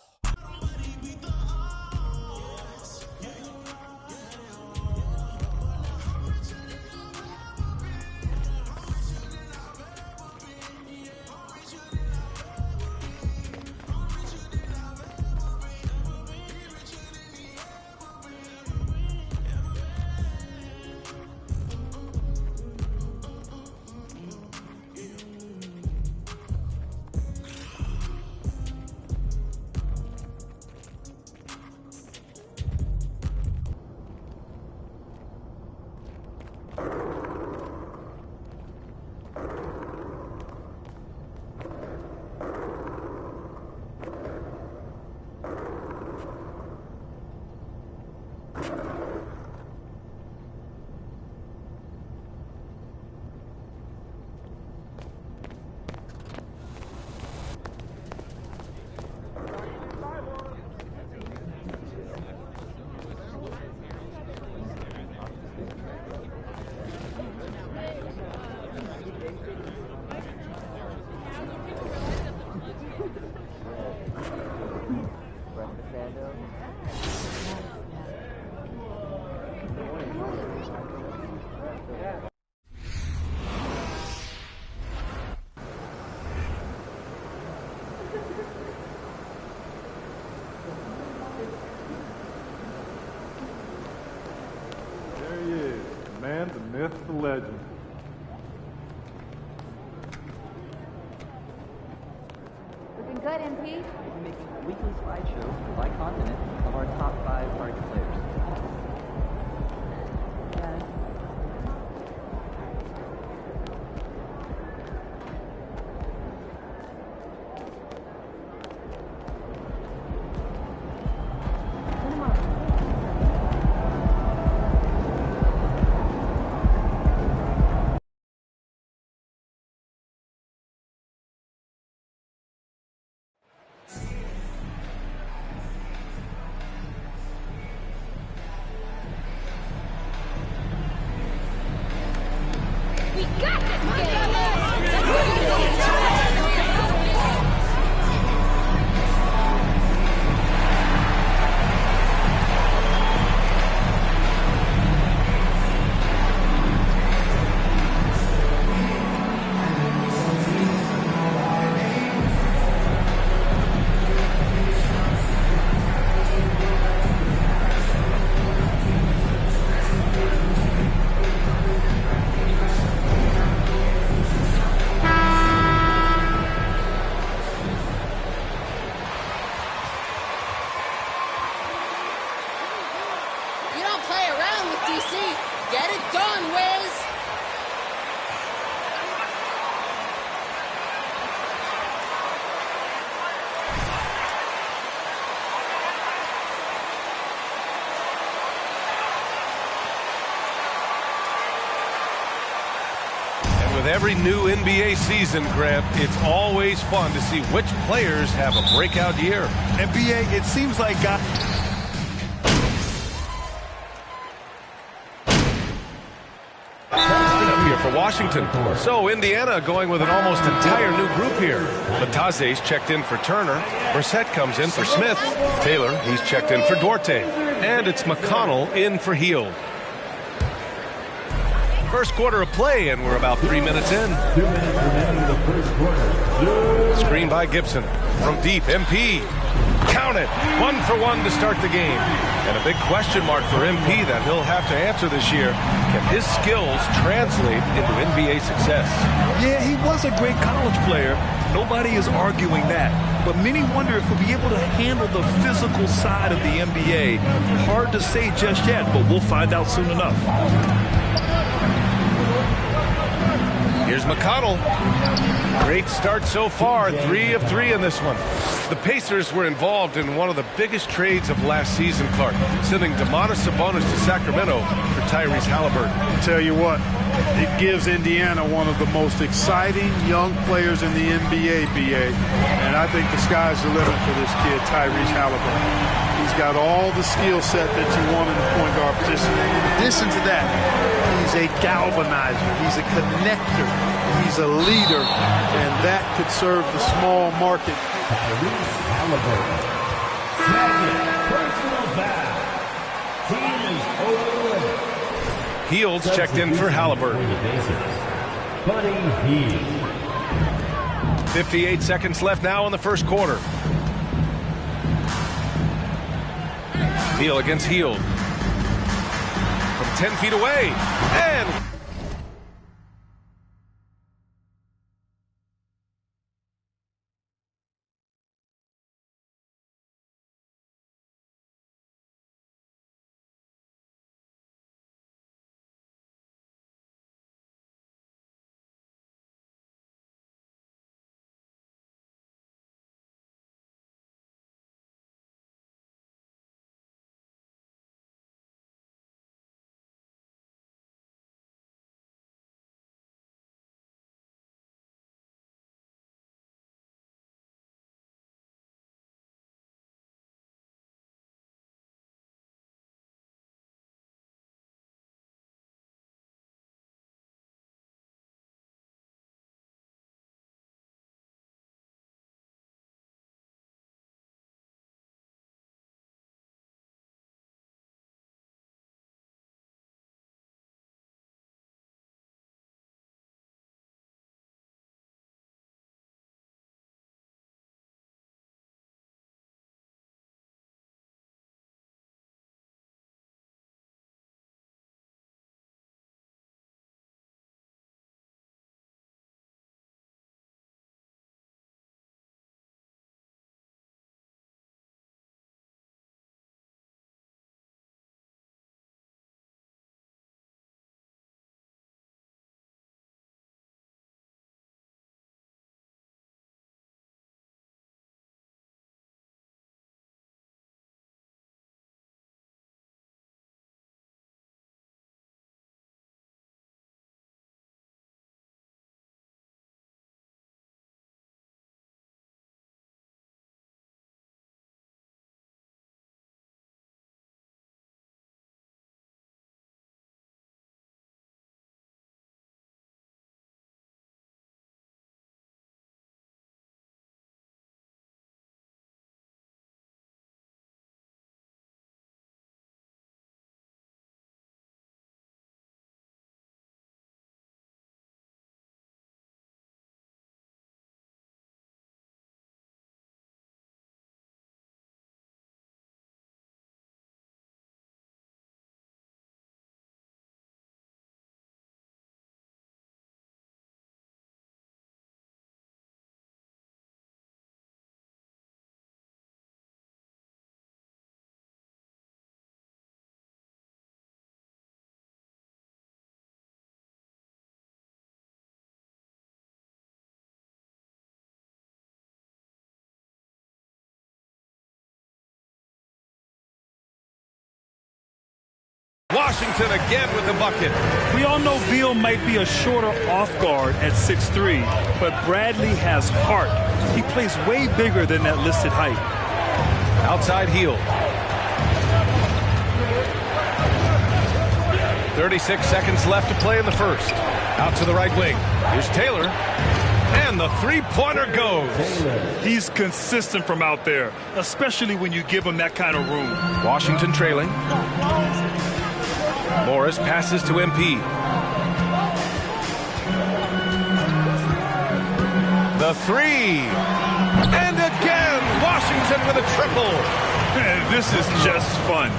There he is, the man, the myth, the legend. Looking good, MP. We're making a weekly slideshow by continent of our top 5 target players. Get it done, Wiz! And with every new NBA season, Grant, it's always fun to see which players have a breakout year. NBA, it seems like for Washington. So Indiana going with an almost entire new group here. Lataze's checked in for Turner. Brissett comes in for Smith. Taylor, he's checked in for Duarte. And it's McConnell in for Hield. First quarter of play, and we're about 3 minutes in. 2 minutes remaining in the first quarter. Screen by Gibson. From deep, MP. Count it. 1 for 1 to start the game. And a big question mark for MP that he'll have to answer this year. Can his skills translate into NBA success? Yeah, he was a great college player, Nobody is arguing that. But many wonder if we'll be able to handle the physical side of the NBA. Hard to say just yet, but we'll find out soon enough. Here's McConnell. Great start so far, 3 of 3 in this one. The Pacers were involved in one of the biggest trades of last season, Clark, sending Domantas Sabonis to Sacramento for Tyrese Halliburton. Tell you what, it gives Indiana one of the most exciting young players in the NBA, BA. And I think the sky's the limit for this kid, Tyrese Halliburton. He's got all the skill set that you want in the point guard position. In addition to that, he's a galvanizer. He's a connector. He's a leader. And that could serve the small market. Tyrese Halliburton. Second personal foul. Team is over the limit. Heald's checked in for Halliburton. Buddy Hield. 58 seconds left now in the first quarter. Beal against Hield. From 10 feet away. And Washington again with the bucket. We all know Beal might be a shorter off guard at 6'3", but Bradley has heart. He plays way bigger than that listed height. Outside Hield. 36 seconds left to play in the first. Out to the right wing. Here's Taylor. And the three-pointer goes. He's consistent from out there, especially when you give him that kind of room. Washington trailing. Morris passes to MP. The three. And again, Washington with a triple. This is just fun.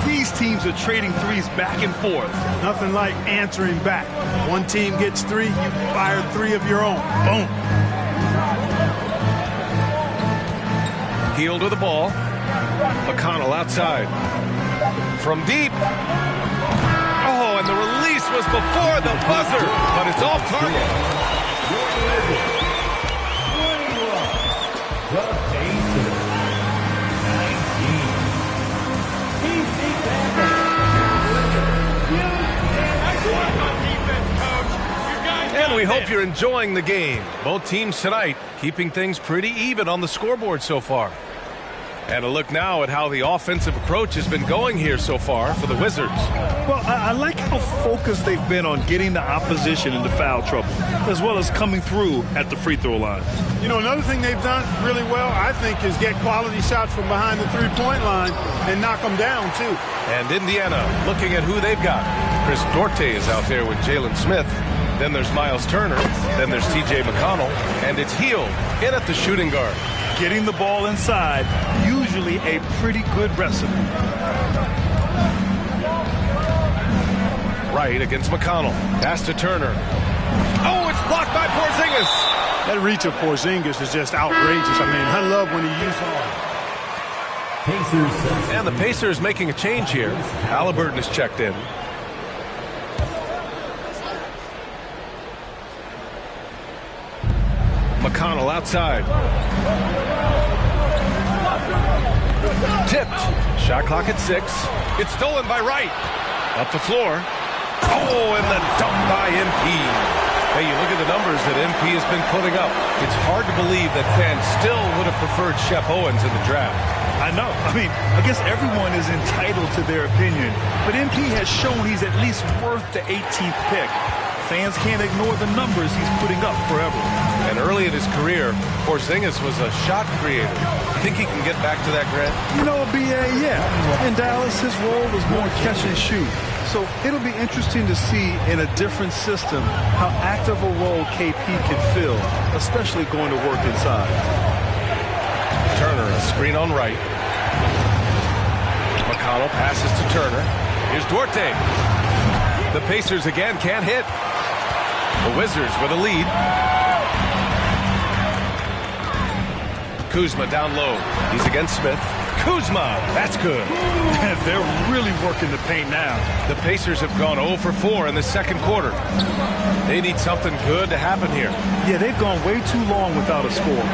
These teams are trading threes back and forth. Nothing like answering back. One team gets 3, you fire 3 of your own. Boom. Healed with the ball. McConnell outside. From deep. Oh, and the release was before the buzzer, but it's off target. The Pacers. 19. And we hope you're enjoying the game. Both teams tonight keeping things pretty even on the scoreboard so far. And a look now at how the offensive approach has been going here so far for the Wizards. Well, I like how focused they've been on getting the opposition into foul trouble, as well as coming through at the free throw line. You know, another thing they've done really well, I think, is get quality shots from behind the three-point line and knock them down, too. And Indiana looking at who they've got. Chris Duarte is out there with Jalen Smith. Then there's Miles Turner. Then there's T.J. McConnell. And it's Hield in at the shooting guard. Getting the ball inside, usually a pretty good recipe. Right against McConnell. Pass to Turner. Oh, it's blocked by Porzingis. That reach of Porzingis is just outrageous. I mean, I love when he uses Pacers. And the Pacers making a change here. Halliburton is checked in. McConnell outside. Tipped. Shot clock at 6. It's stolen by Wright. Up the floor. Oh, and the dunk by MP. Hey, you look at the numbers that MP has been putting up. It's hard to believe that fans still would have preferred Shep Owens in the draft. I know. I mean, I guess everyone is entitled to their opinion. But MP has shown he's at least worth the 18th pick. Fans can't ignore the numbers he's putting up forever. And early in his career, Porzingis was a shot creator. You think he can get back to that, Grant? You know, B.A., yeah. In Dallas, his role was more catch and shoot. So it'll be interesting to see in a different system how active a role KP can fill, especially going to work inside. Turner, a screen on right. McConnell passes to Turner. Here's Duarte. The Pacers again can't hit. The Wizards with a lead. Kuzma down low. He's against Smith. Kuzma, that's good. They're really working the paint now. The Pacers have gone 0 for 4 in the second quarter. They need something good to happen here. Yeah, they've gone way too long without a score.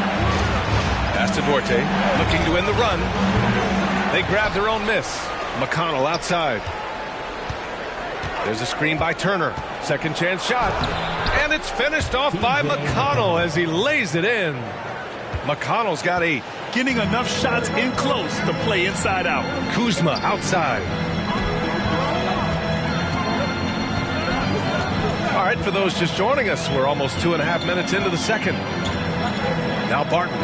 Pass to Duarte, looking to end the run. They grab their own miss. McConnell outside. There's a screen by Turner. Second chance shot. And it's finished off by McConnell as he lays it in. McConnell's got 8. Getting enough shots in close to play inside out. Kuzma outside. All right, for those just joining us, we're almost 2.5 minutes into the second. Now Barton.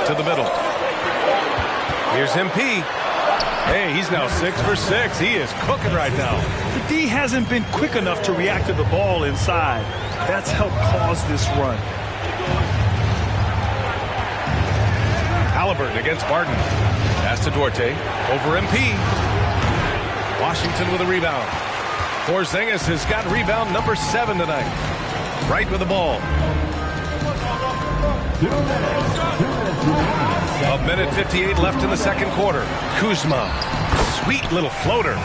To the middle. Here's MP. Hey, he's now 6 for 6. He is cooking right now. The D hasn't been quick enough to react to the ball inside. That's helped cause this run. Halliburton against Barton. Pass to Duarte. Over MP. Washington with a rebound. Porzingis has got rebound number 7 tonight. Right with the ball. 1:58 left in the second quarter. Kuzma. Sweet little floater.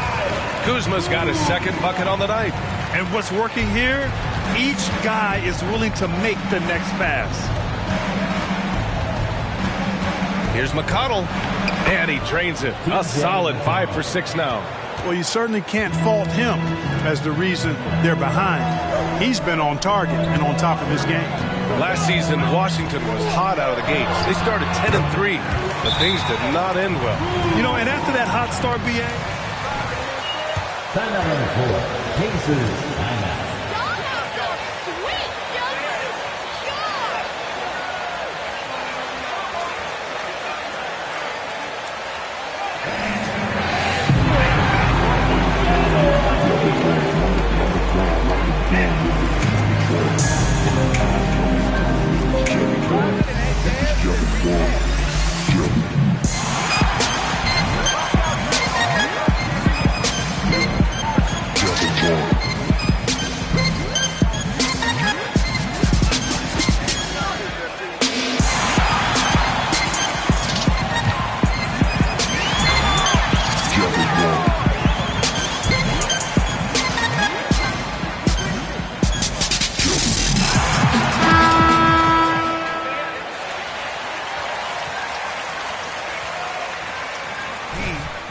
Kuzma's got his second bucket on the night. And what's working here? Each guy is willing to make the next pass. Here's McConnell. And he drains it. A solid 5 for 6 now. Well, you certainly can't fault him as the reason they're behind. He's been on target and on top of his game. Last season, Washington was hot out of the gates. They started 10-3, but things did not end well. You know, and after that hot start, B.A. Timeout number 4. Pacers timeout.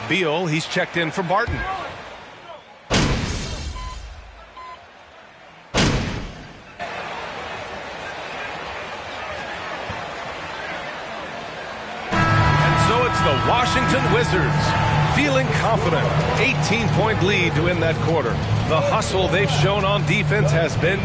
Beal, he's checked in for Barton. The Washington Wizards feeling confident. 18-point lead to win that quarter. The hustle they've shown on defense has been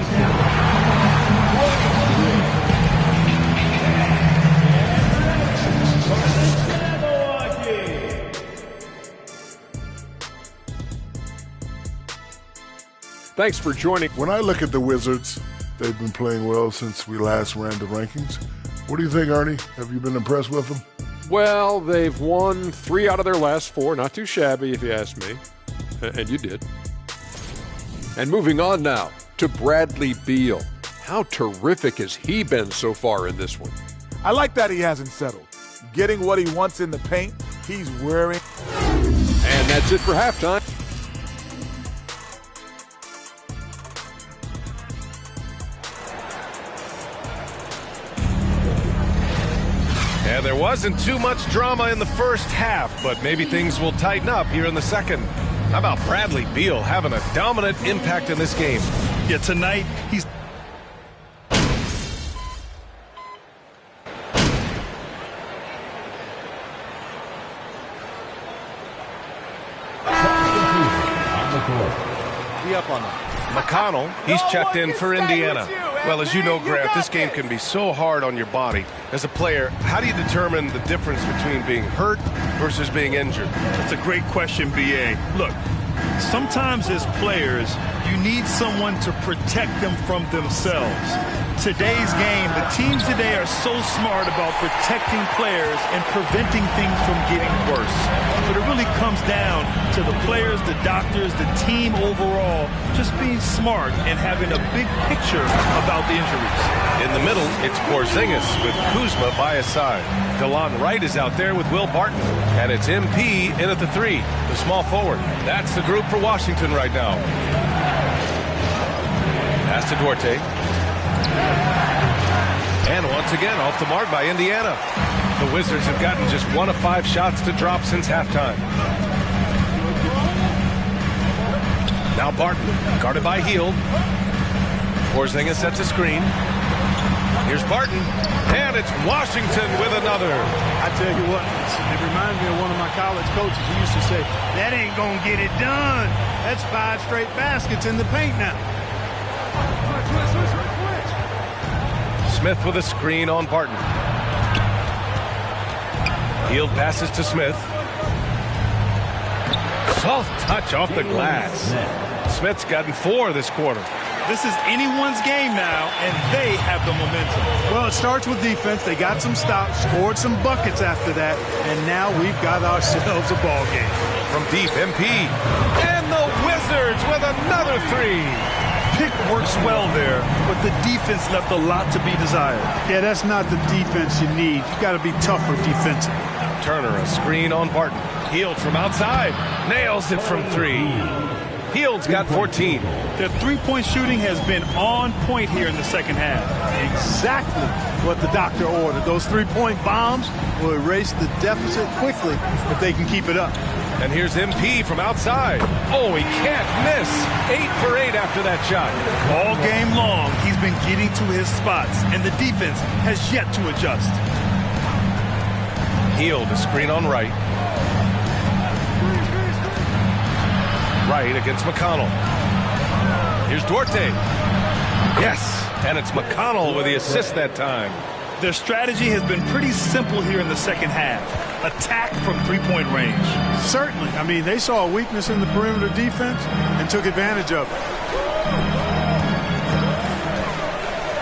Thanks for joining. When I look at the Wizards, they've been playing well since we last ran the rankings. What do you think, Ernie? Have you been impressed with them? Well, they've won 3 out of their last 4. Not too shabby, if you ask me. And you did. And moving on now to Bradley Beal. How terrific has he been so far in this one? I like that he hasn't settled. Getting what he wants in the paint, he's wearing. And that's it for halftime. And there wasn't too much drama in the first half, but maybe things will tighten up here in the second. How about Bradley Beal having a dominant impact in this game? Yeah, tonight he's... Be up on him. McConnell, he's checked in for Indiana. Well, as you know, Grant, this game can be so hard on your body. As a player, how do you determine the difference between being hurt versus being injured? That's a great question, B.A. Look, sometimes as players, you need someone to protect them from themselves. Today's game, the teams today are so smart about protecting players and preventing things from getting worse. But it really comes down to the players, the doctors, the team overall, just being smart and having a big picture about the injuries. In the middle, it's Porzingis with Kuzma by his side. DeLon Wright is out there with Will Barton. And it's MP in at the 3, the small forward. That's the group for Washington right now. Pass to Duarte. And once again, off the mark by Indiana. The Wizards have gotten just 1 of 5 shots to drop since halftime. Now Barton, guarded by Hield. Porzingis sets a screen. Here's Barton, and it's Washington with another. I tell you what, it reminds me of one of my college coaches who used to say, that ain't going to get it done. That's 5 straight baskets in the paint now. Smith with a screen on Barton. Hield passes to Smith. Soft touch off the glass. Smith's gotten 4 this quarter. This is anyone's game now, and they have the momentum. Well, it starts with defense. They got some stops, scored some buckets after that, and now we've got ourselves a ball game. From deep, MP. And the Wizards with another 3. Pick works well there, but the defense left a lot to be desired. Yeah, that's not the defense you need. You got to be tougher defensively. Turner, a screen on Barton. Hield from outside. Nails it from 3. Hield's got 14. Their three-point shooting has been on point here in the second half. Exactly what the doctor ordered. Those three-point bombs will erase the deficit quickly if they can keep it up. And here's MP from outside. Oh, he can't miss. 8 for 8 after that shot. All game long, he's been getting to his spots, and the defense has yet to adjust. Hield, a screen on Wright. Wright against McConnell. Here's Duarte. Yes, and it's McConnell with the assist that time. Their strategy has been pretty simple here in the second half. Attack from three-point range. Certainly. I mean, they saw a weakness in the perimeter defense and took advantage of it.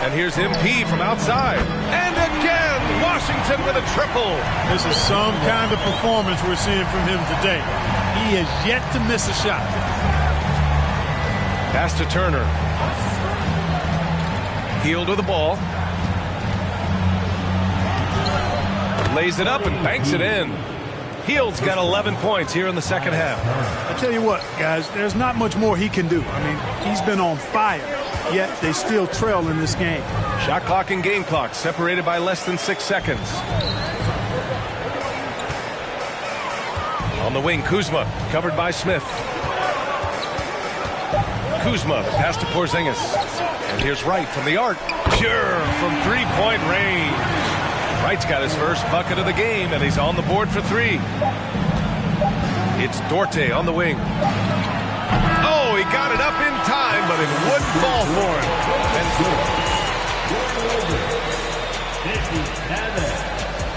And here's MP from outside. And again, Washington with a triple. This is some kind of performance we're seeing from him today. He has yet to miss a shot. Pass to Turner. Hield with the ball. Lays it up and banks it in. Hield's got 11 points here in the second half. I tell you what, guys, there's not much more he can do. I mean, he's been on fire, yet they still trail in this game. Shot clock and game clock separated by less than 6 seconds. On the wing, Kuzma, covered by Smith. Kuzma, the pass to Porzingis. And here's Wright from the arc. Pure from three-point range. Wright's got his first bucket of the game, and he's on the board for 3. It's Dorte on the wing. Oh, he got it up in time, but it wouldn't fall for him. And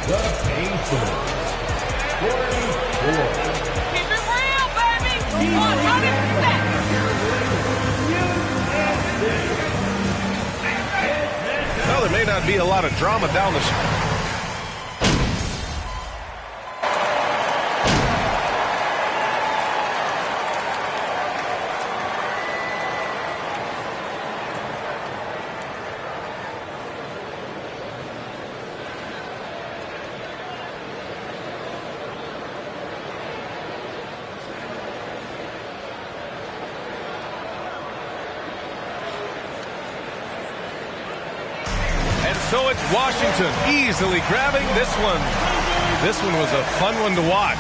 The Pacers. 44. Keep it real, baby. 100%. well, there may not be a lot of drama down the So it's Washington easily grabbing this one. This one was a fun one to watch.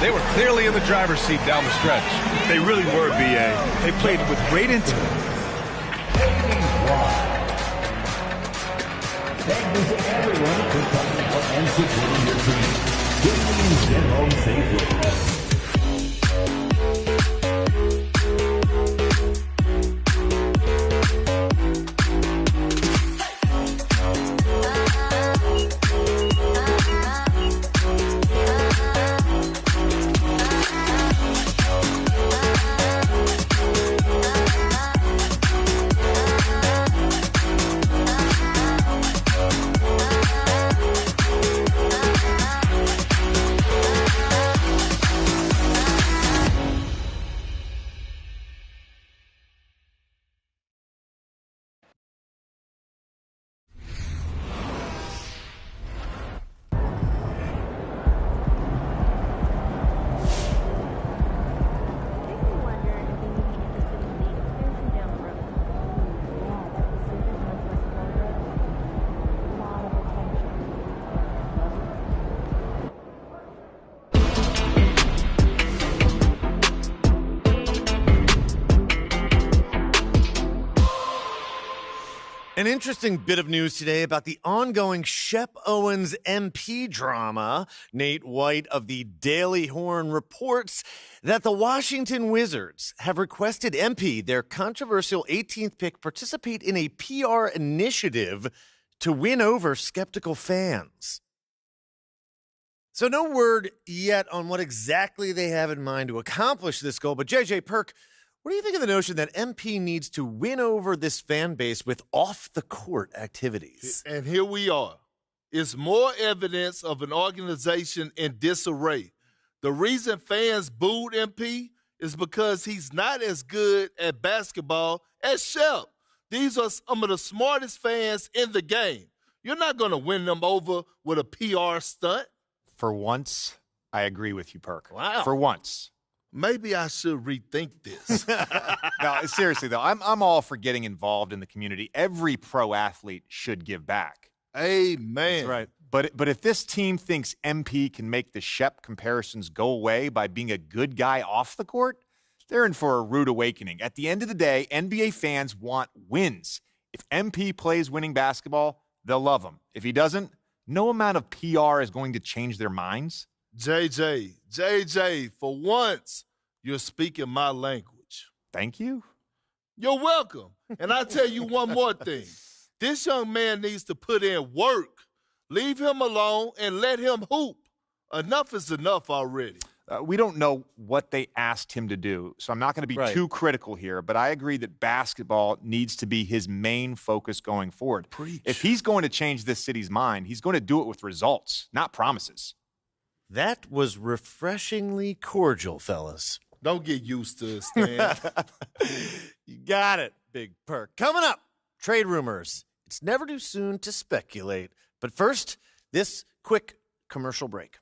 They were clearly in the driver's seat down the stretch. They really were, B.A. They played with great intent. Thank you to everyone for coming out and supporting your team. Please get home safely. An interesting bit of news today about the ongoing Shep Owens MP drama. Nate White of the Daily Horn reports that the Washington Wizards have requested MP, their controversial 18th pick, participate in a PR initiative to win over skeptical fans. So no word yet on what exactly they have in mind to accomplish this goal, but JJ Perk, what do you think of the notion that MP needs to win over this fan base with off-the-court activities? And here we are. It's more evidence of an organization in disarray. The reason fans booed MP is because he's not as good at basketball as Shep. These are some of the smartest fans in the game. You're not going to win them over with a PR stunt. For once, I agree with you, Perk. Wow. For once. Maybe I should rethink this. No, seriously, though, I'm all for getting involved in the community. Every pro athlete should give back. Amen. That's right. But if this team thinks MP can make the Shep comparisons go away by being a good guy off the court, they're in for a rude awakening. At the end of the day, NBA fans want wins. If MP plays winning basketball, they'll love him. If he doesn't, no amount of PR is going to change their minds. JJ, for once, you're speaking my language. Thank you. You're welcome. And I'll tell you one more thing. This young man needs to put in work. Leave him alone and let him hoop. Enough is enough already. We don't know what they asked him to do, so I'm not going to be too critical here, but I agree that basketball needs to be his main focus going forward. Preach. If he's going to change this city's mind, he's going to do it with results, not promises. That was refreshingly cordial, fellas. Don't get used to it, Stan. You got it, Big Perk. Coming up, trade rumors. It's never too soon to speculate. But first, this quick commercial break.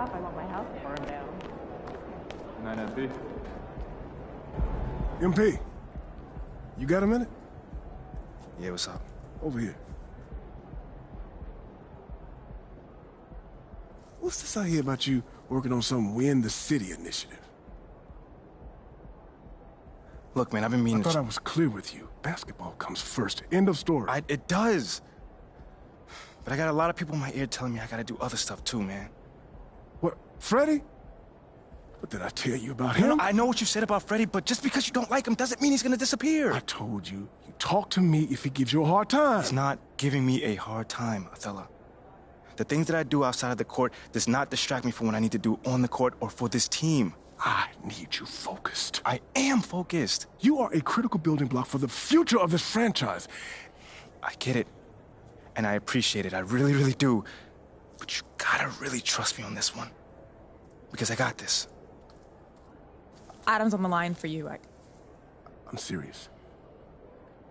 off. I want my house to burn down. Good night, MP. MP, you got a minute? Yeah, what's up? Over here. What's this I hear about you working on some Win the City initiative? Look, man, I've been meaning I thought I was clear with you. Basketball comes first. End of story. It does. But I got a lot of people in my ear telling me I gotta do other stuff too, man. What, Freddie? What did I tell you about him? No, I know what you said about Freddie, but just because you don't like him doesn't mean he's gonna disappear. I told you, you talk to me if he gives you a hard time. He's not giving me a hard time, Othello. The things that I do outside of the court does not distract me from what I need to do on the court or for this team. I need you focused. I am focused. You are a critical building block for the future of this franchise. I get it. And I appreciate it. I really, really do. But you gotta really trust me on this one. Because I got this. Adam's on the line for you. I'm serious.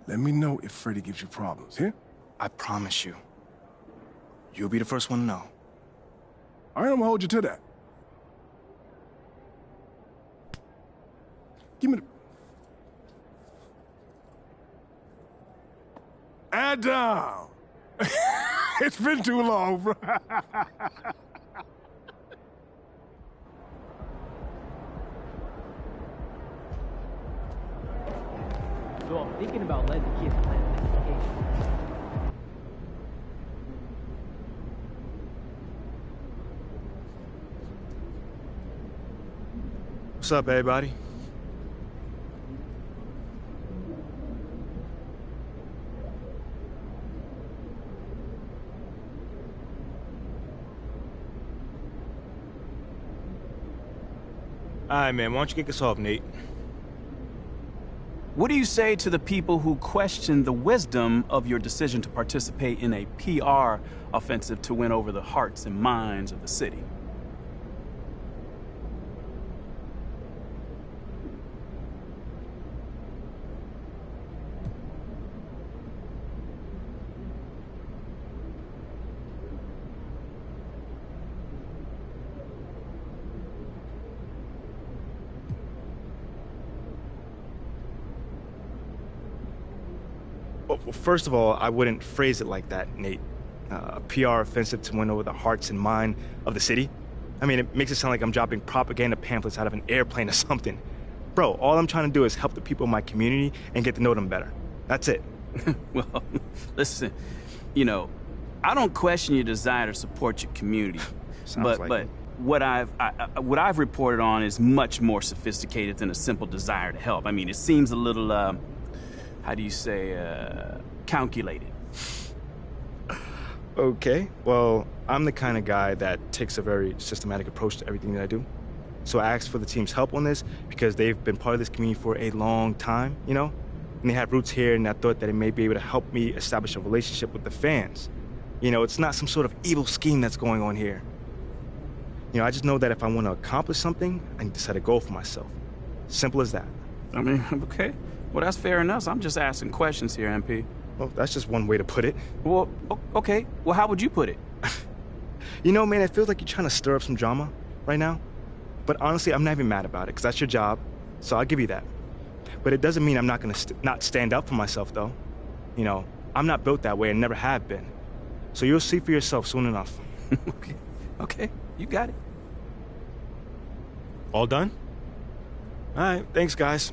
Let me know if Freddie gives you problems, yeah? I promise you. You'll be the first one to know. All right, I'm gonna hold you to that. Give me the... Adam! It's been too long, bro. So I'm thinking about letting the kids plan the next vacation. What's up, everybody? All right, man, why don't you kick us off, Nate? What do you say to the people who question the wisdom of your decision to participate in a PR offensive to win over the hearts and minds of the city? Well, first of all, I wouldn't phrase it like that, Nate. A PR offensive to win over the hearts and mind of the city? I mean, it makes it sound like I'm dropping propaganda pamphlets out of an airplane or something. Bro, all I'm trying to do is help the people in my community and get to know them better. That's it. Well, listen, you know, I don't question your desire to support your community. but what I've reported on is much more sophisticated than a simple desire to help. I mean, it seems a little, how do you say, calculated. Okay, well, I'm the kind of guy that takes a very systematic approach to everything that I do. So I asked for the team's help on this because they've been part of this community for a long time, you know? And they have roots here, and I thought that it may be able to help me establish a relationship with the fans. You know, it's not some sort of evil scheme that's going on here. You know, I just know that if I want to accomplish something, I need to set a goal for myself. Simple as that. I mean, okay. Well, that's fair enough. I'm just asking questions here, MP. Well, that's just one way to put it. Well, okay. Well, how would you put it? You know, man, it feels like you're trying to stir up some drama right now. But honestly, I'm not even mad about it, because that's your job, so I'll give you that. But it doesn't mean I'm not going to not stand up for myself, though. You know, I'm not built that way and never have been. So you'll see for yourself soon enough. Okay, you got it. All done? All right, thanks, guys.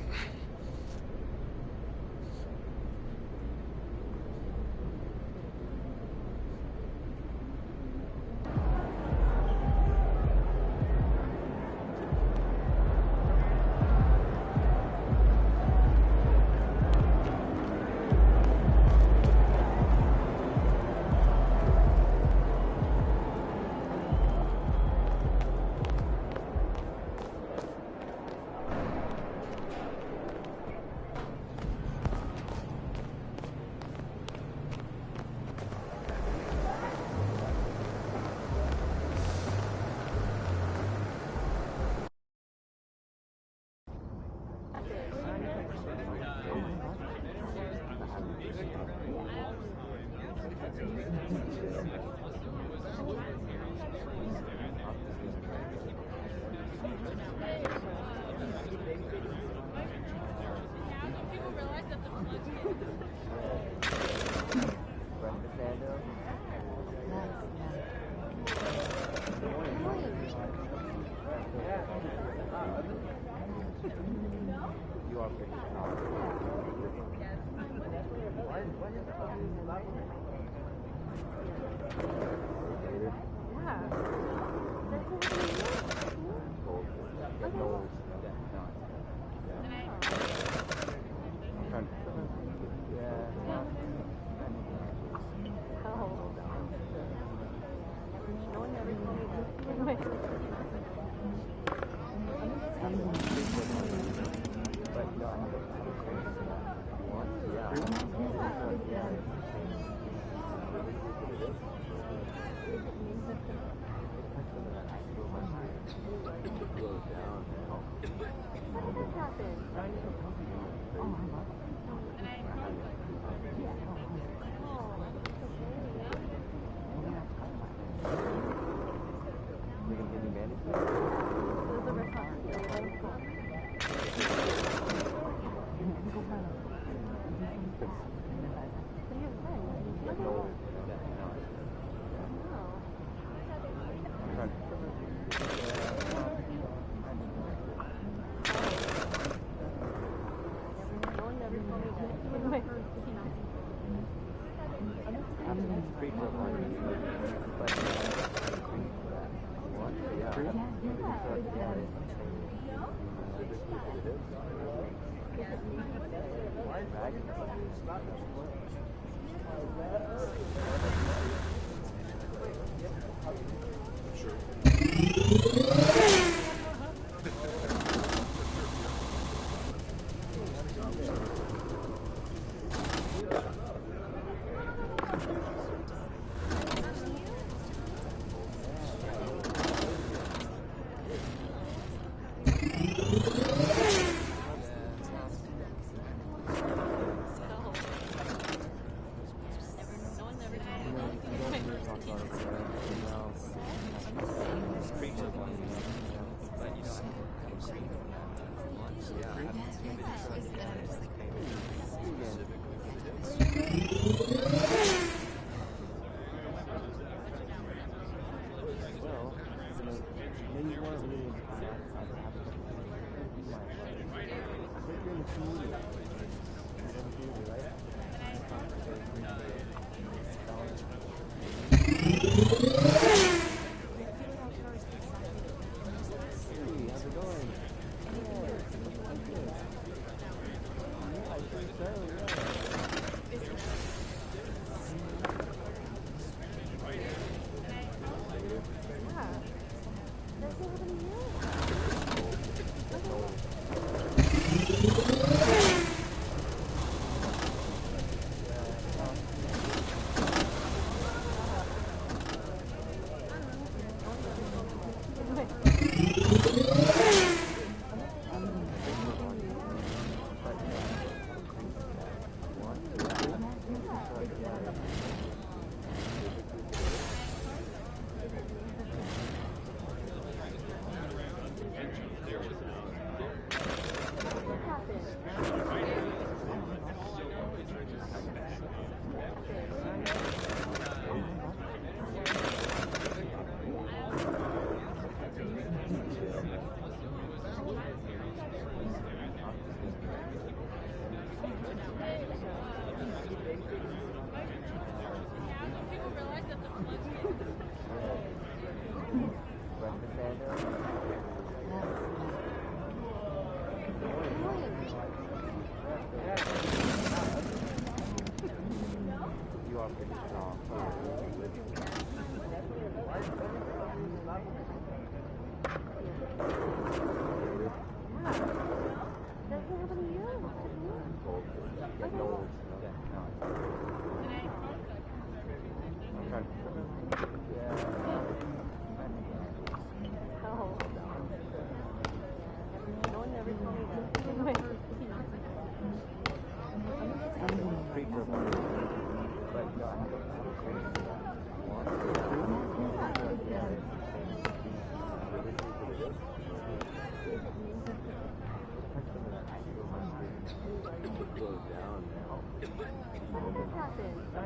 Yeah.